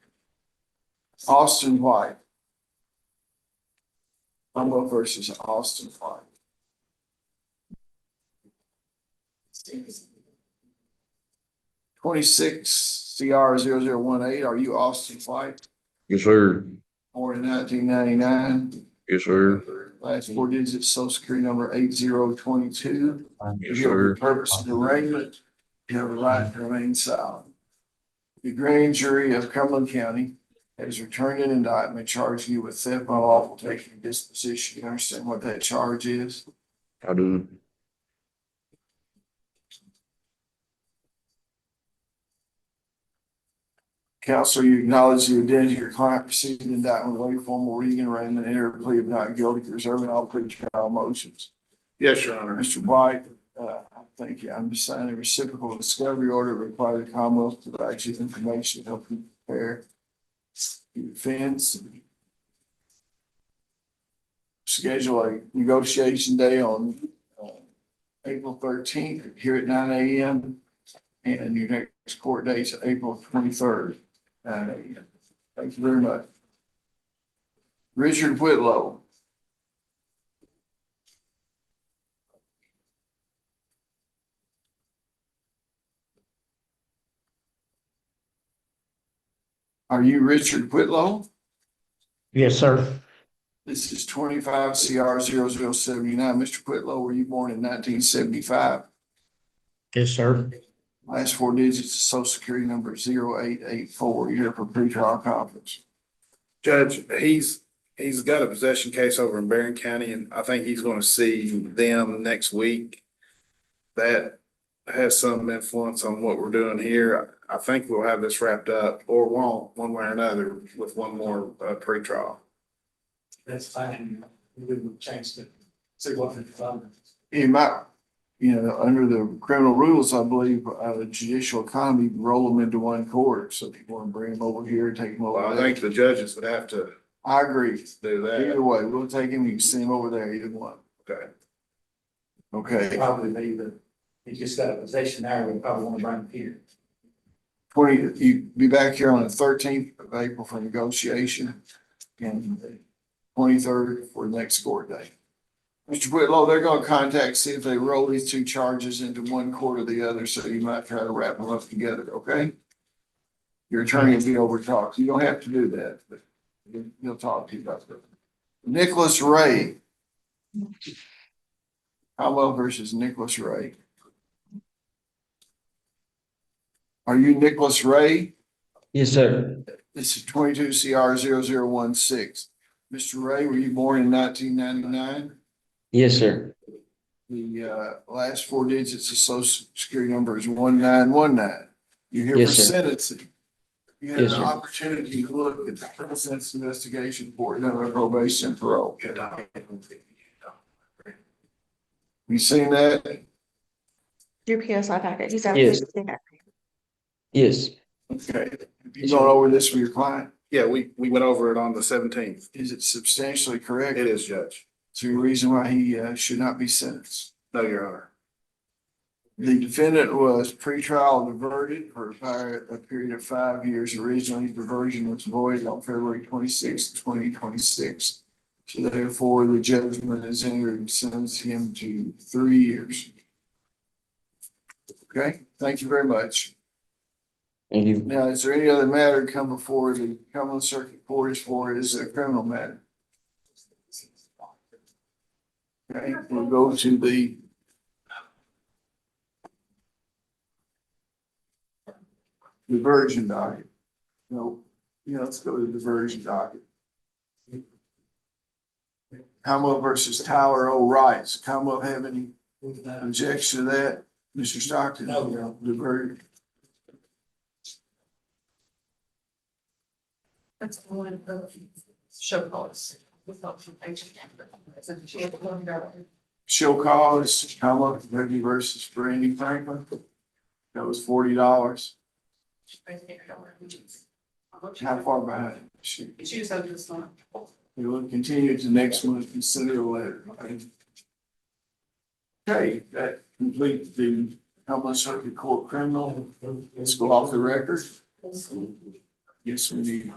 Austin White. Commonwealth versus Austin White. (26 CR 0018). Are you Austin White? Yes, sir. Born in 1999. Yes, sir. Last four digits social security number 8022. Yes, For the sir. purpose of the arraignment, you have a right to remain silent. The grand jury of Cumberland County has returned an indictment charging you with theft, unlawful taking of disposition. You understand what that charge is? I do. Counselor, you acknowledge the identity of your client, received an indictment, waive formal reading, arraignment, enter a plea of not guilty, reserving all pre-trial motions. Yes, Your Honor. Mr. White, thank you. I'm just signing a reciprocal discovery order requiring the Commonwealth to provide you information to help you prepare your defense. Schedule a negotiation day on April 13th here at 9 a.m. and your next court date is April 23rd. 9 a.m. Thank you very much. Richard Whitlow. Are you Richard Whitlow? Yes, sir. This is 25 CR 0079. Mr. Whitlow, were you born in 1975? Yes, sir. Last four digits of social security number 0884. You're here for pretrial conference. Judge, he's got a possession case over in Barron County, and I think he's gonna see them next week. That has some influence on what we're doing here. I think we'll have this wrapped up, or won't, one way or another, with one more pretrial. That's fine. We wouldn't change the, see what the fund. You might, under the criminal rules, I believe, the judicial economy, roll them into one court. So if you want to bring them over here, take them over Well, I there. think the judges would have to I agree. do that. Either way, we'll take him, you can send him over there, either one. Okay. Okay, Probably be the, he just got a possession there, we probably want to bring him here. 20, you be back here on the 13th of April for negotiation and the 23rd for the next court day. Mr. Whitlow, they're gonna contact, see if they roll these two charges into one court or the other, so you might try to wrap them up together, okay? Your attorney will be over to talk. You don't have to do that, but he'll talk to you about that. Nicholas Ray. Howell versus Nicholas Ray. Are you Nicholas Ray? Yes, sir. This is 22 CR 0016. Mr. Ray, were you born in 1999? Yes, sir. The last four digits of social security number is 1919. You're here Yes, for sir. sentencing. You had Yes, an sir. opportunity to look at the President's investigation report done on probation and parole. You seen that? Your PSI packet. He's Yes. Yes. Okay. Have you gone over this with your client? Yeah, we went over it on the 17th. Is it substantially correct? It is, Judge. Is there a reason why he should not be sentenced? No, Your Honor. The defendant was pretrial diverted for a period of 5 years. Originally, diversion was void on February 26, 2026. So therefore, the judgment is entered and sentenced him to 3 years. Okay, thank you very much. Thank you. Now, is there any other matter to come before the Cumberland Circuit Court as far as a criminal matter? Okay, we'll go to the diversion docket. No, yeah, let's go to the diversion docket. Commonwealth versus Tyler O. Rice. Commonwealth have any objection to that? Mr. Stockton? No. Diversion. That's one of the show cause. Show cause, Commonwealth Kentucky versus Brandy Franklin. That was $40. How far behind? She was over this one. We will continue to next month, consider a letter. Okay, that completes the Cumberland Circuit Court criminal. Let's go off the record. Yes, we need.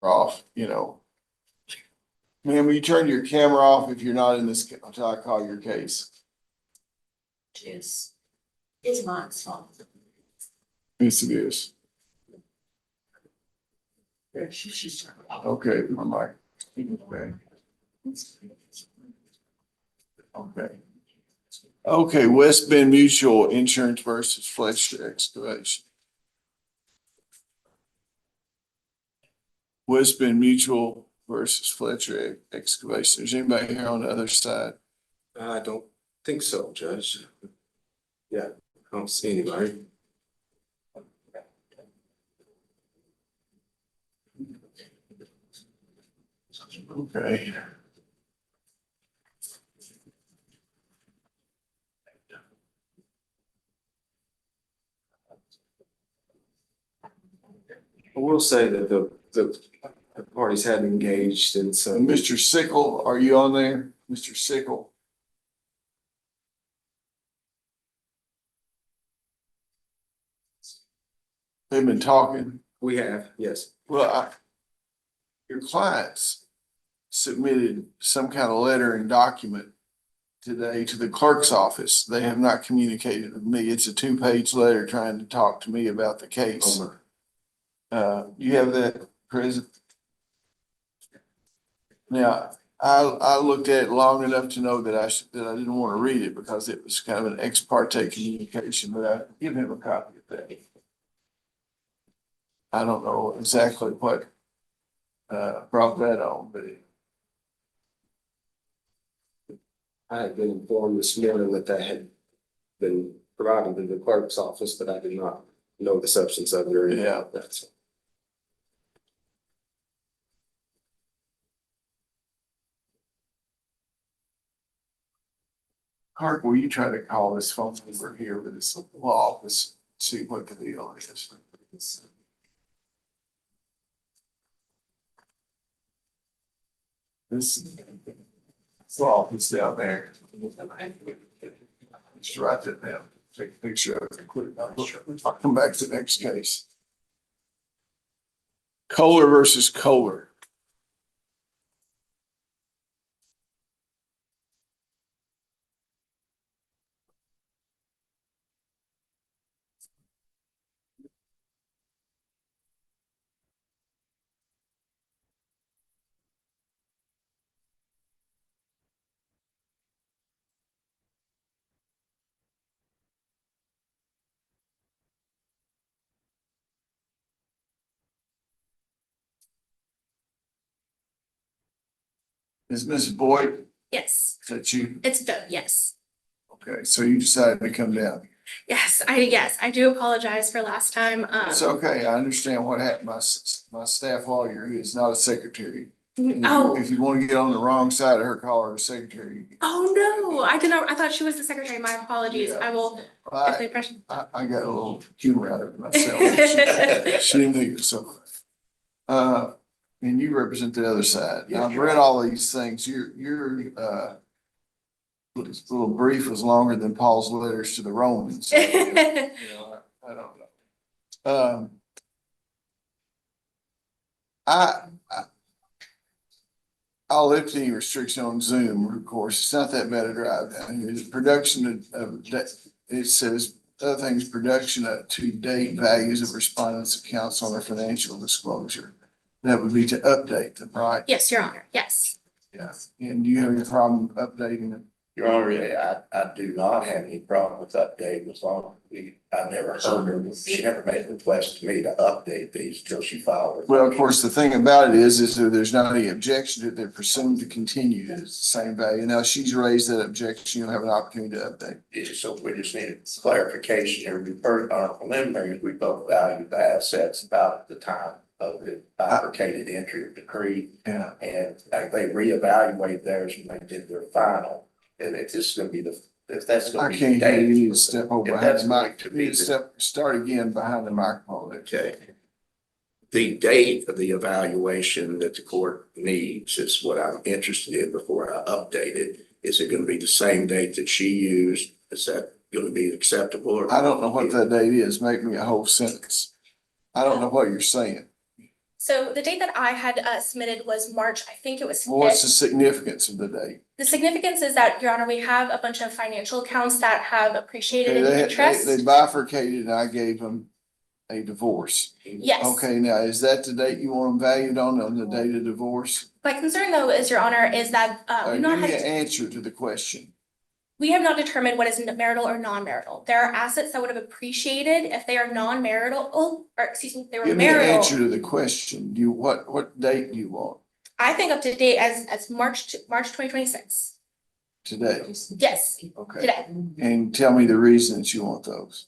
off, you know. Ma'am, will you turn your camera off if you're not in this, until I call your case? It's Mike's fault. Yes, it is. Okay, my mic. Okay. Okay. Okay, West Bend Mutual Insurance versus Fletcher Excavation. West Bend Mutual versus Fletcher Excavation. Is anybody here on the other side? I don't think so, Judge. Yeah, I don't see anybody. Okay. I will say that the parties had engaged in some. Mr. Sickle, are you on there? Mr. Sickle? They've been talking. We have, yes. Well, your clients submitted some kind of letter and document today to the clerk's office. They have not communicated with me. It's a 2-page letter trying to talk to me about the case. You have that, President? Now, I looked at it long enough to know that I didn't want to read it because it was kind of an ex parte communication, but I give him a copy of that. I don't know exactly what brought that on, but I had been informed this morning that that had been provided to the clerk's office, but I did not know the substance of it or anything like that. So. Clark, will you try to call this phone number here with this law office, see what the deal is? This law office down there. Just write that down, take a picture of it. I'll come back to the next case. Kohler versus Kohler. Is Mrs. Boyd, Yes, is that you? it's done, yes. Okay, so you decided to come down. Yes, I do apologize for last time. It's okay, I understand what happened. My staff lawyer, who is not a secretary. And Oh, if you want to get on the wrong side of her, call her a secretary. oh no, I didn't, I thought she was the secretary. My apologies. I will definitely press. I got a little humor out of it myself. She didn't think so. And you represent the other side. Now, I've read all these things. Your little brief was longer than Paul's letters to the Romans. I don't know. I'll lift any restriction on Zoom, of course. It's not that bad a drive down here. The production of it says other things, production of to date values of respondents' accounts on their financial disclosure. That would be to update them, right? Yes, Your Honor, yes. Yeah. And do you have any problem updating them? Your Honor, I do not have any problem with updating as long as I never heard her, she never made a request to me to update these till she filed it. Well, of course, the thing about it is that there's not any objection to it. They're presumed to continue. It's the same value. Now, she's raised that objection. You'll have an opportunity to update. Yeah, so we just need clarification here. We heard on our preliminaries, we both valued the assets about the time of the bifurcated entry of decree. Yeah. And they reevaluated theirs when they did their final. And it's just gonna be if that's gonna I be. can't hear you. You need to step over If behind that's the going mic. to You be need to start again behind the microphone. Okay. The date of the evaluation that the court needs is what I'm interested in before I update it. Is it gonna be the same date that she used? Is that gonna be acceptable? Or I don't know what that date is. Make me a whole sentence. I don't know what you're saying. So the date that I had submitted was March, I think it was What's the 5th. significance of the date? The significance is that, Your Honor, we have a bunch of financial accounts that have appreciated Okay, in they interest. bifurcated and I gave them a divorce. Yes. Okay, now is that the date you want them valued on the date of divorce? My concern though is, Your Honor, is that we've Give not me an had, answer to the question. we have not determined what is marital or non-marital. There are assets that would have appreciated if they are non-marital, or excuse me, they were Give me an answer marital. to the question. What date do you want I think up to date as March 2026. today? Yes, Okay, today. and tell me the reasons you want those.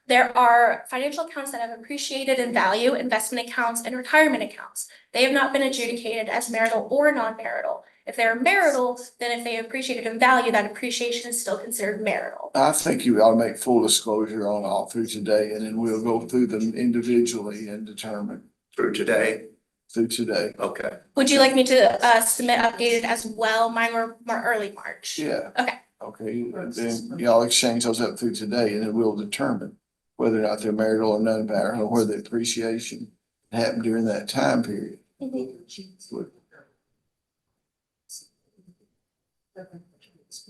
There are financial accounts that have appreciated in value, investment accounts and retirement accounts. They have not been adjudicated as marital or non-marital. If they're marital, then if they appreciated in value, that appreciation is still considered marital. I think you ought to make full disclosure on all through today, and then we'll go through them individually and determine Through today? through today. Okay. Would you like me to submit updated as well? Mine were more early March. Yeah. Okay. Okay, and then y'all exchange those up through today, and then we'll determine whether or not they're marital or non-marital, or whether the appreciation happened during that time period.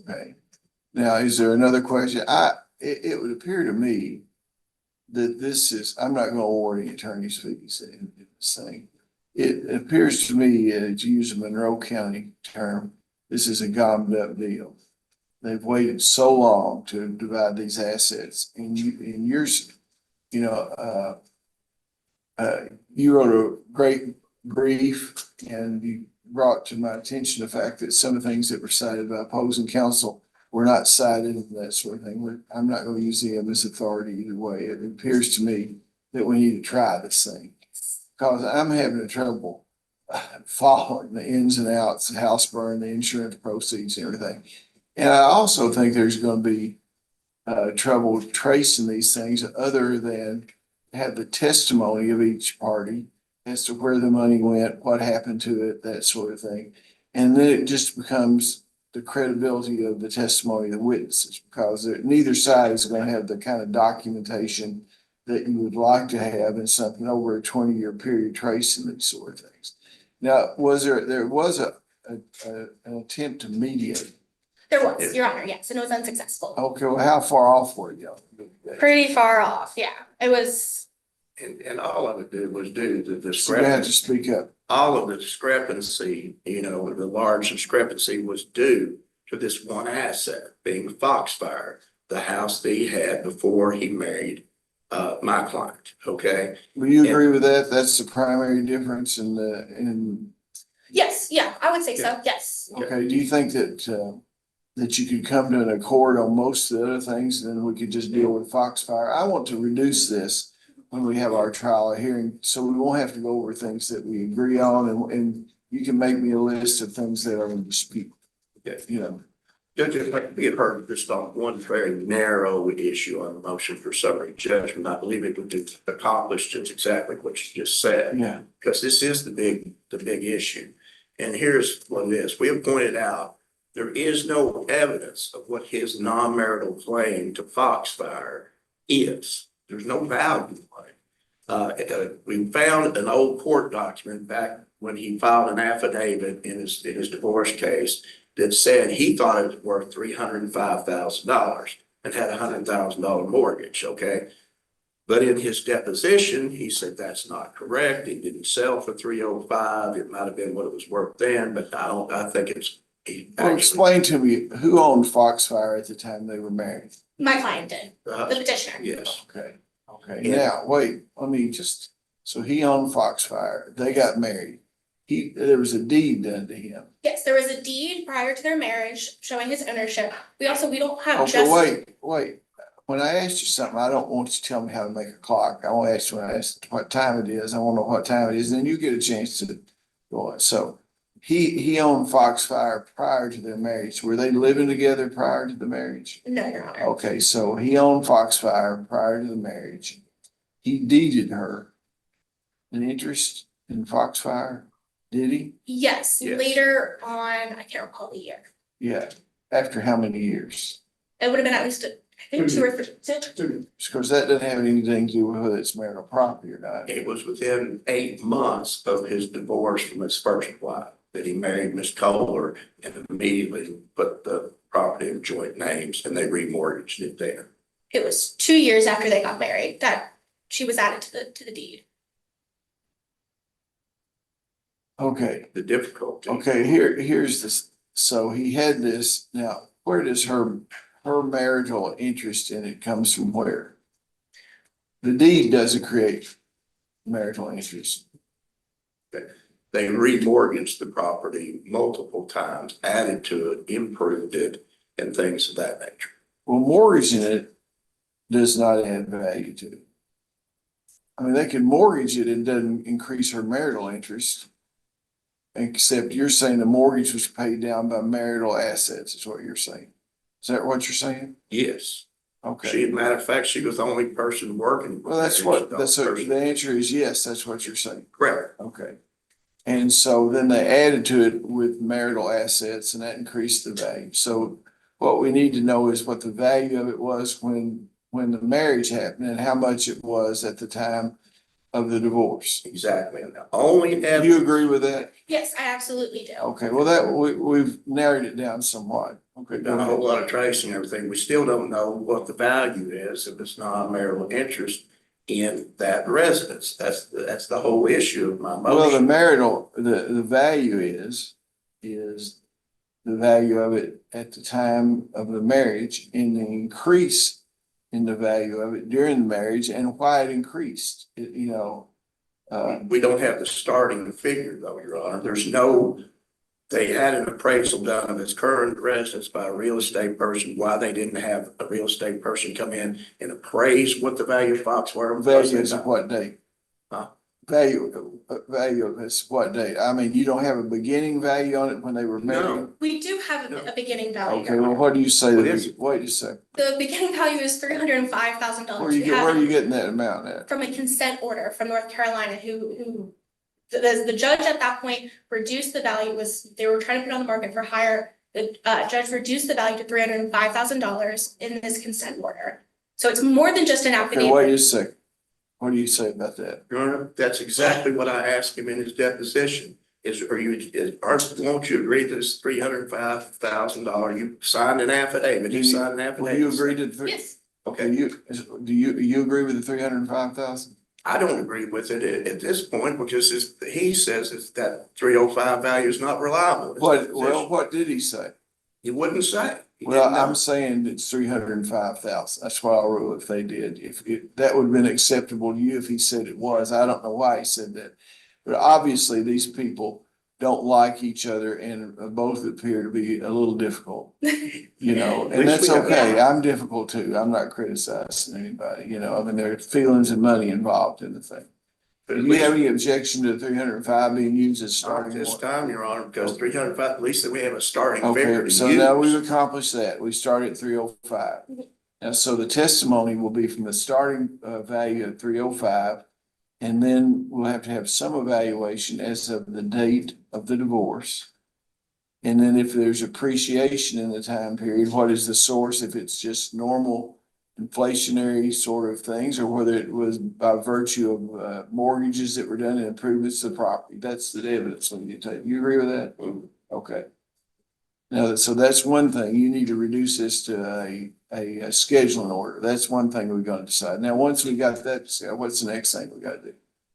Okay, now, is there another question? It would appear to me that this is, I'm not gonna award any attorney's fees in this thing. It appears to me, to use a Monroe County term, this is a gobbled up deal. They've waited so long to divide these assets, and you wrote a great brief, and you brought to my attention the fact that some of the things that were cited by opposing counsel were not cited and that sort of thing. I'm not going to use them as authority either way. It appears to me that we need to try this thing, because I'm having trouble following the ins and outs, the house burn, the insurance proceeds and everything. And I also think there's going to be trouble tracing these things other than have the testimony of each party as to where the money went, what happened to it, that sort of thing. And then it just becomes the credibility of the testimony of the witnesses, because neither side is going to have the kind of documentation that you would like to have in something over a 20-year period tracing these sort of things. Now, there was an attempt to mediate. There was, Your Honor, yes, and it was unsuccessful. Okay, well, how far off were you? Pretty far off, yeah. It was. And all of it did was due to the So you have to discrepancy. speak up. All of the discrepancy, the large discrepancy was due to this one asset being Foxfire, the house that he had before he married my client, okay? Will you agree with that? That's the primary difference in Yes, yeah, I would say so, yes. okay, do you think that you could come to an accord on most of the other things, and then we could just deal with Foxfire? I want to reduce this when we have our trial hearing, so we won't have to go over things that we agree on, and you can make me a list of things that are in dispute. Judge, if I could be heard just on one very narrow issue on the motion for summary judgment, I believe it would accomplish just exactly what you just said. Yeah. Because this is the big issue. And here's what it is. We have pointed out there is no evidence of what his non-marital claim to Foxfire is. There's no value on it. We found an old court document back when he filed an affidavit in his divorce case that said he thought it was worth $305,000 and had a $100,000 mortgage, okay? But in his deposition, he said that's not correct. It didn't sell for $305. It might have been what it was worth then, but I think it's. Well, explain to me, who owned Foxfire at the time they were married? My client did, the petitioner. Yes. Okay, now, wait, so he owned Foxfire, they got married. There was a deed done to him. Yes, there was a deed prior to their marriage showing his ownership. We don't have Okay, just. wait. When I asked you something, I don't want you to tell me how to make a clock. I want to ask you when I ask what time it is. I want to know what time it is, and then you get a chance to go on. So he owned Foxfire prior to their marriage. Were they living together prior to the marriage? No, Your Honor. Okay, so he owned Foxfire prior to the marriage. He deeded her an interest in Foxfire, did he? Yes, later on, I can't recall the year. Yeah, after how many years? It would have been at least I think 2 or 3. Because that doesn't have anything to do with whether it's marital property or not. It was within 8 months of his divorce from his first wife that he married Miss Kohler and immediately put the property in joint names and they remortgaged it there. It was 2 years after they got married that she was added to the deed. Okay, The difficulty. okay, here's this, so he had this, now, where does her marital interest in it comes from where? The deed doesn't create marital interest. They remortgaged the property multiple times, added to it, improved it, and things of that nature. Well, mortgaging it does not add value to it. I mean, they can mortgage it and doesn't increase her marital interest. Except you're saying the mortgage was paid down by marital assets, is what you're saying. Is that what you're saying? Yes. Okay. She, matter of fact, she was the only person working. Well, that's what, the answer is yes, that's what you're saying. Correct. Okay. And so then they added to it with marital assets and that increased the value. So what we need to know is what the value of it was when the marriage happened and how much it was at the time of the divorce. Exactly. And the only Do you agree with that? Yes, I absolutely do. Okay, well, that, we've narrowed it down somewhat. Okay. We've done a whole lot of tracing and everything. We still don't know what the value is if it's not marital interest in that residence. That's the whole issue of my motion. Well, the marital, the value is the value of it at the time of the marriage and the increase in the value of it during the marriage and why it increased, We don't have the starting figure though, Your Honor. They had an appraisal done of its current residence by a real estate person. Why they didn't have a real estate person come in and appraise what the value of Foxware. Value is of what date? Huh? Value of this what date? I mean, you don't have a beginning value on it when they were married? No. We do have a beginning value. Okay, well, what do you say? What is it? Wait a second. The beginning value is $305,000. Where are you getting that amount at? From a consent order from North Carolina who the judge at that point reduced the value, they were trying to put it on the market for higher. The judge reduced the value to $305,000 in this consent order. So it's more than just an affidavit. Okay, wait a second. What do you say about that? Your Honor, that's exactly what I asked him in his deposition. Won't you agree to this $305,000? You signed an affidavit. You signed an affidavit. Will you agree to Yes. Okay. Do you agree with the $305,000? I don't agree with it at this point because he says that 305 value is not reliable. What did he say? He wouldn't say. Well, I'm saying it's 305,000. That's what I'll rule if they did. That would have been acceptable to you if he said it was. I don't know why he said that. But obviously these people don't like each other and both appear to be a little difficult, and that's okay. I'm difficult too. I'm not criticizing anybody, I mean, there are feelings and money involved in the thing. But do you have any objection to 305 being used as starting? This time, Your Honor, because 305, at least that we have a starting figure to Okay, use. so now we've accomplished that. We started at 305. Now, so the testimony will be from the starting value of 305. And then we'll have to have some evaluation as of the date of the divorce. And then if there's appreciation in the time period, what is the source? If it's just normal inflationary sort of things, or whether it was by virtue of mortgages that were done and improvements to the property. That's the evidence we need to take. You agree with that? Okay. Now, so that's one thing. You need to reduce this to a scheduling order. That's one thing we're going to decide. Now, once we got that, what's the next thing we got to do?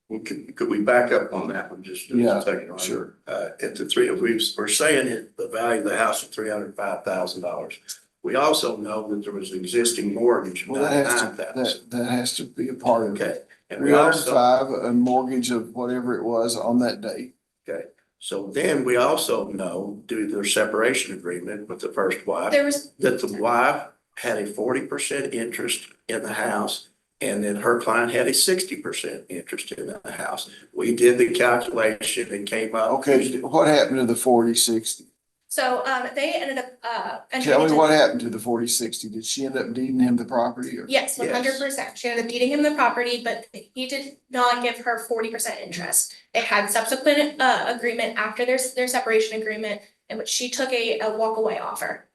Well, could we back up on that one just a second? Your Honor? Sure. At the we're saying it, the value of the house is $305,000. We also know that there was an existing mortgage of Well, $99,000. that has to be a part of it. Okay. And we also, 305, a mortgage of whatever it was on that date. okay. So then we also know due to their separation agreement with the first wife, that the wife had a 40% interest in the house and then her client had a 60% interest in the house. We did the calculation and came up. Okay, what happened to the 40-60? So they ended up Tell me what happened to the 40-60. Did she end up deeding him the property? Yes, 100%. She ended up deeding him the property, but he did not give her 40% interest. They had subsequent agreement after their separation agreement in which she took a walkaway offer.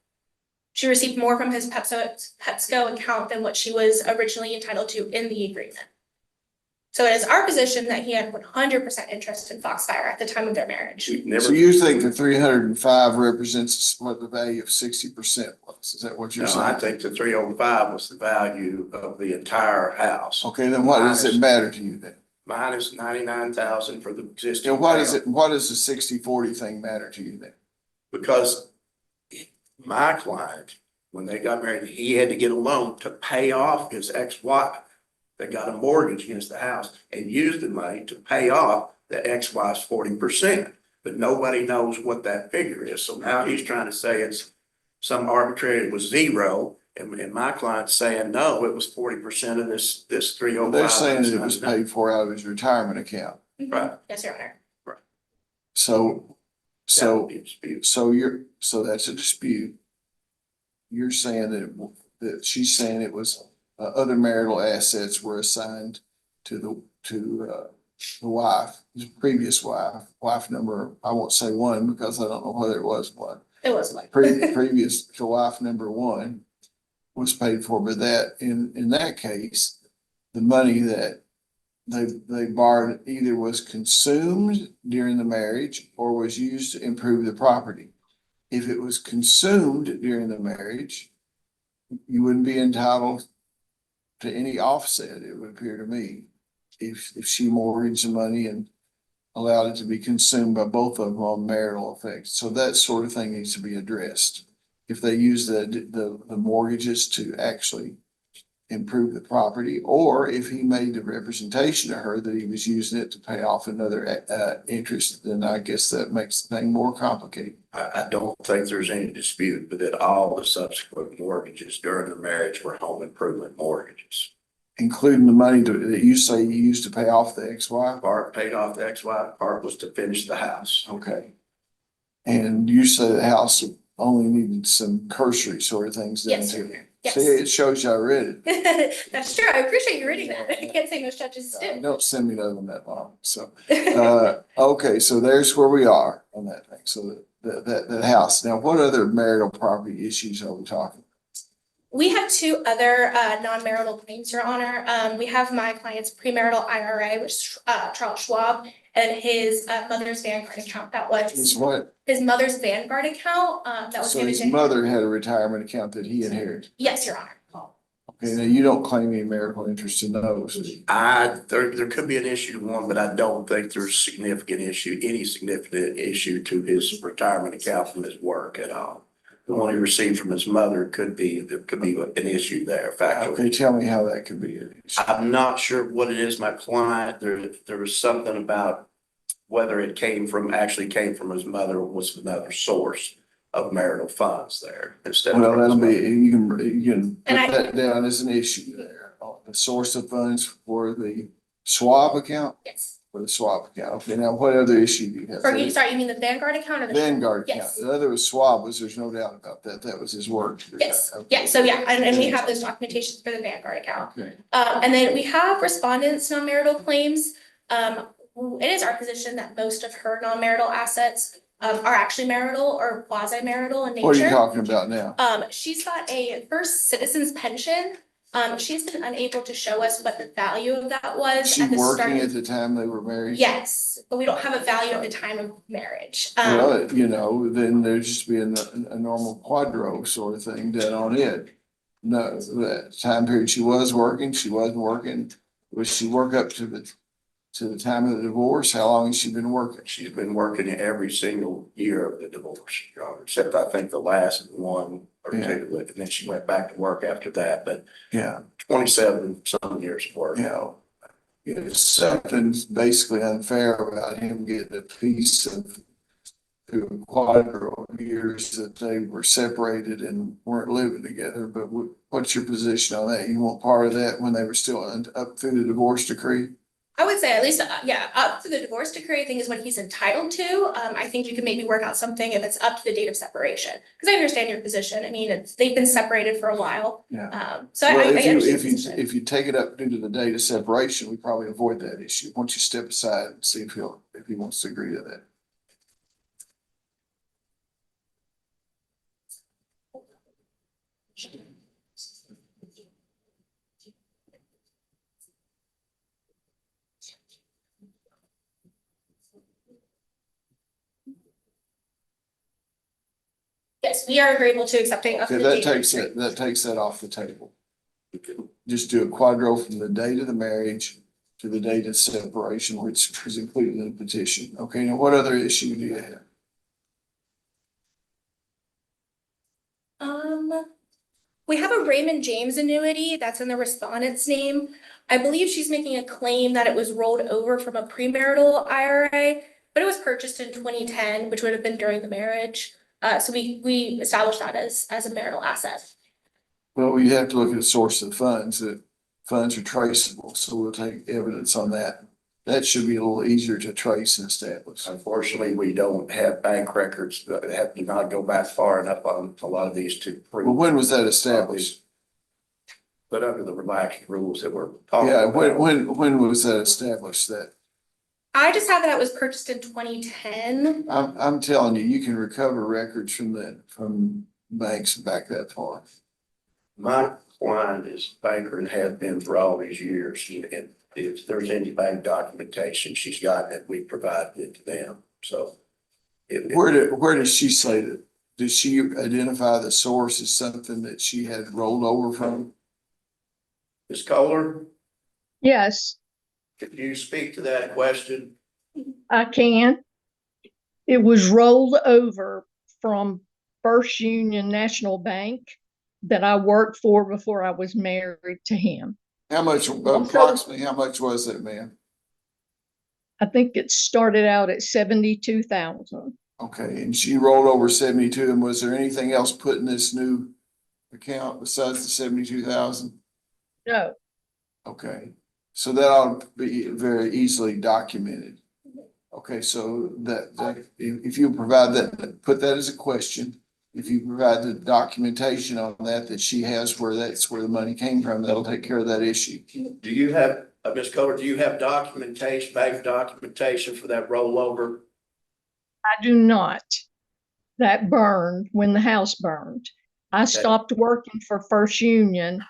She received more from his Pepco account than what she was originally entitled to in the agreement. So it is our position that he had 100% interest in Foxfire at the time of their marriage. So you think the 305 represents what the value of 60% was? Is that what you're No, saying? I think the 305 was the value of the entire house. Okay, then what does it matter to you then? Minus 99,000 for the existing. And what does the 60-40 thing matter to you then? Because my client, when they got married, he had to get a loan to pay off his ex-wife. They got a mortgage against the house and used the money to pay off the ex-wife's 40%. But nobody knows what that figure is. So now he's trying to say it's some arbitrary, it was zero. And my client's saying, no, it was 40% of this 305. They're saying that it was paid for out of his retirement account. Right. Yes, Your Honor. So That would be a dispute. so that's a dispute. You're saying that she's saying it was other marital assets were assigned to the wife, the previous wife number, I won't say one because I don't know whether it was one. It was one. Previous to wife number one was paid for, but that in that case, the money that they borrowed either was consumed during the marriage or was used to improve the property. If it was consumed during the marriage, you wouldn't be entitled to any offset, it would appear to me, if she mortgaged the money and allowed it to be consumed by both of them on marital effects. So that sort of thing needs to be addressed. If they use the mortgages to actually improve the property, or if he made the representation to her that he was using it to pay off another interest, then I guess that makes the thing more complicated. I don't think there's any dispute, but that all the subsequent mortgages during the marriage were home improvement mortgages. Including the money that you say you used to pay off the ex-wife? Part paid off the ex-wife, part was to finish the house. Okay. And you say the house only needed some cursory sort of things done Yes, to Your it. Honor. Yes. See, it shows you I read it. That's true. I appreciate you reading that. I can't say most judges do. Don't send me another one that long. So, okay, so there's where we are on that thing. So that house. Now, what other marital property issues are we talking? We have two other non-marital claims, Your Honor. We have my client's premarital IRA, which is Charles Schwab, and his mother's Vanguard account. That was Is what? his mother's Vanguard account. That was So given his to him. mother had a retirement account that he inherited. Yes, Your Honor. Okay, now you don't claim any marital interest in those. There could be an issue to one, but I don't think there's any significant issue to his retirement account from his work at all. The one he received from his mother there could be an issue there, factually. Okay, tell me how that could be an issue. I'm not sure what it is, my client, there was something about whether it actually came from his mother or was another source of marital funds there instead of. Well, that'll be, you can put And that down as an issue there. The source of funds for the Schwab account? Yes. For the Schwab account. Okay, now what other issue do you have? Or sorry, you mean the Vanguard account or the? Vanguard account. Yes. The other was Schwab, there's no doubt about that. That was his work. Yes, Okay. yeah, so yeah, and we have those documentations for the Vanguard account. Okay. And then we have respondents' non-marital claims. It is our position that most of her non-marital assets are actually marital or quasi-marital in nature. What are you talking about now? She's got a first citizen's pension. She's been unable to show us what the value of that was She at the start. working at the time they were married? Yes, but we don't have a value at the time of marriage. Well, then there'd just be a normal quadro sort of thing done on it. No, that time period she was working, she wasn't working. Was she work up to the time of the divorce? How long has she been working? She's been working every single year of the divorce, Your Honor, except I think the last one or two, and then she went back to work after that, but Yeah. 27 some years of work. Something's basically unfair about him getting a piece of through quadro years that they were separated and weren't living together. But what's your position on that? You want part of that when they were still up through the divorce decree? I would say at least, up to the divorce decree, I think is what he's entitled to. I think you can maybe work out something if it's up to the date of separation. Because I understand your position. I mean, they've been separated for a while. Yeah. So Well, I understand your if position. you take it up due to the date of separation, we probably avoid that issue. Why don't you step aside and see if he wants to agree to that? we are agreeable to accepting up Okay, to the that date of takes registry. that takes that off the table. Just do a quadro from the date of the marriage to the date of separation, which is included in the petition. Okay, now what other issue do you have? We have a Raymond James annuity that's in the respondent's name. I believe she's making a claim that it was rolled over from a premarital IRA, but it was purchased in 2010, which would have been during the marriage. So we established that as a marital asset. Well, you have to look at the source of the funds. The funds are traceable, so we'll take evidence on that. That should be a little easier to trace and establish. Unfortunately, we don't have bank records that have to not go back far enough on a lot of these to prove. Well, when was that established? But under the relaxed rules that we're talking Yeah, about. when was that established that? I just have that it was purchased in 2010. I'm telling you, you can recover records from banks back that far. My client is banker and has been for all these years. And if there's any bank documentation she's got it, we provided it to them. So. Where does she say that? Did she identify the source as something that she had rolled over from? Ms. Kohler, Yes, could you speak to that question? I can. It was rolled over from First Union National Bank that I worked for before I was married to him. How much, approximately, how much was it, ma'am? I think it started out at 72,000. Okay, and she rolled over 72, and was there anything else put in this new account besides the 72,000? No, Okay, so that ought to be very easily documented. Okay, so that if you provide that, put that as a question. If you provide the documentation on that she has where that's where the money came from, that'll take care of that issue. Do you have, Ms. Kohler, do you have documentation, bank documentation for that rollover? I do not. That burned when the house burned. I stopped working for First Union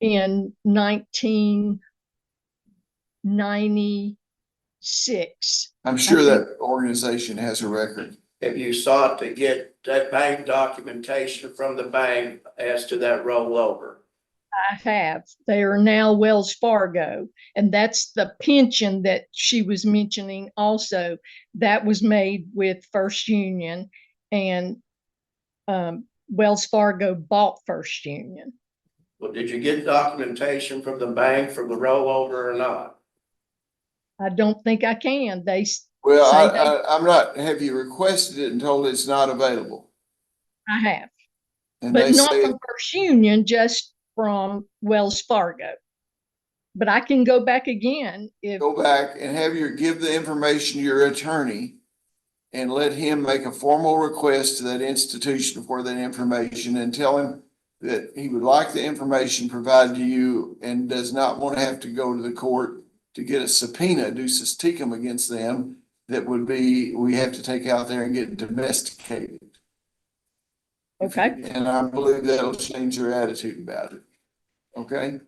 in 1996. I'm sure that organization has a record. Have you sought to get that bank documentation from the bank as to that rollover? I have. They are now Wells Fargo, and that's the pension that she was mentioning also. That was made with First Union, and Wells Fargo bought First Union. Well, did you get documentation from the bank from the rollover or not? I don't think I can. Well, I'm not, have you requested it and told it's not available? I have, And but they not say, from First Union, just from Wells Fargo. But I can go back again if. go back and give the information to your attorney and let him make a formal request to that institution for that information and tell him that he would like the information provided to you and does not want to have to go to the court to get a subpoena, ducis tecum against them. That would be, we have to take out there and get domesticated. Okay. And I believe that'll change your attitude about it. Okay?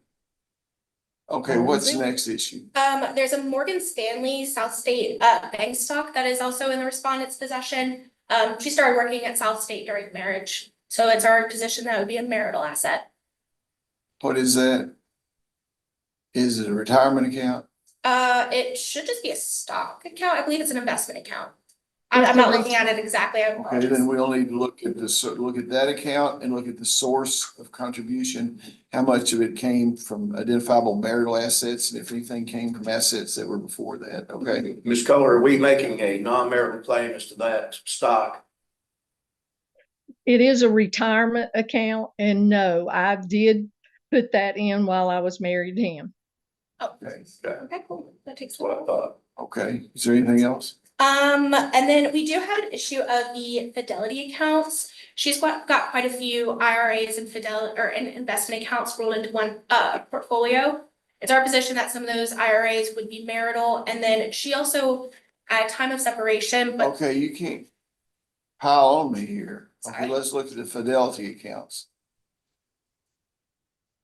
Okay, what's the next issue? There's a Morgan Stanley South State bank stock that is also in the respondent's possession. She started working at South State during marriage, so it's our position that would be a marital asset. What is that? Is it a retirement account? It should just be a stock account. I believe it's an investment account. I'm not looking at it exactly. I Okay, apologize. then we'll need to look at this, look at that account and look at the source of contribution. How much of it came from identifiable marital assets and if anything came from assets that were before that, okay? Ms. Kohler, are we making a non-marital claim as to that stock? It is a retirement account, and no, I did put that in while I was married to him. Okay, Okay, cool. That takes That's what I thought. okay. Is there anything else? And then we do have an issue of the Fidelity accounts. She's got quite a few IRAs and investment accounts rolled into one portfolio. It's our position that some of those IRAs would be marital, and then she also at time of separation, but Okay, you can't pile on me here. Okay, Sorry. let's look at the Fidelity accounts.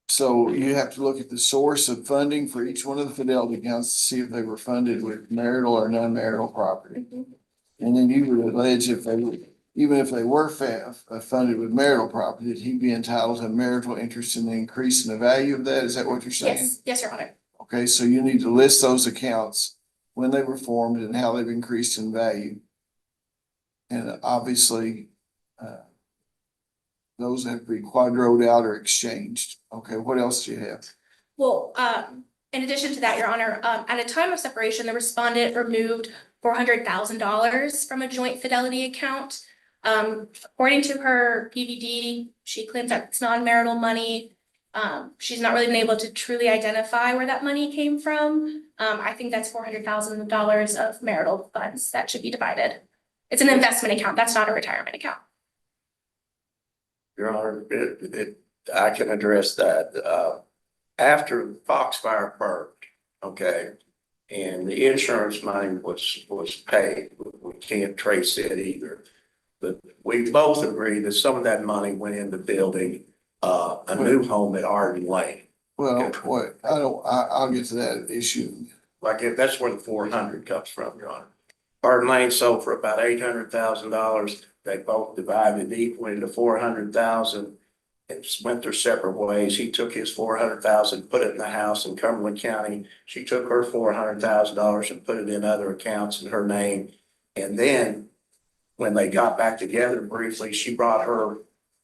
So you have to look at the source of funding for each one of the Fidelity accounts to see if they were funded with marital or non-marital property. And then you would allege if even if they were funded with marital property, that he'd be entitled to marital interest in the increase in the value of that? Is that what you're saying? Yes, yes, Your Honor. Okay, so you need to list those accounts, when they were formed and how they've increased in value. And obviously, those have to be quadroed out or exchanged. Okay, what else do you have? Well, in addition to that, Your Honor, at a time of separation, the respondent removed $400,000 from a joint fidelity account. According to her PVD, she claims that it's non-marital money. She's not really been able to truly identify where that money came from. I think that's $400,000 of marital funds that should be divided. It's an investment account. That's not a retirement account. Your Honor, I can address that. After Foxfire burned, okay, and the insurance money was paid, we can't trace it either. But we both agree that some of that money went into building a new home at Arden Lane. Well, what, I'll get to that issue. Like, that's where the 400 comes from, Your Honor. Arden Lane sold for about $800,000. They both divided equally into 400,000. And went their separate ways. He took his 400,000, put it in the house in Cumberland County. She took her $400,000 and put it in other accounts in her name. And then when they got back together briefly, she brought her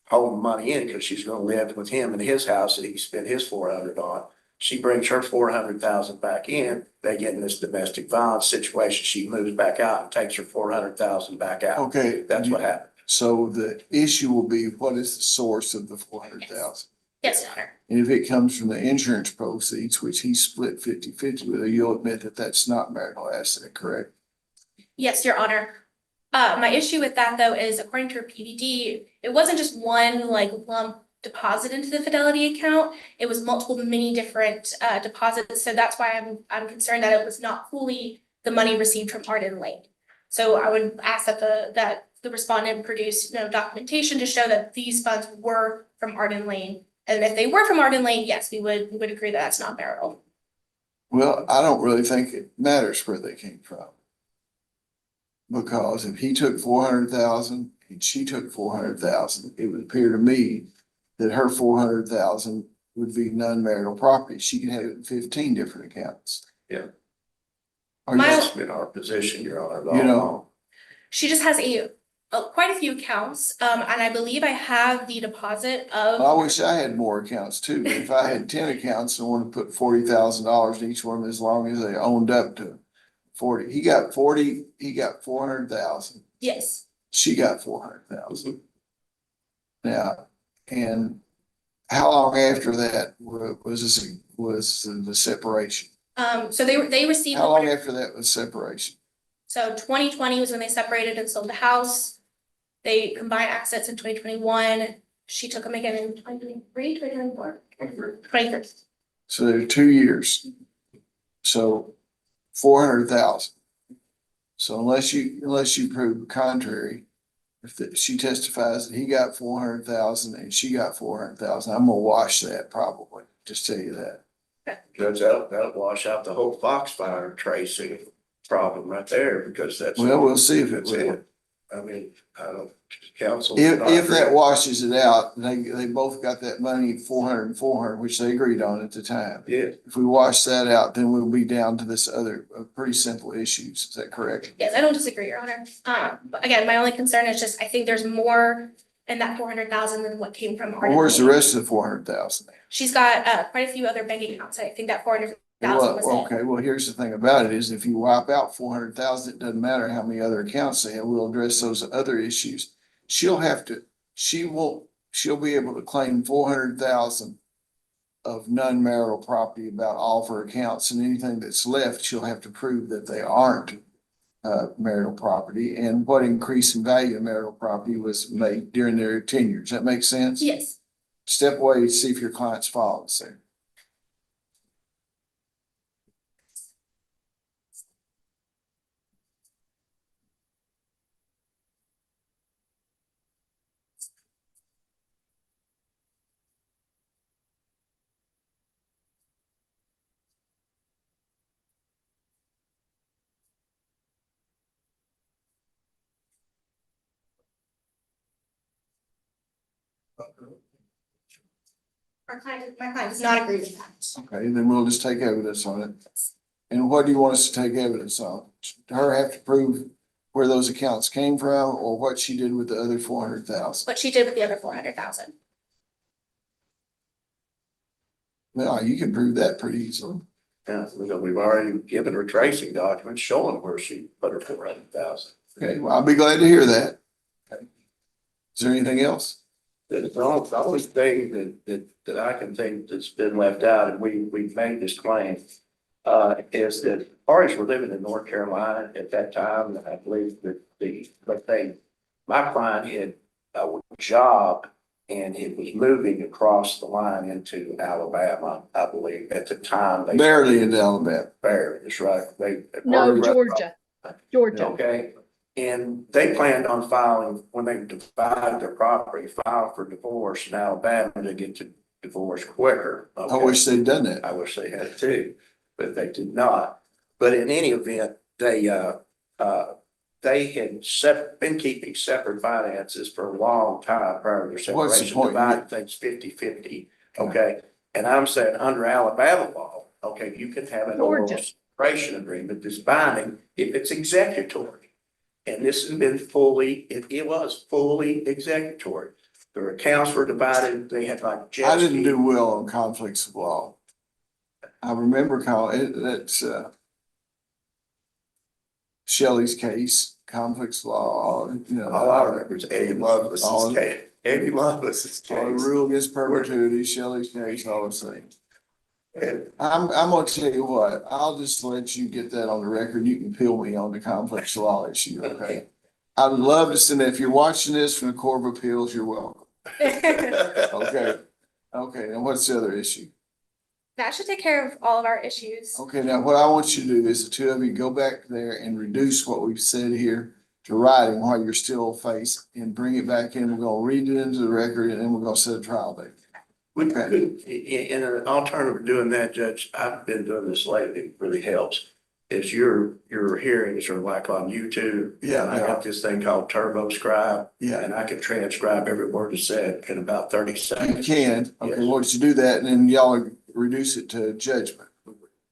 home money in because she's going to live with him in his house that he spent his 400 on. She brings her 400,000 back in. They get in this domestic violence situation. She moves back out and takes her 400,000 back out. Okay. That's what happened. So the issue will be, what is the source of the 400,000? Yes, Your Honor. And if it comes from the insurance proceeds, which he split 50-50 with her, you'll admit that that's not marital asset, correct? Yes, Your Honor. My issue with that, though, is according to her PVD, it wasn't just one like lump deposit into the fidelity account. It was multiple, many different deposits. So that's why I'm concerned that it was not fully the money received from Arden Lane. So I would ask that the respondent produce documentation to show that these funds were from Arden Lane. And if they were from Arden Lane, yes, we would agree that that's not marital. Well, I don't really think it matters where they came from. Because if he took 400,000 and she took 400,000, it would appear to me that her 400,000 would be non-marital property. She could have it in 15 different accounts. Yeah. Or That's been our position, Your Honor. You know, She just has quite a few accounts, and I believe I have the deposit of. I wish I had more accounts too. But if I had 10 accounts and wanted to put $40,000 in each one, as long as they owned up to 40, he got 400,000. Yes. She got 400,000. Now, and how long after that was the separation? So they received. How long after that was separation? So 2020 was when they separated and sold the house. They combined assets in 2021. She took them again in 2023, 2024, 23. So they're 2 years. So 400,000. So unless you prove the contrary, if she testifies that he got 400,000 and she got 400,000, I'm gonna wash that probably. Just tell you that. Judge, that'll wash out the whole Foxfire tracing problem right there, because that's. Well, we'll see if it That's will. it. I mean, I don't, counsel. If that washes it out, they both got that money, 400 and 400, which they agreed on at the time. Yeah. If we wash that out, then we'll be down to this other pretty simple issues. Is that correct? Yes, I don't disagree, Your Honor. But again, my only concern is just, I think there's more in that 400,000 than what came from. Well, where's the rest of the 400,000? She's got quite a few other bank accounts. I think that 400,000 was it. Okay, well, here's the thing about it is if you wipe out 400,000, it doesn't matter how many other accounts they have. We'll address those other issues. She'll be able to claim 400,000 of non-marital property about all of her accounts, and anything that's left, she'll have to prove that they aren't marital property, and what increase in value of marital property was made during their tenure. Does that make sense? Yes. Step away to see if your client's follows there. My client does not agree with that. Okay, then we'll just take evidence on it. And what do you want us to take evidence on? Her have to prove where those accounts came from or what she did with the other 400,000? What she did with the other 400,000. Well, you can prove that pretty easily. Yeah, we've already given her tracing documents showing where she put her 400,000. Okay, well, I'll be glad to hear that. Okay. Is there anything else? The only thing that I can think that's been left out, and we've made this claim, is that parties were living in North Carolina at that time, and I believe that my client had a job and it was moving across the line into Alabama, I believe, at the time. Barely into Alabama. Barely, that's right. No, Georgia. Georgia. Okay, and they planned on filing, when they divide their property, file for divorce in Alabama to get to divorce quicker. I wish they'd done that. I wish they had too, but they did not. But in any event, they had been keeping separate finances for a long time prior to their What's the separation, point? dividing things 50-50, okay? And I'm saying under Alabama law, okay, you can have an oral separation agreement that's binding if it's executory. And this has been it was fully executory. Their accounts were divided, they had like jet I didn't ski. do well on conflicts of law. I remember that's Shelley's case, conflicts of law, you know. All I remember is Eddie Lovelace's case. Eddie Lovelace's case. All the rule against perpetuity, Shelley's case, all those things. I'm gonna tell you what, I'll just let you get that on the record. You can peel me on the conflicts of law issue, okay? I would love to send it. If you're watching this from the Court of Appeals, you're welcome. Okay. Okay, and what's the other issue? That should take care of all of our issues. Okay, now what I want you to do is the two of you go back there and reduce what we've said here to writing while you're still faced and bring it back in. We're gonna read it into the record and then we're gonna set a trial date. We could, in an alternative to doing that, Judge, I've been doing this lately, it really helps. Is your hearings are like on YouTube. Yeah, And I got this thing called Turbo Scribe. Yeah. And I can transcribe every word that's said in about 30 You seconds. can, okay, Yes. once you do that, and then y'all reduce it to judgment.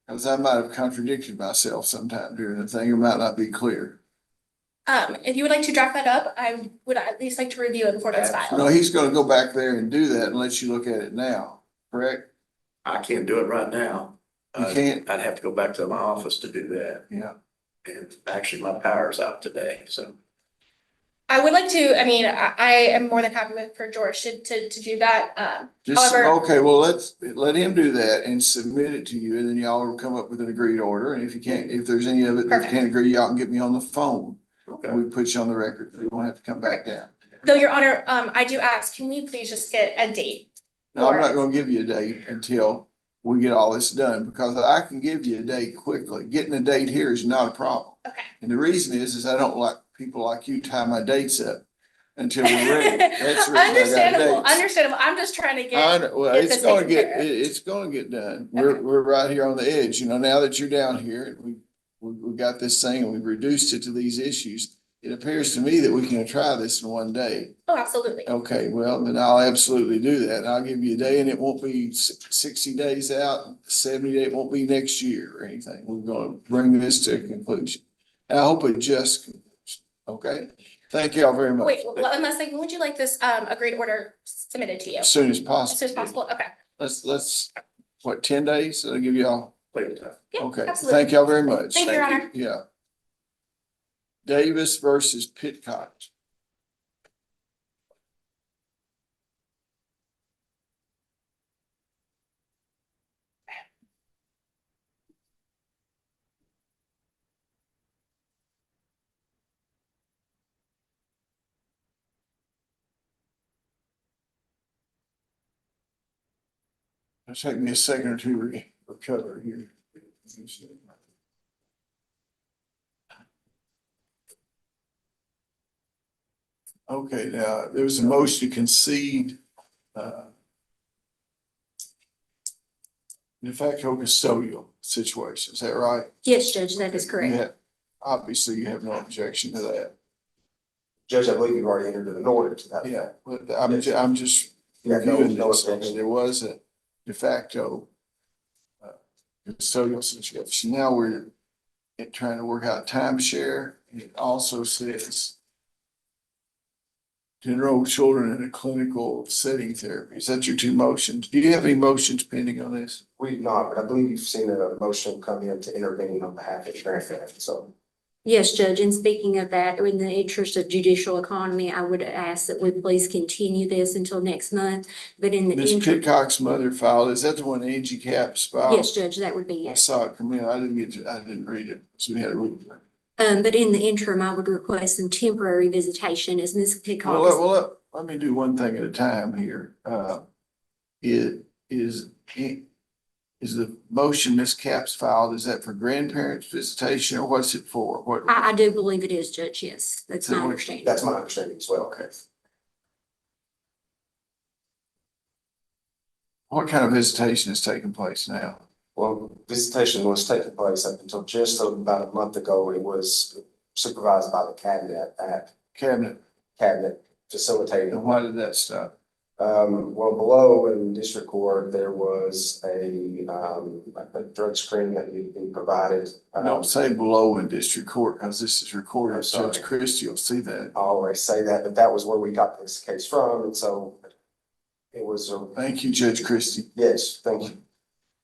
Cause I might have contradicted myself sometime during the thing, it might not be clear. If you would like to draft that up, I would at least like to review it before it's filed. No, he's gonna go back there and do that and let you look at it now, correct? I can't do it right now. You can't? I'd have to go back to my office to do that. Yeah. And actually, my power's out today, so. I would like to, I am more than happy for George to do that. Just, However, okay, well, let him do that and submit it to you, and then y'all will come up with an agreed order, and if you can't, if there's any of it that Perfect. can't agree, y'all can get me on the phone. Okay. And we put you on the record, you won't have to come back down. though, Your Honor, I do ask, can we please just get a date? No, I'm for not it? gonna give you a date until we get all this done, because I can give you a date quickly. Getting a date here is not a problem. Okay. And the reason is I don't like people like you tie my dates up until we're ready. That's the reason I got Understandable, dates. understandable. I'm just trying to I get. know, well, get it's this gonna taken get, care of. it's gonna get done. We're right here on the edge, you know, now that you're down here, we got this thing and we've reduced it to these issues. It appears to me that we can try this in one day. Oh, absolutely. Okay, well, then I'll absolutely do that. I'll give you a day and it won't be 60 days out, 70 days, it won't be next year or anything. We're gonna bring this to a conclusion. And I hope it just concludes, okay? Thank y'all very much. Wait, one last thing. When would you like this agreed order submitted to you? As soon as As possible. soon as possible? Okay. Let's, what, 10 days? I'll give y'all, Plenty of time. Yeah, okay. absolutely. Thank y'all very much. Thank you, Your Honor. Yeah. Davis versus Pitcock. It'll take me a second or two to recover here. Okay, now, there was a motion to concede, de facto custodial situation, is that right? Yes, Judge, that is correct. Obviously, you have no objection to that. Judge, I believe you've already entered an order to that. Yeah, but I'm just Yeah, no, reviewing no this. objection. There was a de facto custodial situation. Now we're trying to work out timeshare. It also says to enroll children in a clinical setting therapy. Is that your two motions? Do you have any motions pending on this? We've not, but I believe you've seen a motion come in to intervene on behalf of the grandparent, so. Yes, Judge, and speaking of that, in the interest of judicial economy, I would ask that we please continue this until next month, but in the Ms. interim. Pitcock's mother filed, is that the one Angie Capps filed? Yes, Judge, that would be I it. saw it come in. I didn't read it. So we had to read it. But in the interim, I would request some temporary visitation as Ms. Pitcock. Let me do one thing at a time here. Is the motion Ms. Capps filed, is that for grandparents visitation or what's it for? What? I do believe it is, Judge, yes, that's my understanding. That's my understanding as well. Okay. What kind of visitation is taking place now? Well, visitation was taking place up until just about a month ago. It was supervised by the cabinet facilitating. And why did that stop? Well, below in district court, there was a drug screen that needed to be provided. Don't say below in district court because this is recorded. I'm sorry. Judge Christie will see that. I always say that, but that was where we got this case from, and so it was. Thank you, Judge Christie. Yes, thank you.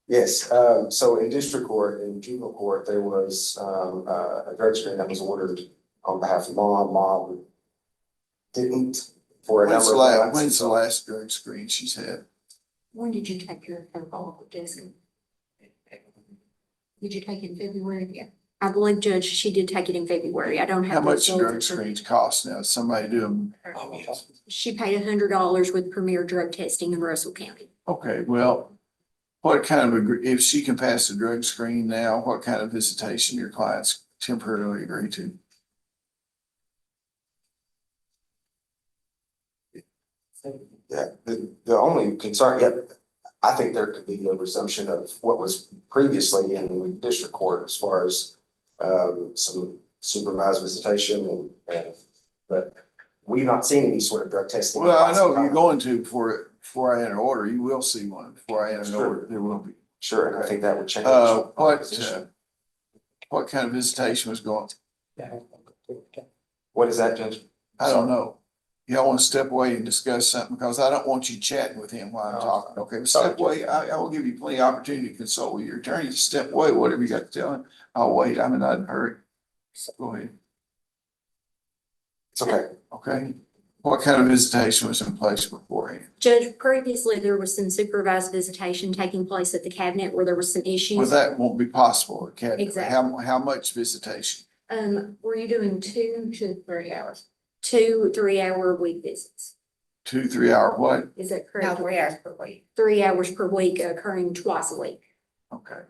Yes, so in district court, in juvenile court, there was a drug screen that was ordered on behalf of mom. Mom didn't for a number of months. When's the last drug screen she's had? When did you take your alcohol, Jessica? Did you take it in February? Yeah. I believe, Judge, she did take it in February. I don't have. How the much results. drug screens cost now? Somebody do them? She paid $100 with Premier Drug Testing in Russell County. Okay, well, what kind of, if she can pass the drug screen now, what kind of visitation your clients temporarily agree to? Yeah, the only concern, yeah, I think there could be a resumption of what was previously in district court as far as some supervised visitation but we've not seen any sort of drug testing. Well, I know you're going to before I enter order. You will see one before I enter order. There will be. Sure, and I think that would change. What kind of visitation was going? What is that, Judge? I don't know. Y'all want to step away and discuss something because I don't want you chatting with him while I'm talking. Okay, step away. I will give you plenty of opportunity to consult with your attorney. Step away, whatever you got to tell him. I'll wait. I'm not in a hurry. Go ahead. It's okay. Okay. What kind of visitation was in place beforehand? Judge, previously there was some supervised visitation taking place at the cabinet where there was some issues. Well, that won't be possible. Okay. Exactly. How much visitation? Were you doing 2 to 3 hours? 2 3-hour week visits. 2 3 hour what? Is that correct? No, 3 hours per week. 3 hours per week occurring twice a week. Okay.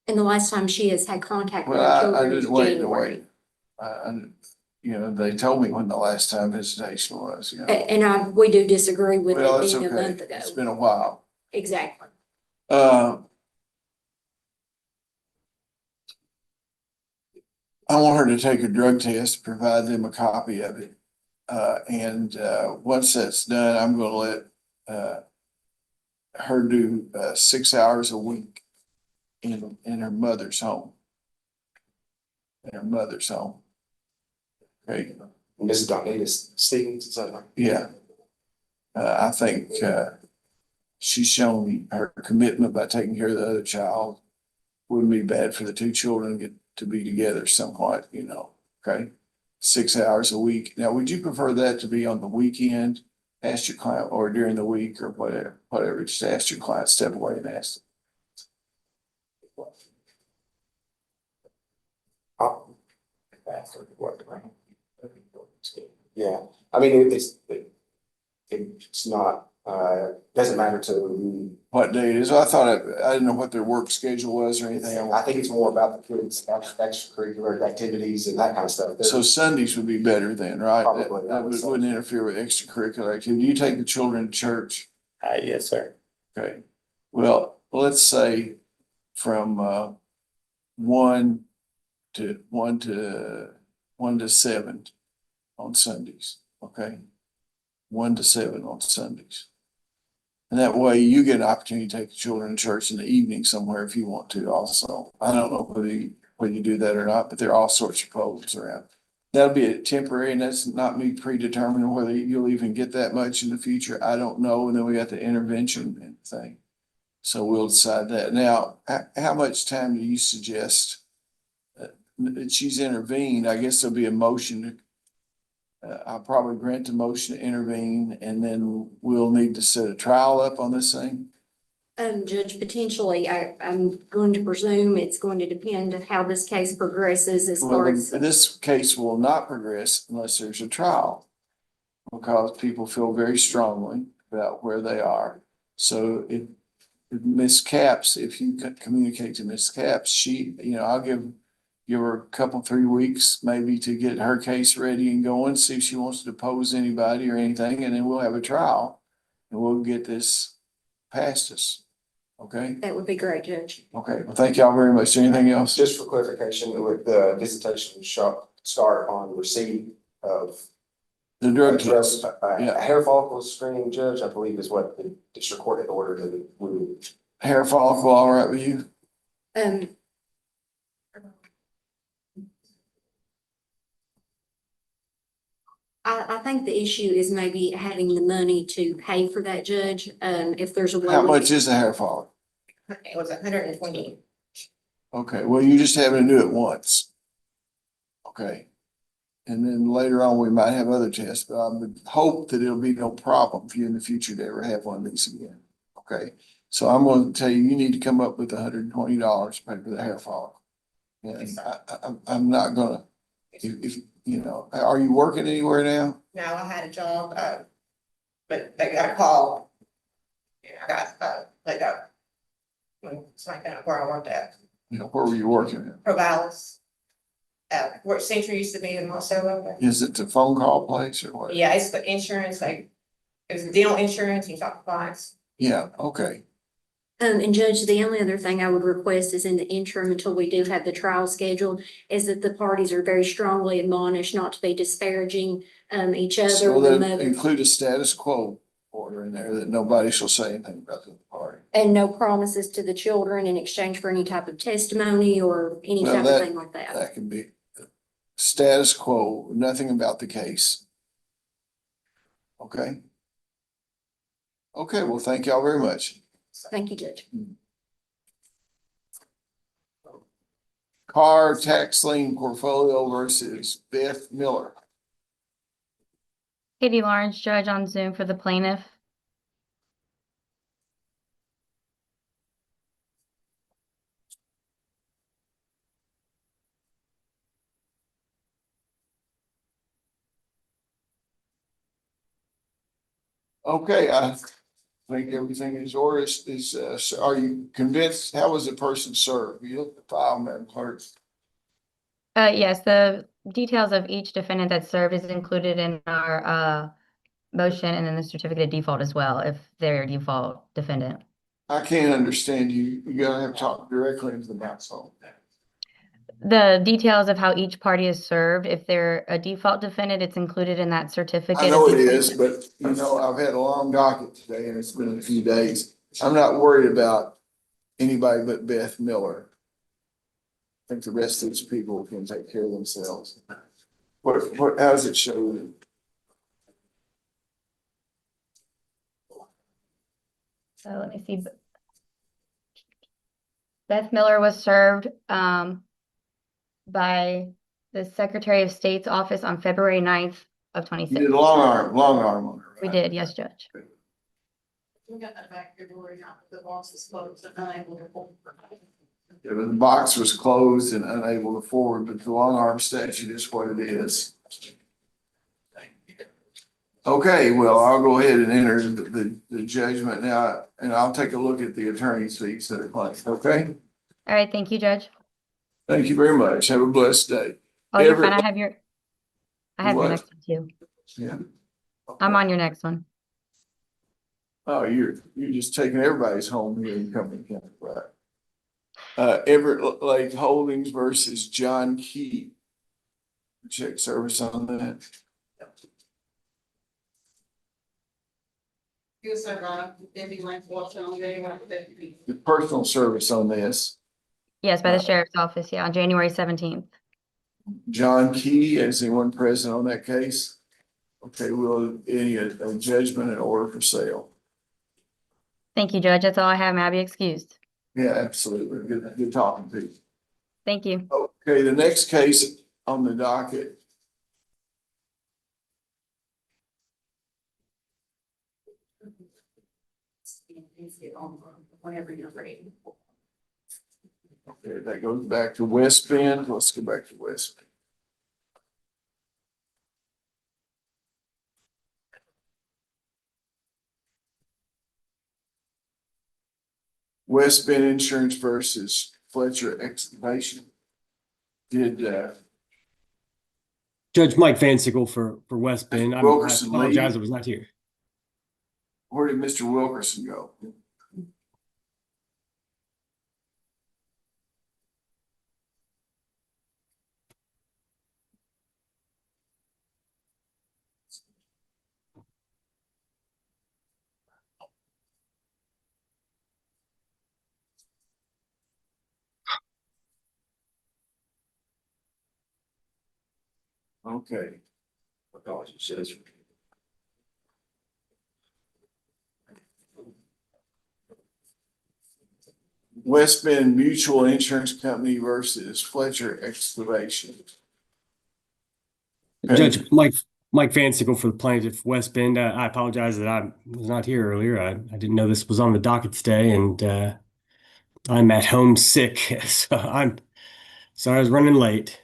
And the last time she has had contact with Well, her I children is didn't wait to January. wait. They told me when the last time visitation was, And we do disagree with Well, it it's being a okay. month ago. It's been a while. Exactly. I want her to take a drug test, provide them a copy of it. Once that's done, I'm gonna let her do 6 hours a week in her mother's home. In her mother's home. Okay. Ms. Donatus Stevens, is that right? Yeah. I think she's shown her commitment by taking care of the other child. Wouldn't be bad for the two children to get to be together somewhat, okay? 6 hours a week. Now, would you prefer that to be on the weekend? Ask your client or during the week or whatever, just ask your client, step away and ask them. Yeah, I mean, it's not, doesn't matter to. What day it is? I thought I didn't know what their work schedule was or anything. I think it's more about the kids' extracurricular activities and that kind of stuff. So Sundays would be better then, right? Probably, That wouldn't interfere with extracurricular activity. Do you take the children to church? Yes, sir. Okay, well, let's say from 1 to 1 to 7 on Sundays, okay? 1 to 7 on Sundays. And that way you get an opportunity to take the children to church in the evening somewhere if you want to also. I don't know whether you do that or not, but there are all sorts of programs around. That'll be a temporary, and that's not me predetermining whether you'll even get that much in the future. I don't know. And then we got the intervention and thing. So we'll decide that. Now, how much time do you suggest that she's intervened? I guess there'll be a motion. I'll probably grant the motion to intervene, and then we'll need to set a trial up on this thing. Judge, potentially, I'm going to presume it's going to depend on how this case progresses as far as. This case will not progress unless there's a trial, because people feel very strongly about where they are. So if Ms. Capps, if you communicate to Ms. Capps, I'll give her a couple, 3 weeks maybe to get her case ready and going, see if she wants to depose anybody or anything, and then we'll have a trial and we'll get this past us. Okay? That would be great, Judge. Okay, well, thank y'all very much. Anything else? Just for clarification, with the visitation start on receipt of The drug address, test. Yeah. hair follicle screening, Judge, I believe is what the district court had ordered that we. Hair follicle, all right with you? I think the issue is maybe having the money to pay for that, Judge. If there's a way. How much is a hair follicle? It was 120. Okay, well, you just having to do it once. Okay. And then later on, we might have other tests, but I would hope that it'll be no problem for you in the future to ever have one of these again. Okay, so I'm going to tell you, you need to come up with $120 to pay for the hair follicle. And I'm not gonna, if are you working anywhere now? No, I had a job, but they got a call. I got, let go. It's like that where I worked at, Where were you working at? Provalis. Where Century used to be in Marcelo. Is it the phone call place or what? Yeah, it's the insurance, it was dental insurance, you talk to clients. Yeah, okay. And Judge, the only other thing I would request is in the interim, until we do have the trial scheduled, is that the parties are very strongly admonished not to be disparaging each other. So the then mother, include a status quo order in there that nobody shall say anything about the party. and no promises to the children in exchange for any type of testimony or any Well, type of thing like that. That can be status quo, nothing about the case. Okay? Okay, well, thank y'all very much. Thank you, Judge. Car tax lien portfolio versus Beth Miller. Katie Lawrence, judge on Zoom for the plaintiff. Okay, I think everything is order are you convinced? How was the person served? You look at the file, Madam Clerk. Yes, the details of each defendant that served is included in our motion, and then the certificate of default as well, if they're a default defendant. I can't understand you. You gotta have to talk directly into the microphone. The details of how each party is served, if they're a default defendant, it's included in that certificate. I know it is, but I've had a long docket today and it's been a few days. I'm not worried about anybody but Beth Miller. I think the rest of these people can take care of themselves. How does it show? So let me see. Beth Miller was served by the Secretary of State's office on February 9th of 26. You did long arm on her, right? We did, yes, Judge. We got that back here, where the box is closed and unable to pull. Yeah, but the box was closed and unable to forward, but the long arm statute is what it is. Okay, well, I'll go ahead and enter the judgment now, and I'll take a look at the attorney's fees that are claimed, okay? All right, thank you, Judge. Thank you very much. Have a blessed day. Oh, you're fine. I have your What? next one too. Yeah. I'm on your next one. Oh, you're just taking everybody's home here in Cumberland County, right? Everett Lake Holdings versus John Key. check service on that. You said, Ron, Debbie went watching on day one. The personal service on this, Yes, by the sheriff's office, yeah, on January 17th. John Key, is anyone present on that case? Okay, will any a judgment and order for sale? Thank you, Judge. That's all I have. May I be excused? Yeah, absolutely. Good talking to you. Thank you. Okay, the next case on the docket. Whenever you're ready. Okay, that goes back to West Bend. Let's go back to West Bend. West Bend Insurance versus Fletcher Excavation. Did, Judge Mike Van Sickle for West Bend. I Wilkerson apologize, leave? I was not here. Where did Mr. Wilkerson go? Okay. Apologies, Judge. West Bend Mutual Insurance Company versus Fletcher Excavation. Judge Mike Van Sickle for the plaintiff, West Bend. I apologize that I was not here earlier. I didn't know this was on the docket today, and I'm at home sick, so I'm sorry I was running late.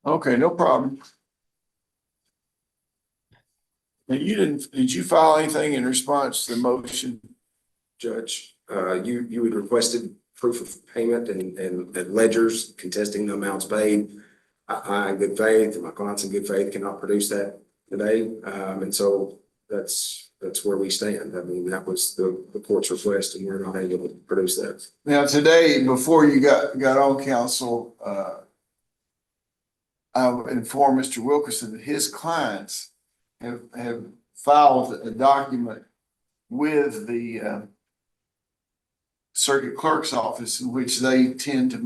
Okay, no problem. And did you file anything in response to the motion? Judge, you had requested proof of payment and ledgers contesting the amounts paid. I, in good faith, and my clients in good faith cannot produce that today. And so that's where we stand. I mean, that was the court's request, and we're not able to produce that. Now, today, before you got on council, I informed Mr. Wilkerson that his clients have filed a document with the circuit clerk's office in which they tend to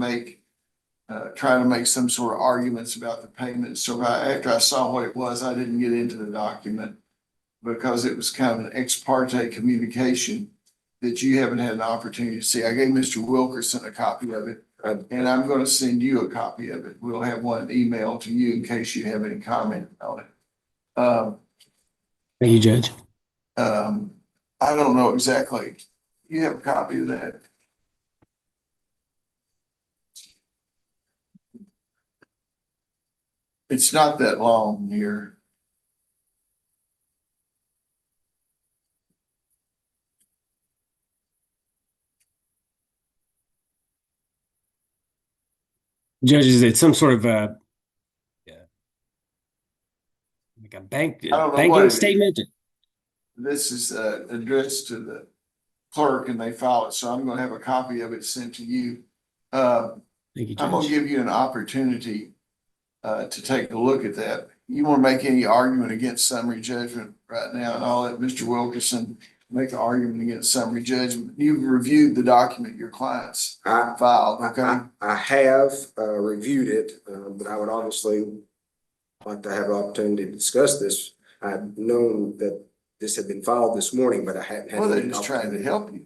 try to make some sort of arguments about the payment. So after I saw what it was, I didn't get into the document because it was kind of an ex parte communication that you haven't had an opportunity to see. I gave Mr. Wilkerson a copy of it, and I'm going to send you a copy of it. We'll have one emailed to you in case you have any comment on it. Thank you, Judge. I don't know exactly. You have a copy of that? It's not that long here. Judge, is it some sort of like a banking statement? This is addressed to the clerk and they file it, so I'm gonna have a copy of it sent to you. Thank you, Judge. I'm gonna give you an opportunity to take a look at that. You wanna make any argument against summary judgment right now, and I'll let Mr. Wilkerson make an argument against summary judgment. You've reviewed the document your clients filed, okay? I have reviewed it, but I would obviously like to have an opportunity to discuss this. I've known that this had been filed this morning, but I hadn't had. Well, they're just trying to help you.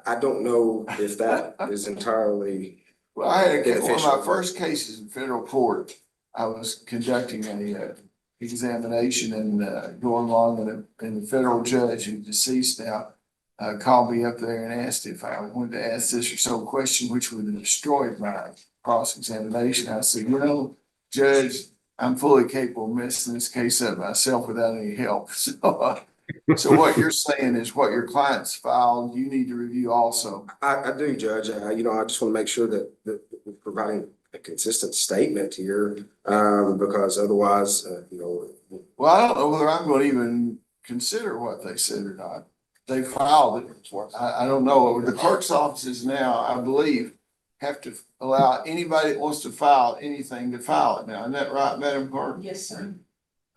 I don't know if that is entirely. Well, I had one of my first cases in federal court. I was conducting a examination and going along, and the federal judge, who's deceased now, called me up there and asked if I wanted to ask this or so question, which would have destroyed my cross-examination. I said, Judge, I'm fully capable of messing this case up myself without any help. So what you're saying is what your clients filed, you need to review also. I do, Judge. I just want to make sure that we're providing a consistent statement here, because otherwise, Well, I don't know whether I'm going to even consider what they said or not. They filed it. I don't know. The clerk's office is now, I believe, have to allow anybody that wants to file anything to file it now. Isn't that right, Madam Clerk? Yes, sir.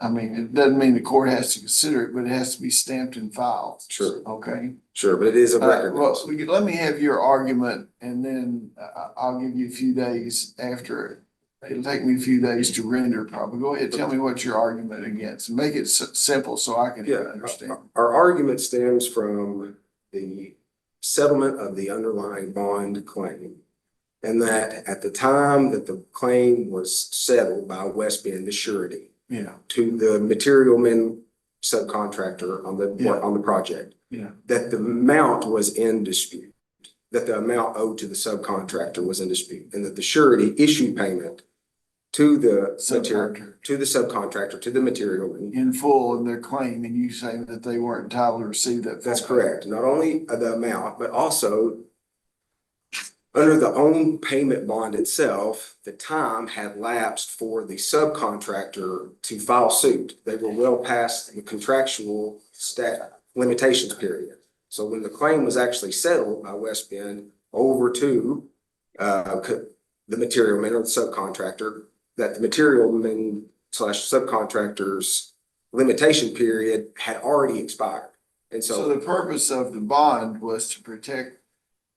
I mean, it doesn't mean the court has to consider it, but it has to be stamped and filed. Sure, Okay? sure, but it is a record. Well, let me have your argument and then I'll give you a few days after. It'll take me a few days to render probably. Go ahead, tell me what your argument against. Make it simple so I can understand. Our argument stems from the settlement of the underlying bond claim. And that at the time that the claim was settled by West Bend, the surety, Yeah, to the material men subcontractor on Yeah. on the project, yeah. that the amount was in dispute, that the amount owed to the subcontractor was in dispute, and that the surety issued payment to the subcontractor, to the material man. In full in their claim, and you saying that they weren't entitled to receive that. That's correct. Not only the amount, but also under the own payment bond itself, the time had lapsed for the subcontractor to file suit. They were well past the contractual limitations period. So when the claim was actually settled by West Bend over to the material man or the subcontractor, that the material man / subcontractor's limitation period had already expired. And So the purpose of the bond was to protect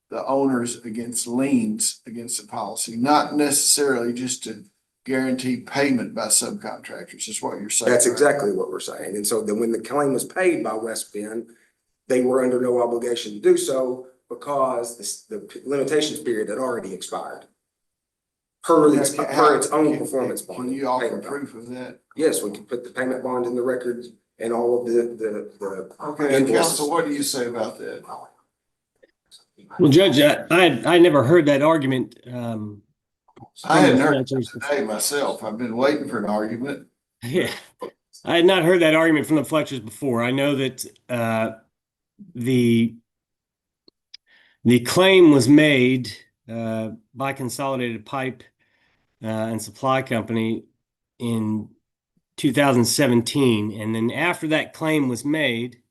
the owners against liens against the policy, not necessarily just to guarantee payment by subcontractors, is what you're saying. that's right? exactly what we're saying. And so then when the claim was paid by West Bend, they were under no obligation to do so because the limitations period had already expired. Per its own performance bond. Can you offer payment bond. proof of that? Yes, we can put the payment bond in the records and all of the Okay, invoices. counsel, what do you say about that? Well, Judge, I never heard that argument. I hadn't heard it today myself. I've been waiting for an argument. Yeah, I had not heard that argument from the Fletchers before. I know that the claim was made by Consolidated Pipe and Supply Company in 2017, and then after that claim was made,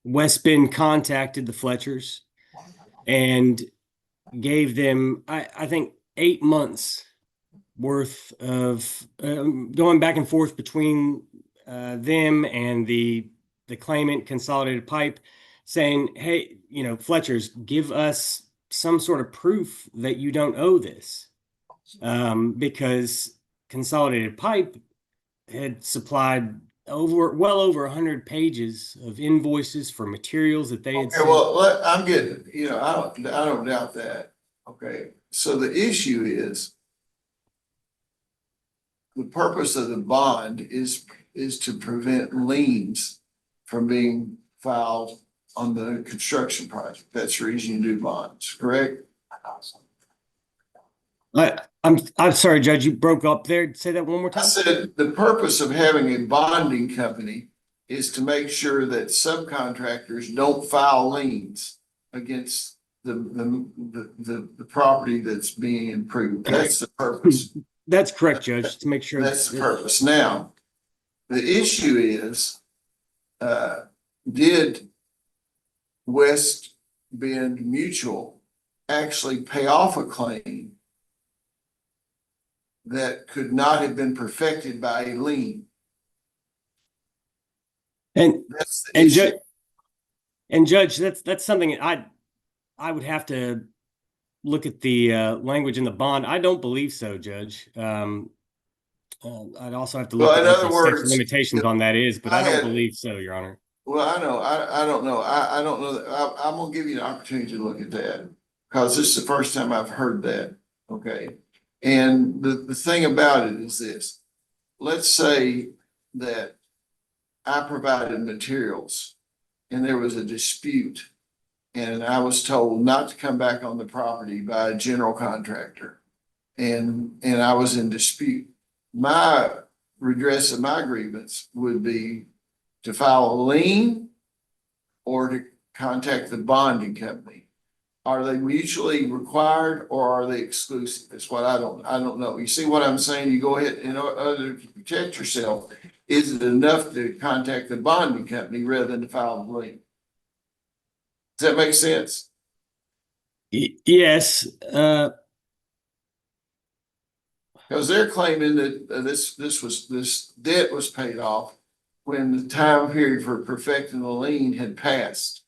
West Bend contacted the Fletchers and gave them, I think, 8 months worth of going back and forth between them and the claimant, Consolidated Pipe, saying, hey, Fletchers, give us some sort of proof that you don't owe this, because Consolidated Pipe had supplied well over 100 pages of invoices for materials that they had Okay, sent. well, I'm getting, I don't doubt that. Okay, so the issue is the purpose of the bond is to prevent liens from being filed on the construction project. That's the reason you do bonds, correct? I'm sorry, Judge, you broke up there. Say that one more I time. said the purpose of having a bonding company is to make sure that subcontractors don't file liens against the property that's being improved. That's the purpose. That's correct, Judge, to make sure. That's the purpose. Now, the issue is, did West Bend Mutual actually pay off a claim that could not have been perfected by a lien? And that's the issue. Judge, that's something I would have to look at the language in the bond. I don't believe so, Judge. I'd also have to look at what the statute of limitations on that is, but I don't believe so, Your Honor. Well, I know, I don't know. I don't know that. I'm gonna give you an opportunity to look at that because this is the first time I've heard that. Okay. And the thing about it is this, let's say that I provided materials and there was a dispute and I was told not to come back on the property by a general contractor and I was in dispute. My redress of my grievance would be to file a lien or to contact the bonding company. Are they mutually required or are they exclusive? That's what I don't know. You see what I'm saying? You go ahead in order to protect yourself. Is it enough to contact the bonding company rather than to file a lien? Does that make sense? Yes, Because they're claiming that this debt was paid off when the time period for perfecting the lien had passed.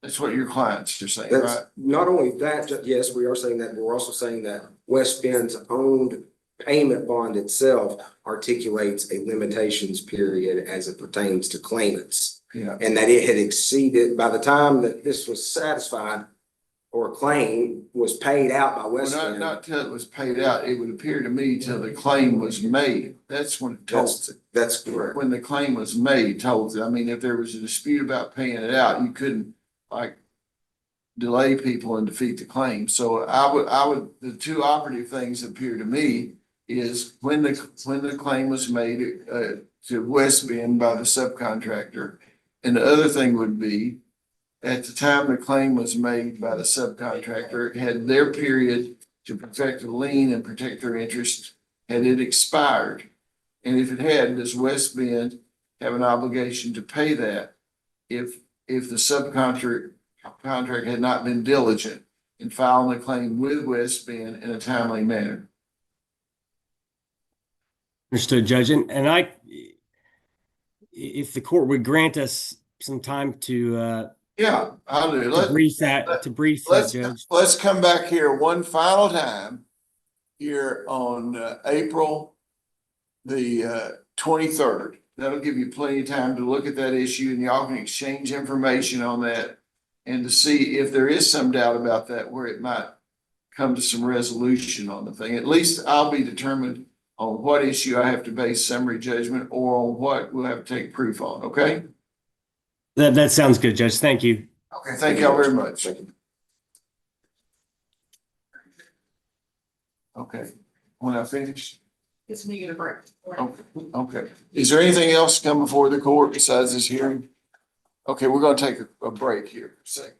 That's what your clients are saying, That's right? not only that, yes, we are saying that, but we're also saying that West Bend's owned payment bond itself articulates a limitations period as it pertains to claimants. Yeah. And that it had exceeded, by the time that this was satisfied or a claim was paid out by West Well, Bend. not till it was paid out. It would appear to me till the claim was made. That's when it told. That's correct. When the claim was made, told it. I mean, if there was a dispute about paying it out, you couldn't like delay people and defeat the claim. So I would, the two operative things appear to me is when the claim was made to West Bend by the subcontractor. And the other thing would be at the time the claim was made by the subcontractor, had their period to perfect the lien and protect their interest, had it expired? And if it had, does West Bend have an obligation to pay that if the subcontractor had not been diligent in filing the claim with West Bend in a timely manner? understood, Judge. And if the court would grant us some time to Yeah, I'll do. brief that, Judge. Let's come back here one final time here on April the 23rd. That'll give you plenty of time to look at that issue and y'all can exchange information on that and to see if there is some doubt about that, where it might come to some resolution on the thing. At least I'll be determined on what issue I have to base summary judgment or on what we'll have to take proof on, okay? That sounds good, Judge. Thank you. Okay, thank y'all very much. Okay, when I finish? It's me gonna break. Okay. Is there anything else come before the court besides this hearing? Okay, we're gonna take a break here for a second.